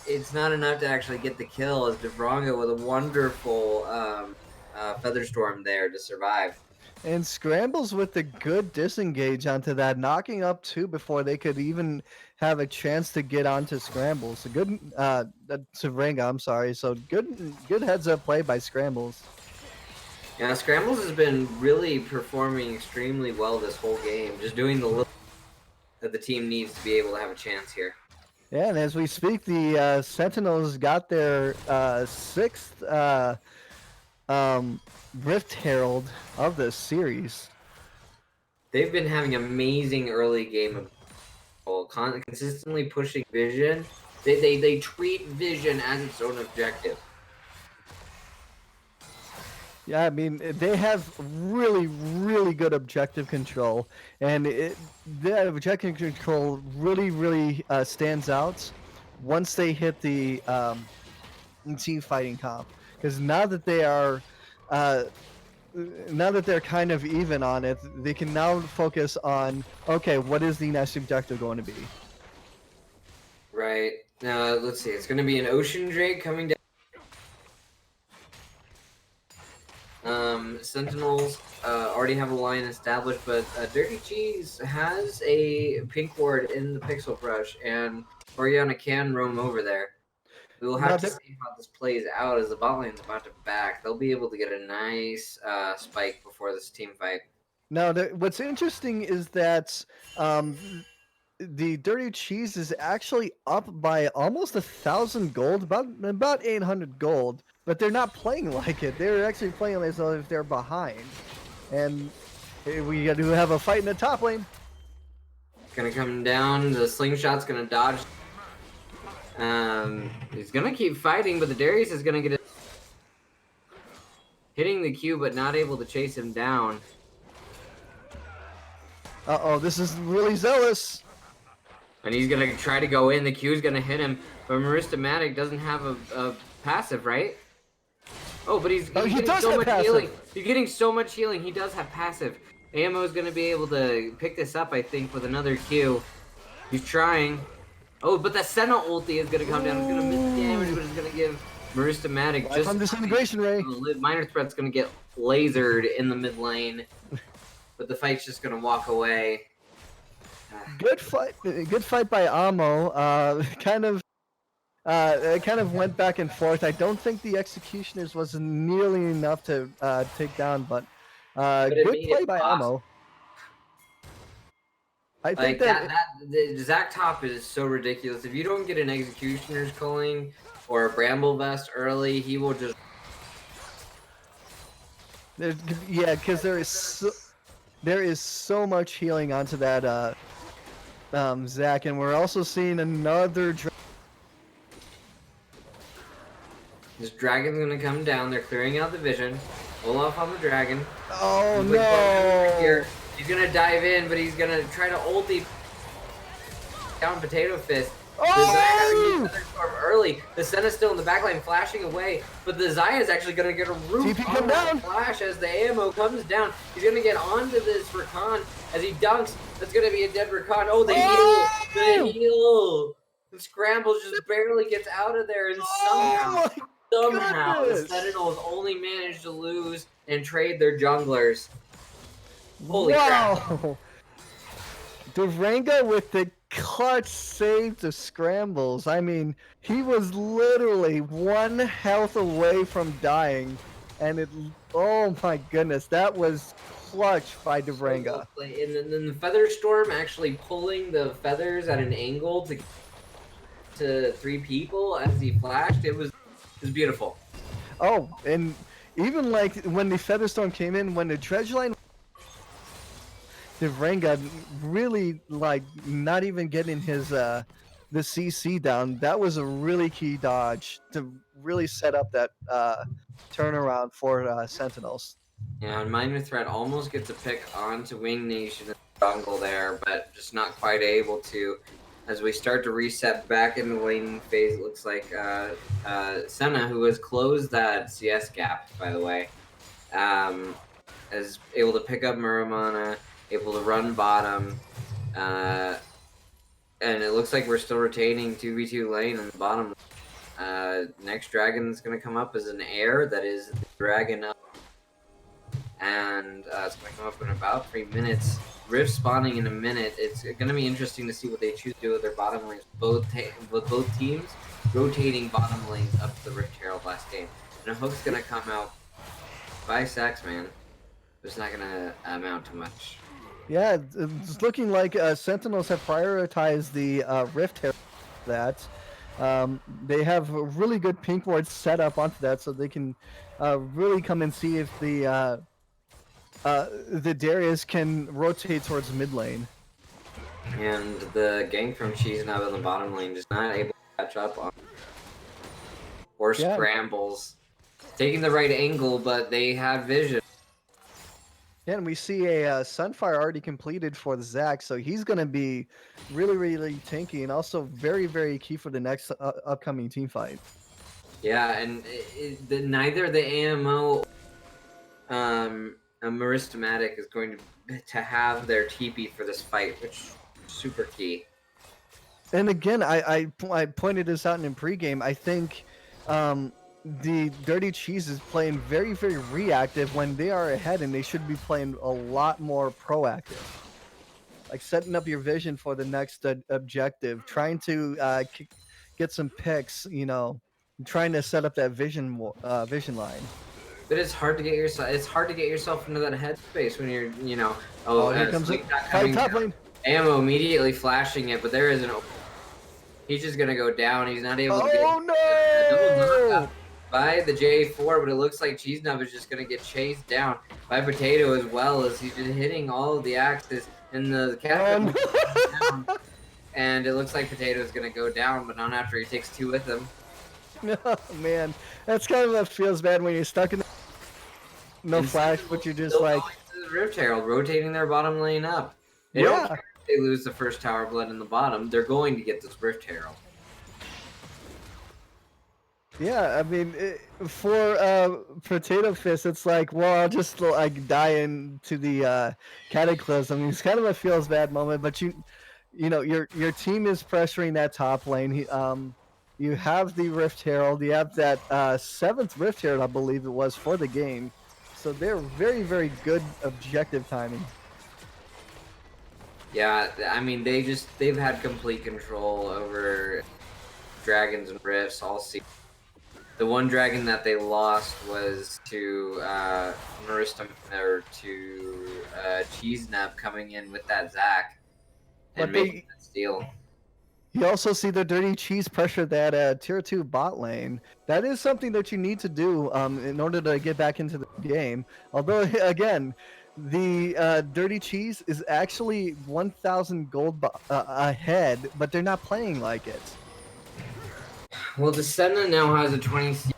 Speaker 2: It's not enough to actually get the kill as Devronga with a wonderful Feather Storm there to survive.
Speaker 3: And Scrambles with the good disengage onto that, knocking up 2 before they could even have a chance to get onto Scrambles. A good Savrenga, I'm sorry. So good heads up play by Scrambles.
Speaker 2: Yeah, Scrambles has been really performing extremely well this whole game, just doing the little that the team needs to be able to have a chance here.
Speaker 3: Yeah, and as we speak, the Sentinels got their 6th Rift Herald of the series.
Speaker 2: They've been having amazing early game of consistently pushing Vision. They treat Vision as its own objective.
Speaker 3: Yeah, I mean, they have really, really good objective control, and that objective control really stands out once they hit the team fighting comp. Because now that they're kind of even on it, they can now focus on, okay, what is the next objective going to be?
Speaker 2: Right. Now, let's see. It's going to be an Ocean Drake coming down. Sentinels already have a line established, but Dirty Cheese has a pink ward in the Pixel Brush, and Oriana can roam over there. We will have to see how this plays out as the bot lane is about to back. They'll be able to get a nice spike before this team fight.
Speaker 3: Now, what's interesting is that the Dirty Cheese is actually up by almost 1,000 gold, about 800 gold, but they're not playing like it. They're actually playing as if they're behind. And we got to have a fight in the top lane.
Speaker 2: Gonna come down. The slingshot's gonna dodge. He's gonna keep fighting, but the Darius is gonna get it. Hitting the Q, but not able to chase him down.
Speaker 3: Uh-oh, this is really zealous.
Speaker 2: And he's gonna try to go in. The Q's gonna hit him, but Marista Matic doesn't have a passive, right? Oh, but he's getting so much healing. He's getting so much healing. He does have passive. Ammo is gonna be able to pick this up, I think, with another Q. He's trying. Oh, but the Senna ulti is gonna come down. It's gonna miss damage, but it's gonna give Marista Matic just
Speaker 3: from disintegration ray.
Speaker 2: Minor Threat's gonna get lasered in the mid lane, but the fight's just gonna walk away. Good
Speaker 3: fight by Amo. Kind of It kind of went back and forth. I don't think the Executioners was nearly enough to take down, but
Speaker 2: But it
Speaker 3: good
Speaker 2: made
Speaker 3: play
Speaker 2: it
Speaker 3: by
Speaker 2: possible.
Speaker 3: Ammo. I think
Speaker 2: Like
Speaker 3: that
Speaker 2: the Zach Top is so ridiculous. If you don't get an Executioner's Culling or a Bramble Vest early, he will just.
Speaker 3: yeah, because there is so much healing onto that Zach, and we're also seeing another.
Speaker 2: This dragon's gonna come down. They're clearing out the vision. Olaf on the dragon.
Speaker 3: Oh
Speaker 2: He's like, "Well, here."
Speaker 3: no!
Speaker 2: He's gonna dive in, but he's gonna try to ulti down Potato Fist. The
Speaker 3: Oh!
Speaker 2: Zaya Featherstorm early. The Senna's still in the backline flashing away, but the Zaya is actually gonna get a root
Speaker 3: TP
Speaker 2: on
Speaker 3: come
Speaker 2: that
Speaker 3: down.
Speaker 2: flash as the ammo comes down. He's gonna get onto this Rakan as he dunks. That's gonna be a dead Rakan. Oh, the heal! The heal! The scrambles just barely gets out of there, and
Speaker 3: Oh
Speaker 2: somehow the
Speaker 3: goodness!
Speaker 2: Sentinels only managed to lose and trade their junglers. Holy crap.
Speaker 3: Wow! Durango with the clutch save to scrambles. I mean, he was literally 1 health away from dying, and it. Oh my goodness, that was clutch by
Speaker 2: So
Speaker 3: Durango.
Speaker 2: well played. And then the Featherstorm actually pulling the feathers at an angle to 3 people as he flashed. It was beautiful.
Speaker 3: Oh, and even like when the Featherstorm came in, when the dredge line, Durango really like not even getting his the CC down. That was a really key dodge to really set up that turnaround for Sentinels.
Speaker 2: Yeah, and Minor Threat almost gets a pick onto Wing Nation in the jungle there, but just not quite able to. As we start to reset back in the lane phase, it looks like Senna, who has closed that CS gap, by the way, is able to pick up Muramana, able to run bottom, and it looks like we're still retaining 2v2 lane on the bottom. Next dragon is going to come up as an air, that is the dragon up, and it's going to come up in about 3 minutes. Rift spawning in a minute. It's going to be interesting to see what they choose to do with their bottom lanes. With both teams rotating bottom lanes up to the Rift Herald last game. And a hook's going to come out by Saxman. It's not going to amount to much.
Speaker 3: Yeah, it's looking like Sentinels have prioritized the Rift Herald. That they have a really good pink ward set up onto that, so they can really come and see if the Darius can rotate towards mid lane.
Speaker 2: And the gang from Cheese Nub in the bottom lane just not able to catch up on or scrambles. Taking the right angle, but they have vision.
Speaker 3: Yeah, and we see a Sunfire already completed for the Zac, so he's going to be really, really tanky and also very, very key for the next upcoming team fight.
Speaker 2: Yeah, and neither the AMO Maristomatic is going to have their TP for this fight, which is super key.
Speaker 3: And again, I pointed this out in pregame. I think the Dirty Cheese is playing very, very reactive when they are ahead, and they should be playing a lot more proactive. Like setting up your vision for the next objective, trying to get some picks, you know, trying to set up that vision line.
Speaker 2: But it's hard to get yourself into that headspace when you're, you know,
Speaker 3: here comes it. Fight top lane.
Speaker 2: Ammo immediately flashing it, but there isn't. He's just gonna go down. He's not able to get
Speaker 3: no!
Speaker 2: By the J4, but it looks like Cheese Nub is just gonna get chased down by Potato as well, as he's just hitting all of the axes and the cat. And it looks like Potato is gonna go down, but not after he takes 2 with him.
Speaker 3: Oh man, that's kind of what feels bad when you're stuck in no flash, but you're just like
Speaker 2: Rift Herald rotating their bottom lane up. They don't care if they lose the first Tower Blood in the bottom. They're going to get this Rift Herald.
Speaker 3: Yeah, I mean, for Potato Fist, it's like, well, I'll just like die into the Cataclysm. It's kind of a feels bad moment, but you know, your team is pressuring that top lane. You have the Rift Herald. You have that 7th Rift Herald, I believe it was, for the game. So they're very, very good objective timing.
Speaker 2: Yeah, I mean, they've had complete control over dragons and rifts all season. The one dragon that they lost was to Maristam or to Cheese Nub coming in with that Zac and
Speaker 3: But
Speaker 2: making that steal.
Speaker 3: you also see the Dirty Cheese pressure that tier 2 bot lane. That is something that you need to do in order to get back into the game. Although, again, the Dirty Cheese is actually 1,000 gold ahead, but they're not playing like it.
Speaker 2: Well, the Senna now has a 20.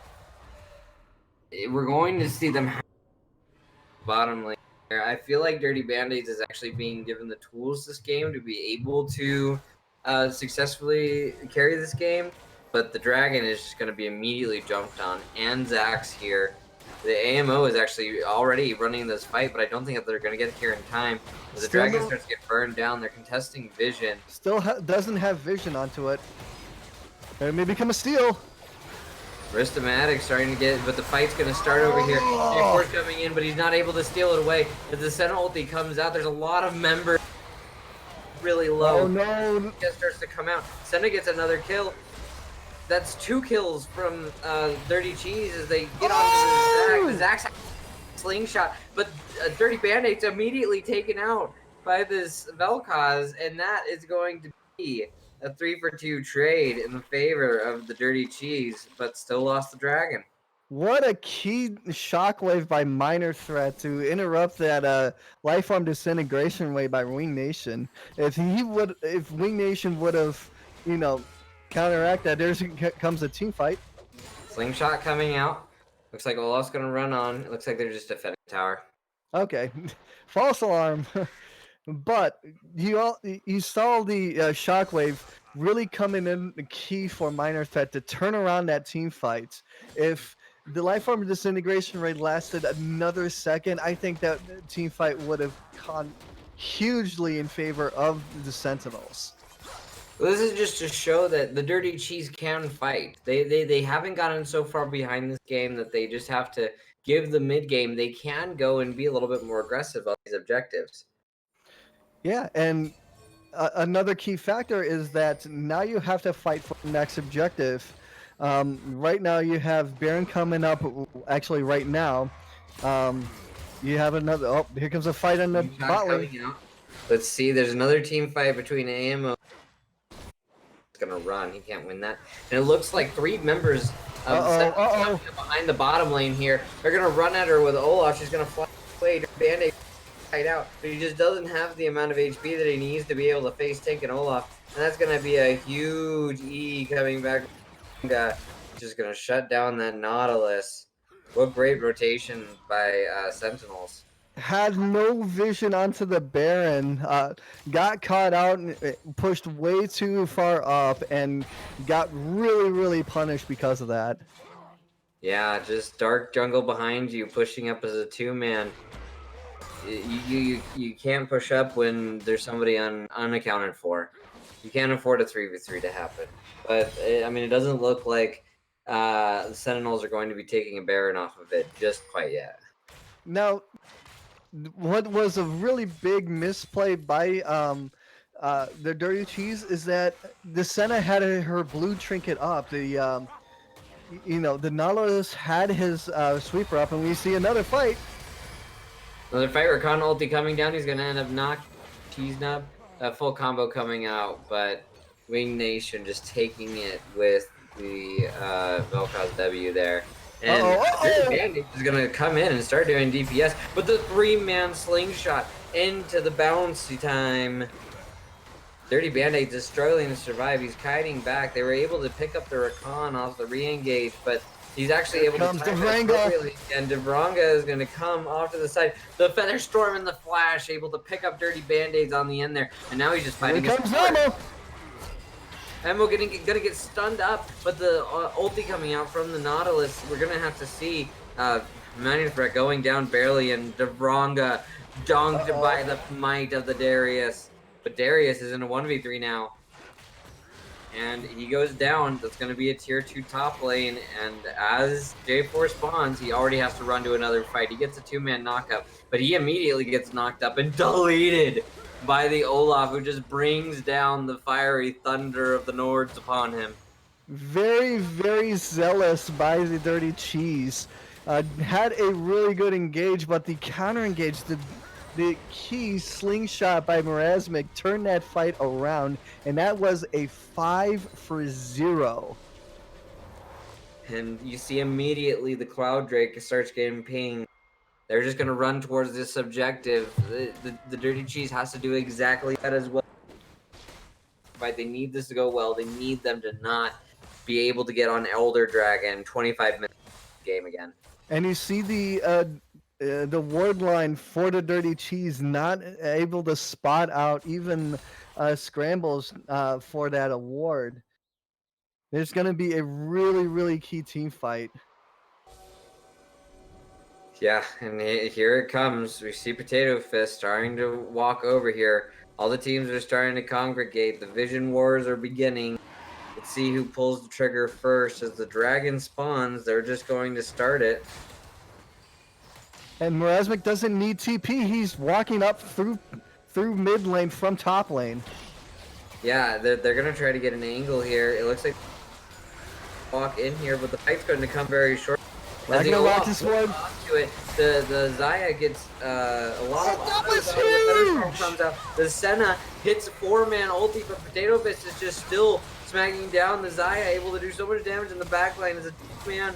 Speaker 2: We're going to see them bottom lane here. I feel like Dirty Band-Aids is actually being given the tools this game to be able to successfully carry this game, but the Dragon is just going to be immediately jumped on, and Zac's here. The AMO is actually already running this fight, but I don't think that they're going to get here in time. As the Dragon starts to get burned down, they're contesting vision.
Speaker 3: Still doesn't have vision onto it. It may become a steal.
Speaker 2: Ristomatic starting to get, but the fight's going to start over here. Esports coming in, but he's not able to steal it away. As the Senna ulti comes out, there's a lot of members really low.
Speaker 3: Oh no!
Speaker 2: It starts to come out. Senna gets another kill. That's 2 kills from Dirty Cheese as they get onto the Zac. The Zac's slingshot, but Dirty Band-Aid's immediately taken out by this Vel'Koz, and that is going to be a 3-for-2 trade in the favor of the Dirty Cheese, but still lost the Dragon.
Speaker 3: What a key shockwave by Minor Threat to interrupt that Lifeform Disintegration wave by Wing Nation. If Wing Nation would have, counteract that, there comes a team fight.
Speaker 2: Slingshot coming out. Looks like Olaf's gonna run on. It looks like they're just defending tower.
Speaker 3: Okay, false alarm. But you saw the shockwave really coming in the key for Minor Threat to turn around that team fight. If the Lifeform Disintegration rate lasted another second, I think that team fight would have gone hugely in favor of the Sentinels.
Speaker 2: Well, this is just to show that the Dirty Cheese can fight. They haven't gotten so far behind this game that they just have to give the mid game. They can go and be a little bit more aggressive on these objectives.
Speaker 3: Yeah, and another key factor is that now you have to fight for the next objective. Right now you have Baron coming up. Actually, right now, you have another. Oh, here comes a fight on the bot lane.
Speaker 2: Let's see. There's another team fight between AMO. It's gonna run. He can't win that. And it looks like 3 members of the behind the bottom lane here. They're gonna run at her with Olaf. She's gonna fly away. Band-Aid out, but he just doesn't have the amount of HP that he needs to be able to face Tank and Olaf, and that's gonna be a huge E coming back. Just gonna shut down that Nautilus. What great rotation by Sentinels.
Speaker 3: Had no vision onto the Baron, got caught out and pushed way too far up, and got really punished because of that.
Speaker 2: Yeah, just dark jungle behind you, pushing up as a 2-man. You can't push up when there's somebody unaccounted for. You can't afford a 3v3 to happen. But it doesn't look like the Sentinels are going to be taking a Baron off of it just quite yet.
Speaker 3: Now, what was a really big misplay by the Dirty Cheese is that the Senna had her blue trinket up. The the Nautilus had his sweeper up, and we see another fight.
Speaker 2: Another fight, Rakan ulti coming down. He's going to end up knocking Cheese Nub. A full combo coming out, but Wing Nation just taking it with the Vel'Koz W there. And Band-Aid is going to come in and start doing DPS, but the 3-man slingshot into the bouncy time. Dirty Band-Aid is struggling to survive. He's kiting back. They were able to pick up the Rakan off the re-engage, but he's actually able to time it appropriately, and Devranga is going to come off to the side. The Feather Storm and the Flash able to pick up Dirty Band-Aids on the end there, and now he's just fighting.
Speaker 3: Here comes Emo!
Speaker 2: Emo gonna get stunned up, but the ulti coming out from the Nautilus, we're going to have to see Minor Threat going down barely, and Devranga donked by the might of the Darius. But Darius is in a 1v3 now. And he goes down. That's going to be a tier 2 top lane. And as J4 spawns, he already has to run to another fight. He gets a 2-man knockup, but he immediately gets knocked up and deleted by the Olaf, who just brings down the fiery thunder of the Nords upon him.
Speaker 3: very, very zealous by the Dirty Cheese. Had a really good engage, but the counter engage, the key slingshot by Mrazmic turned that fight around, and that was a 5-0.
Speaker 2: And you see immediately the Cloud Drake starts getting pinged. They're just going to run towards this objective. The Dirty Cheese has to do exactly that as well. Right? They need this to go well. They need them to not be able to get on Elder Dragon 25 minutes game again.
Speaker 3: And you see the ward line for the Dirty Cheese not able to spot out even scrambles for that award. There's going to be a really, really key team fight.
Speaker 2: Yeah, and here it comes. We see Potato Fist starting to walk over here. All the teams are starting to congregate. The Vision Wars are beginning. Let's see who pulls the trigger first. As the dragon spawns, they're just going to start it.
Speaker 3: And Mrazmic doesn't need TP. He's walking up through mid lane from top lane.
Speaker 2: Yeah, they're going to try to get an angle here. It looks like walk in here, but the fight's going to come very short.
Speaker 3: Ragnarok is one.
Speaker 2: To it. The Xayah gets a lot of.
Speaker 3: That was huge!
Speaker 2: Comes out. The Senna hits a 4-man ulti, but Potato Fist is just still smacking down the Xayah, able to do so much damage in the backline as a 2-man.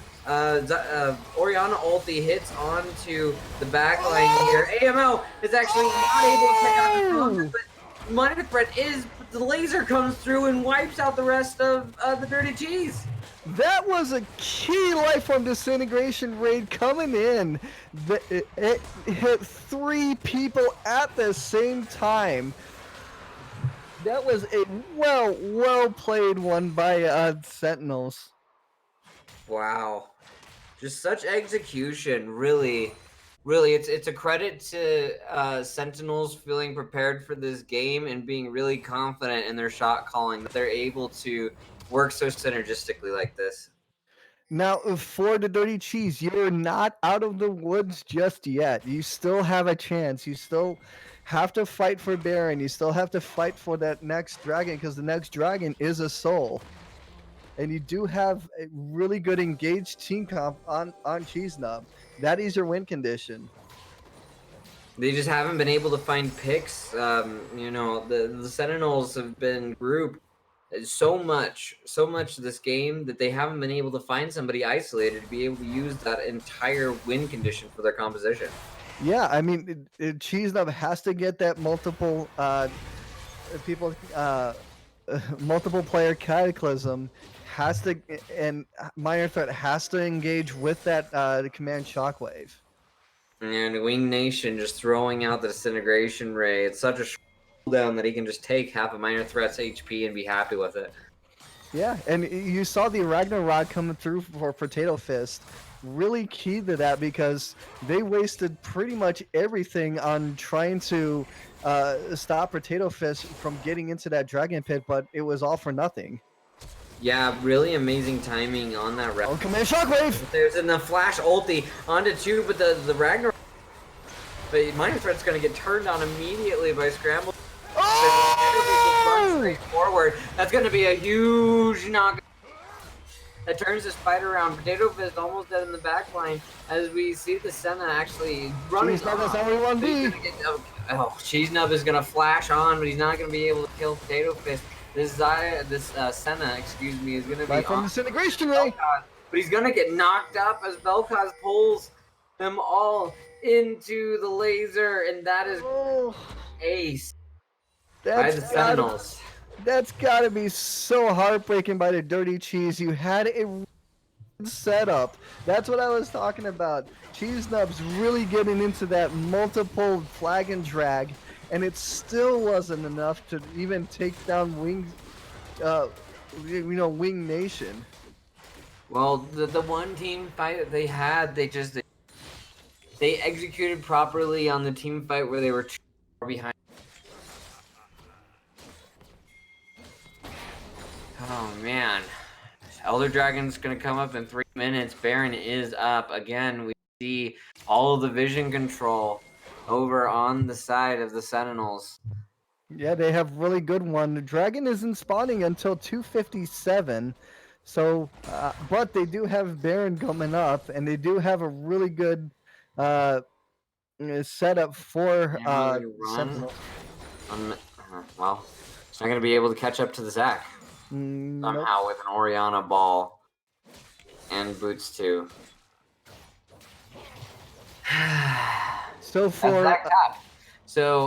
Speaker 2: Orianna ulti hits onto the backline here. AML is actually not able to take out the counter, but Minor Threat is. The laser comes through and wipes out the rest of the Dirty Cheese.
Speaker 3: That was a key life from disintegration raid coming in. It hit 3 people at the same time. That was a well played one by Sentinels.
Speaker 2: Wow, just such execution. Really, it's a credit to Sentinels feeling prepared for this game and being really confident in their shot calling that they're able to work so synergistically like this.
Speaker 3: Now, for the Dirty Cheese, you're not out of the woods just yet. You still have a chance. You still have to fight for Baron. You still have to fight for that next dragon, because the next dragon is a soul. And you do have a really good engaged team comp on Cheese Nub. That is your win condition.
Speaker 2: They just haven't been able to find picks. The Sentinels have been grouped so much this game that they haven't been able to find somebody isolated to be able to use that entire win condition for their composition.
Speaker 3: Yeah, I mean, Cheese Nub has to get that multiple multiple player cataclysm, has to, and Minor Threat has to engage with that command shockwave.
Speaker 2: And Wing Nation just throwing out the disintegration ray. It's such a cooldown that he can just take half of Minor Threat's HP and be happy with it.
Speaker 3: Yeah, and you saw the Ragnarok coming through for Potato Fist. Really key to that, because they wasted pretty much everything on trying to stop Potato Fist from getting into that dragon pit, but it was all for nothing.
Speaker 2: Yeah, really amazing timing on that.
Speaker 3: Oh, command shockwave!
Speaker 2: There's in the flash ulti onto 2, but the Ragnarok. But Minor Threat's going to get turned on immediately by Scramble.
Speaker 3: Oh!
Speaker 2: Straight forward. That's going to be a huge knock. That turns this fight around. Potato Fist almost dead in the back line as we see the Senna actually running.
Speaker 3: Cheese Nub, that's how we want to be.
Speaker 2: Cheese Nub is going to flash on, but he's not going to be able to kill Potato Fist. This Senna, excuse me, is going to be
Speaker 3: from disintegration ray.
Speaker 2: But he's going to get knocked up as Vel'Koz pulls them all into the laser, and that is ace by the Sentinels.
Speaker 3: That's got to be so heartbreaking by the Dirty Cheese. You had a setup. That's what I was talking about. Cheese Nub's really getting into that multiple flag and drag, and it still wasn't enough to even take down Wing Nation.
Speaker 2: Well, the one team fight that they had, they executed properly on the team fight where they were too far behind. Oh man, Elder Dragon's gonna come up in 3 minutes. Baron is up again. We see all of the vision control over on the side of the Sentinels.
Speaker 3: Yeah, they have really good one. The dragon isn't spawning until 257, So, but they do have Baron coming up, and they do have a really good uh, setup for
Speaker 2: Family run.
Speaker 3: Sentinels.
Speaker 2: Well, it's not going to be able to catch up to the Zac
Speaker 3: Nope.
Speaker 2: somehow with an Orianna ball and boots too.
Speaker 3: So for
Speaker 2: Zac top. So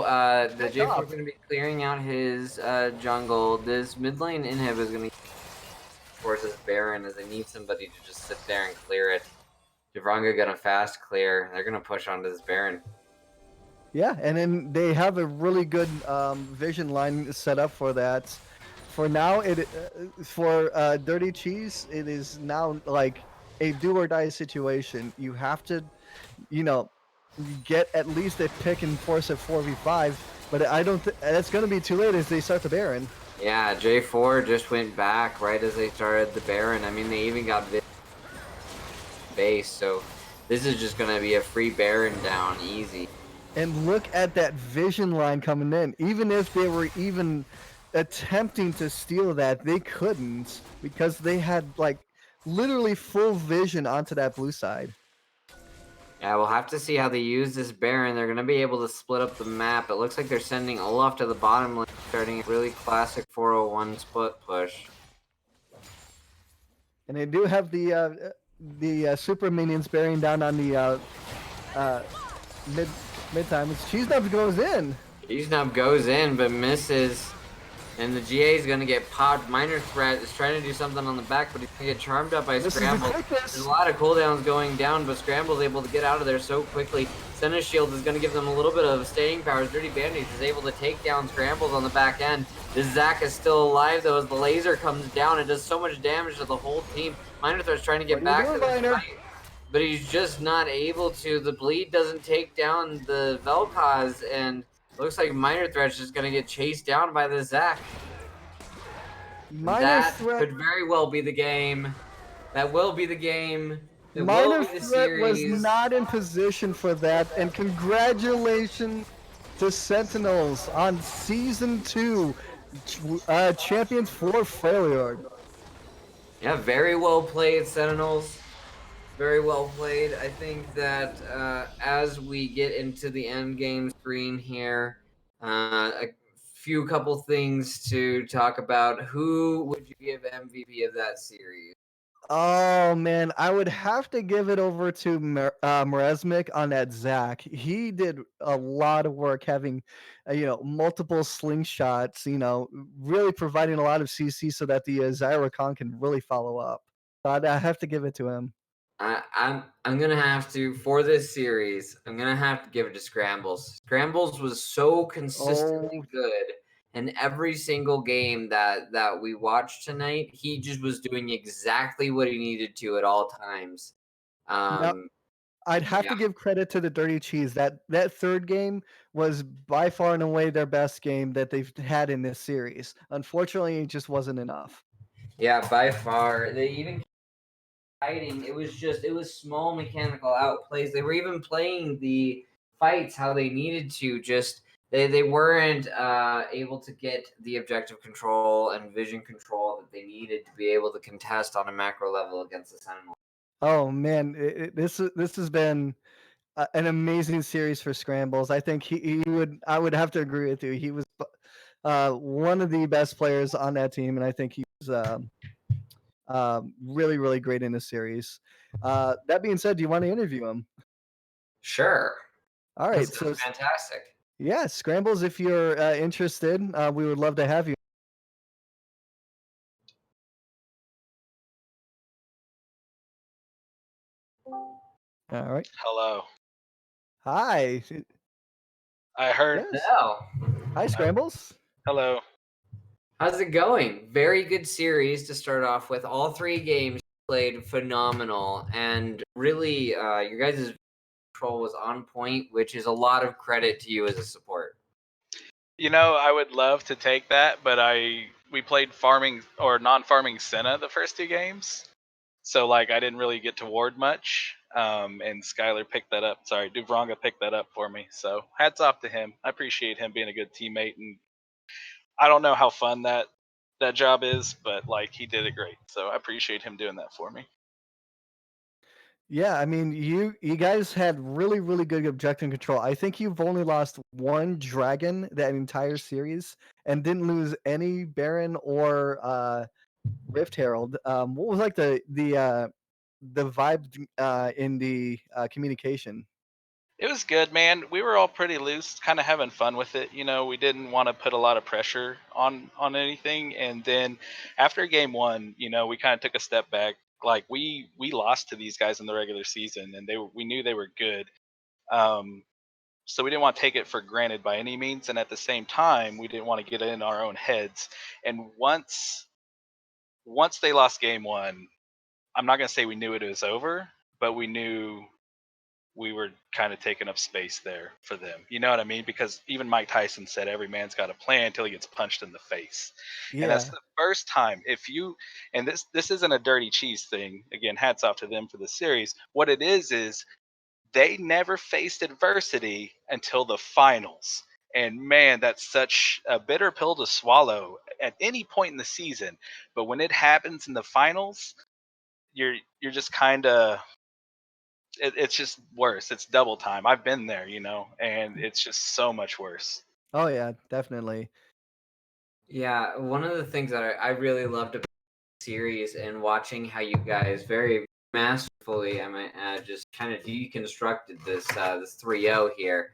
Speaker 2: the
Speaker 3: Zac
Speaker 2: J4
Speaker 3: top.
Speaker 2: is going to be clearing out his jungle. This mid lane inhib is going to force his Baron as they need somebody to just sit there and clear it. Javranga gonna fast clear. They're gonna push onto this Baron.
Speaker 3: Yeah, and then they have a really good vision line set up for that. For now, for Dirty Cheese, it is now like a do or die situation. You have to, you know, get at least a pick and force at 4v5. But I don't. That's going to be too late as they start the Baron.
Speaker 2: Yeah, J4 just went back right as they started the Baron. I mean, they even got base, so this is just gonna be a free Baron down easy.
Speaker 3: And look at that vision line coming in. Even if they were even attempting to steal that, they couldn't because they had like literally full vision onto that blue side.
Speaker 2: Yeah, we'll have to see how they use this Baron. They're gonna be able to split up the map. It looks like they're sending Olaf to the bottom lane, starting a really classic 401 split push.
Speaker 3: And they do have the super minions bearing down on the mid time. Cheese Nub goes in.
Speaker 2: Cheese Nub goes in but misses. And the GA is going to get popped. Minor Threat is trying to do something on the back, but he's going to get charmed up by Scramble. There's a lot of cooldowns going down, but Scramble's able to get out of there so quickly. Senna Shield is going to give them a little bit of staying power. Dirty Bandage is able to take down Scrambles on the back end. This Zac is still alive, though, as the laser comes down. It does so much damage to the whole team. Minor Threat's trying to get back to the fight, but he's just not able to. The bleed doesn't take down the Vel'Koz, and looks like Minor Threat's just going to get chased down by the Zac. That could very well be the game. That will be the game. It
Speaker 3: Minor
Speaker 2: will be the
Speaker 3: Threat was
Speaker 2: series.
Speaker 3: not in position for that, and congratulations to Sentinels on Season 2, champions for Freljord.
Speaker 2: Yeah, very well played, Sentinels. Very well played. I think that as we get into the end game screen here, a couple things to talk about. Who would you give MVP of that series?
Speaker 3: Oh man, I would have to give it over to Mrazmik on that Zac. He did a lot of work having, multiple slingshots. Really providing a lot of CC so that the Zyra Khan can really follow up. So I have to give it to him.
Speaker 2: I'm gonna have to, for this series, I'm gonna have to give it to Scrambles. Scrambles was so consistently good in every single game that we watched tonight. He just was doing exactly what he needed to at all times.
Speaker 3: I'd have to give credit to the Dirty Cheese. That third game was by far and away their best game that they've had in this series. Unfortunately, it just wasn't enough.
Speaker 2: Yeah, by far. They even fighting. It was small mechanical outplays. They were even playing the fights how they needed to. Just they weren't able to get the objective control and vision control that they needed to be able to contest on a macro level against the Sentinels.
Speaker 3: Oh man, this has been an amazing series for Scrambles. I think I would have to agree with you. He was one of the best players on that team, and I think he was really, really great in this series. That being said, do you want to interview him?
Speaker 2: Sure.
Speaker 3: All right,
Speaker 2: so fantastic.
Speaker 3: Yeah, Scrambles, if you're interested, we would love to have you. All right.
Speaker 4: Hello.
Speaker 3: Hi.
Speaker 4: I heard.
Speaker 3: Yes.
Speaker 2: Hello.
Speaker 3: Hi, Scrambles.
Speaker 4: Hello.
Speaker 2: How's it going? Very good series to start off with. All three games played phenomenal, and really, your guys' control was on point, which is a lot of credit to you as a support.
Speaker 4: I would love to take that, but we played farming or non-farming Senna the first two games, so I didn't really get to ward much. And Skylar picked that up. Sorry, Duvranga picked that up for me. So hats off to him. I appreciate him being a good teammate, and I don't know how fun that that job is, but like he did it great. So I appreciate him doing that for me.
Speaker 3: Yeah, I mean, you guys had really, really good objective control. I think you've only lost one dragon that entire series and didn't lose any Baron or Rift Herald. What was like the vibe in the communication?
Speaker 4: It was good, man. We were all pretty loose, kind of having fun with it. You know, we didn't want to put a lot of pressure on anything. And then after game one, you know, we kind of took a step back. Like we lost to these guys in the regular season, and we knew they were good. Um, so we didn't want to take it for granted by any means. And at the same time, we didn't want to get in our own heads. And once they lost game one, I'm not gonna say we knew it was over, but we knew we were kind of taking up space there for them. You know what I mean? Because even Mike Tyson said every man's got a plan until he gets punched in the face. And that's
Speaker 3: Yeah.
Speaker 4: the first time if you and this isn't a dirty cheese thing. Again, hats off to them for the series. What it is they never faced adversity until the finals. And man, that's such a bitter pill to swallow at any point in the season. But when it happens in the finals, you're just kind of it's just worse. It's double time. I've been there, you know, and it's just so much worse.
Speaker 3: Oh yeah, definitely.
Speaker 2: Yeah, one of the things that I really loved about the series and watching how you guys very masterfully, I might add, just kind of deconstructed this 3-0 here,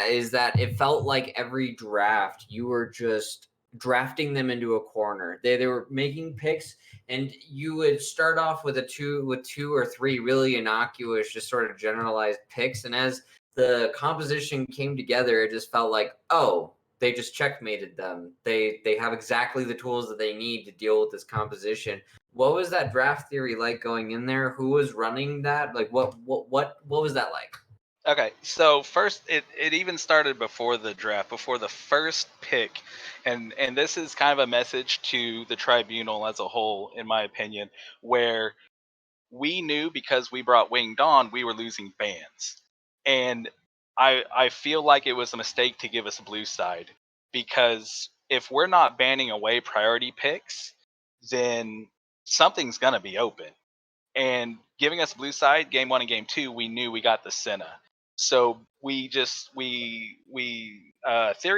Speaker 2: is that it felt like every draft you were just drafting them into a corner. They were making picks, and you would start off with two or three really innocuous, just sort of generalized picks, and as the composition came together, it just felt like, oh, they just checkmated them. They have exactly the tools that they need to deal with this composition. What was that draft theory like going in there? Who was running that? Like what was that like?
Speaker 4: Okay, so first it even started before the draft, before the first pick. And this is kind of a message to the tribunal as a whole, in my opinion, where we knew because we brought Winged On, we were losing bans. And I feel like it was a mistake to give us a blue side because if we're not banning away priority picks, then something's gonna be open. And giving us blue side game one and game two, we knew we got the Senna. So we theory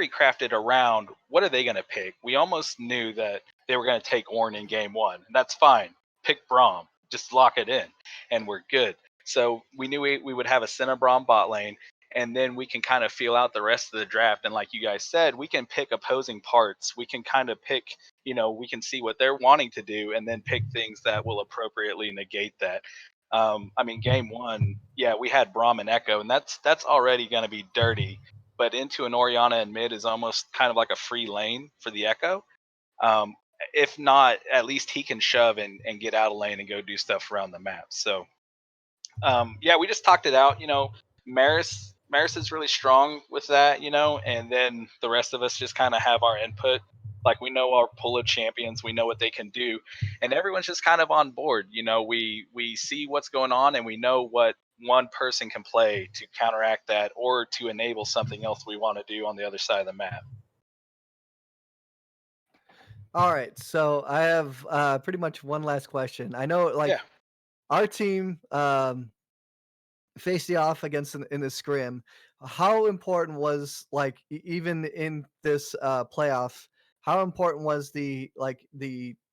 Speaker 4: crafted around what are they going to pick. We almost knew that they were going to take Ornn in game one, and that's fine. Pick Braum, just lock it in, and we're good. So we knew we would have a Senna Braum bot lane, and then we can kind of feel out the rest of the draft. And like you guys said, we can pick opposing parts. We can kind of pick, you know, we can see what they're wanting to do and then pick things that will appropriately negate that. I mean, game one, yeah, we had Braum and Echo, and that's already going to be dirty. But into an Oriana and mid is almost kind of like a free lane for the Echo. Um, if not, at least he can shove and get out of lane and go do stuff around the map. So yeah, we just talked it out. You know, Maris is really strong with that. You know, and then the rest of us just kind of have our input. Like we know our pool of champions, we know what they can do, and everyone's just kind of on board. You know, we see what's going on, and we know what one person can play to counteract that or to enable something else we want to do on the other side of the map.
Speaker 3: All right, so I have pretty much one last question. I know,
Speaker 4: Yeah.
Speaker 3: like, our team faced you off against in the scrim. How important was like even in this playoff? How important was the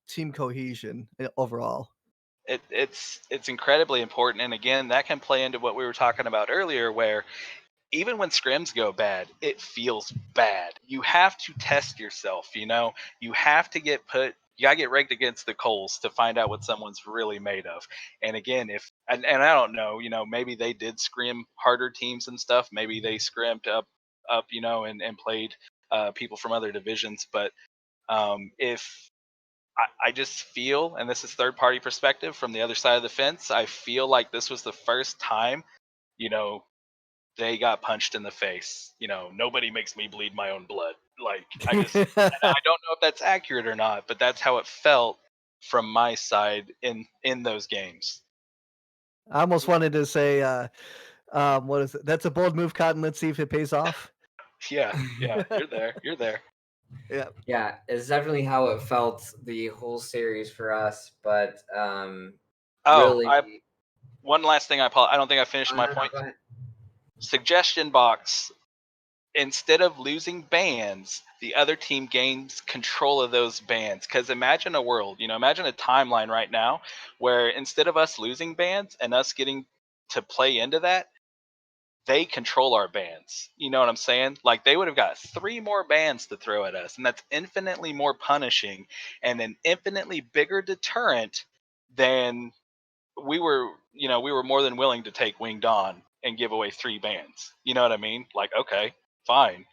Speaker 3: team cohesion overall?
Speaker 4: It's incredibly important, and again, that can play into what we were talking about earlier, where even when scrims go bad, it feels bad. You have to test yourself, you know? You have to you gotta get raked against the coals to find out what someone's really made of. And again, and I don't know, you know, maybe they did scrim harder teams and stuff. Maybe they scrimmed up, you know, and played people from other divisions. But if I just feel, and this is third party perspective from the other side of the fence, I feel like this was the first time, you know, they got punched in the face. You know, nobody makes me bleed my own blood. Like I don't know if that's accurate or not, but that's how it felt from my side in those games.
Speaker 3: I almost wanted to say, what is it? That's a bold move, Cotton. Let's see if it pays off.
Speaker 4: Yeah, yeah, you're there. You're there.
Speaker 3: Yeah.
Speaker 2: Yeah, it's definitely how it felt the whole series for us. But really,
Speaker 4: one last thing. I don't think I finished my
Speaker 2: no,
Speaker 4: point.
Speaker 2: go ahead.
Speaker 4: Suggestion box. Instead of losing bans, the other team gains control of those bans. Because imagine a world, imagine a timeline right now where instead of us losing bans and us getting to play into that, they control our bans. You know what I'm saying? Like they would have got 3 more bans to throw at us, and that's infinitely more punishing and an infinitely bigger deterrent than we were more than willing to take Winged On and give away 3 bans. You know what I mean? Like, okay, fine.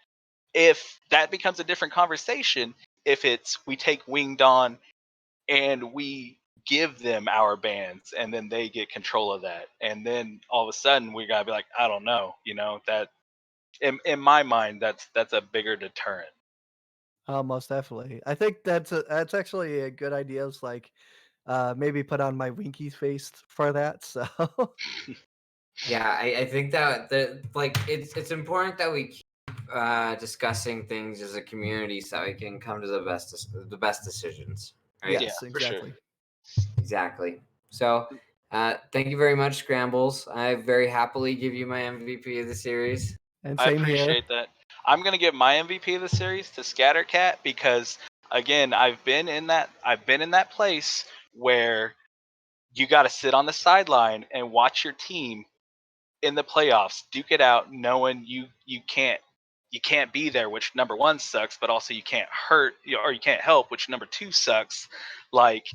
Speaker 4: If that becomes a different conversation, if it's we take Winged On and we give them our bans and then they get control of that, and then all of a sudden we gotta be like, I don't know, that in my mind that's a bigger deterrent.
Speaker 3: Most definitely. I think that's actually a good idea. Is like maybe put on my Winky face for that. So
Speaker 2: Yeah, I think that it's important that we keep discussing things as a community so we can come to the best decisions. Right?
Speaker 4: Yeah,
Speaker 3: yes,
Speaker 4: for sure.
Speaker 3: exactly.
Speaker 2: Exactly. So, thank you very much, Scrambles. I very happily give you my MVP of the series.
Speaker 3: And
Speaker 4: I
Speaker 3: same here.
Speaker 4: appreciate that. I'm gonna give my MVP of the series to Scattercat because again, I've been in that place where you got to sit on the sideline and watch your team in the playoffs duke it out, knowing you can't be there, which number one sucks, but also you can't hurt or you can't help, which number two sucks. Like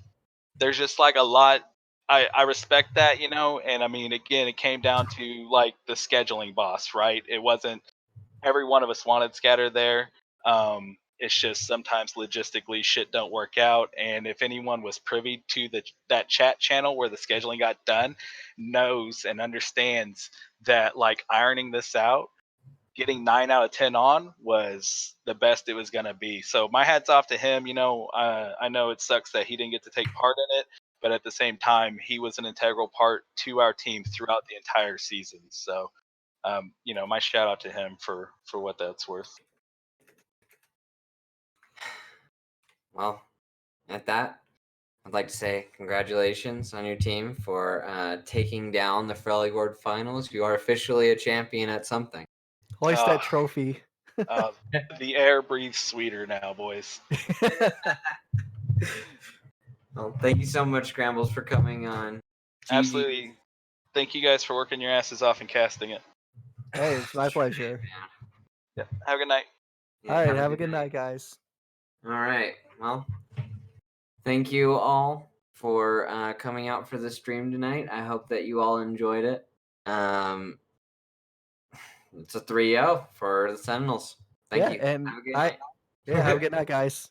Speaker 4: there's just like a lot. I respect that, and I mean, again, it came down to like the scheduling boss, right? It wasn't every one of us wanted Scatter there. It's just sometimes logistically shit don't work out, and if anyone was privy to that chat channel where the scheduling got done, knows and understands that like ironing this out, getting 9 out of 10 on was the best it was gonna be. So my hats off to him. I know it sucks that he didn't get to take part in it, but at the same time, he was an integral part to our team throughout the entire season. So my shout out to him for what that's worth.
Speaker 2: Well, at that, I'd like to say congratulations on your team for taking down the Freljord finals. You are officially a champion at something.
Speaker 3: Hoist
Speaker 4: Uh,
Speaker 3: that trophy.
Speaker 4: uh, the air breathes sweeter now, boys.
Speaker 2: Well, thank you so much, Scrambles, for coming on.
Speaker 4: Absolutely. Thank you guys for working your asses off and casting it.
Speaker 3: Hey, it's my pleasure.
Speaker 4: Yeah. Have a good night.
Speaker 3: All right, have a good night, guys.
Speaker 2: All right. Well, thank you all for coming out for the stream tonight. I hope that you all enjoyed it. It's a 3-0 for the Sentinels. Thank you.
Speaker 3: And
Speaker 2: Have a good night.
Speaker 3: have a good night, guys.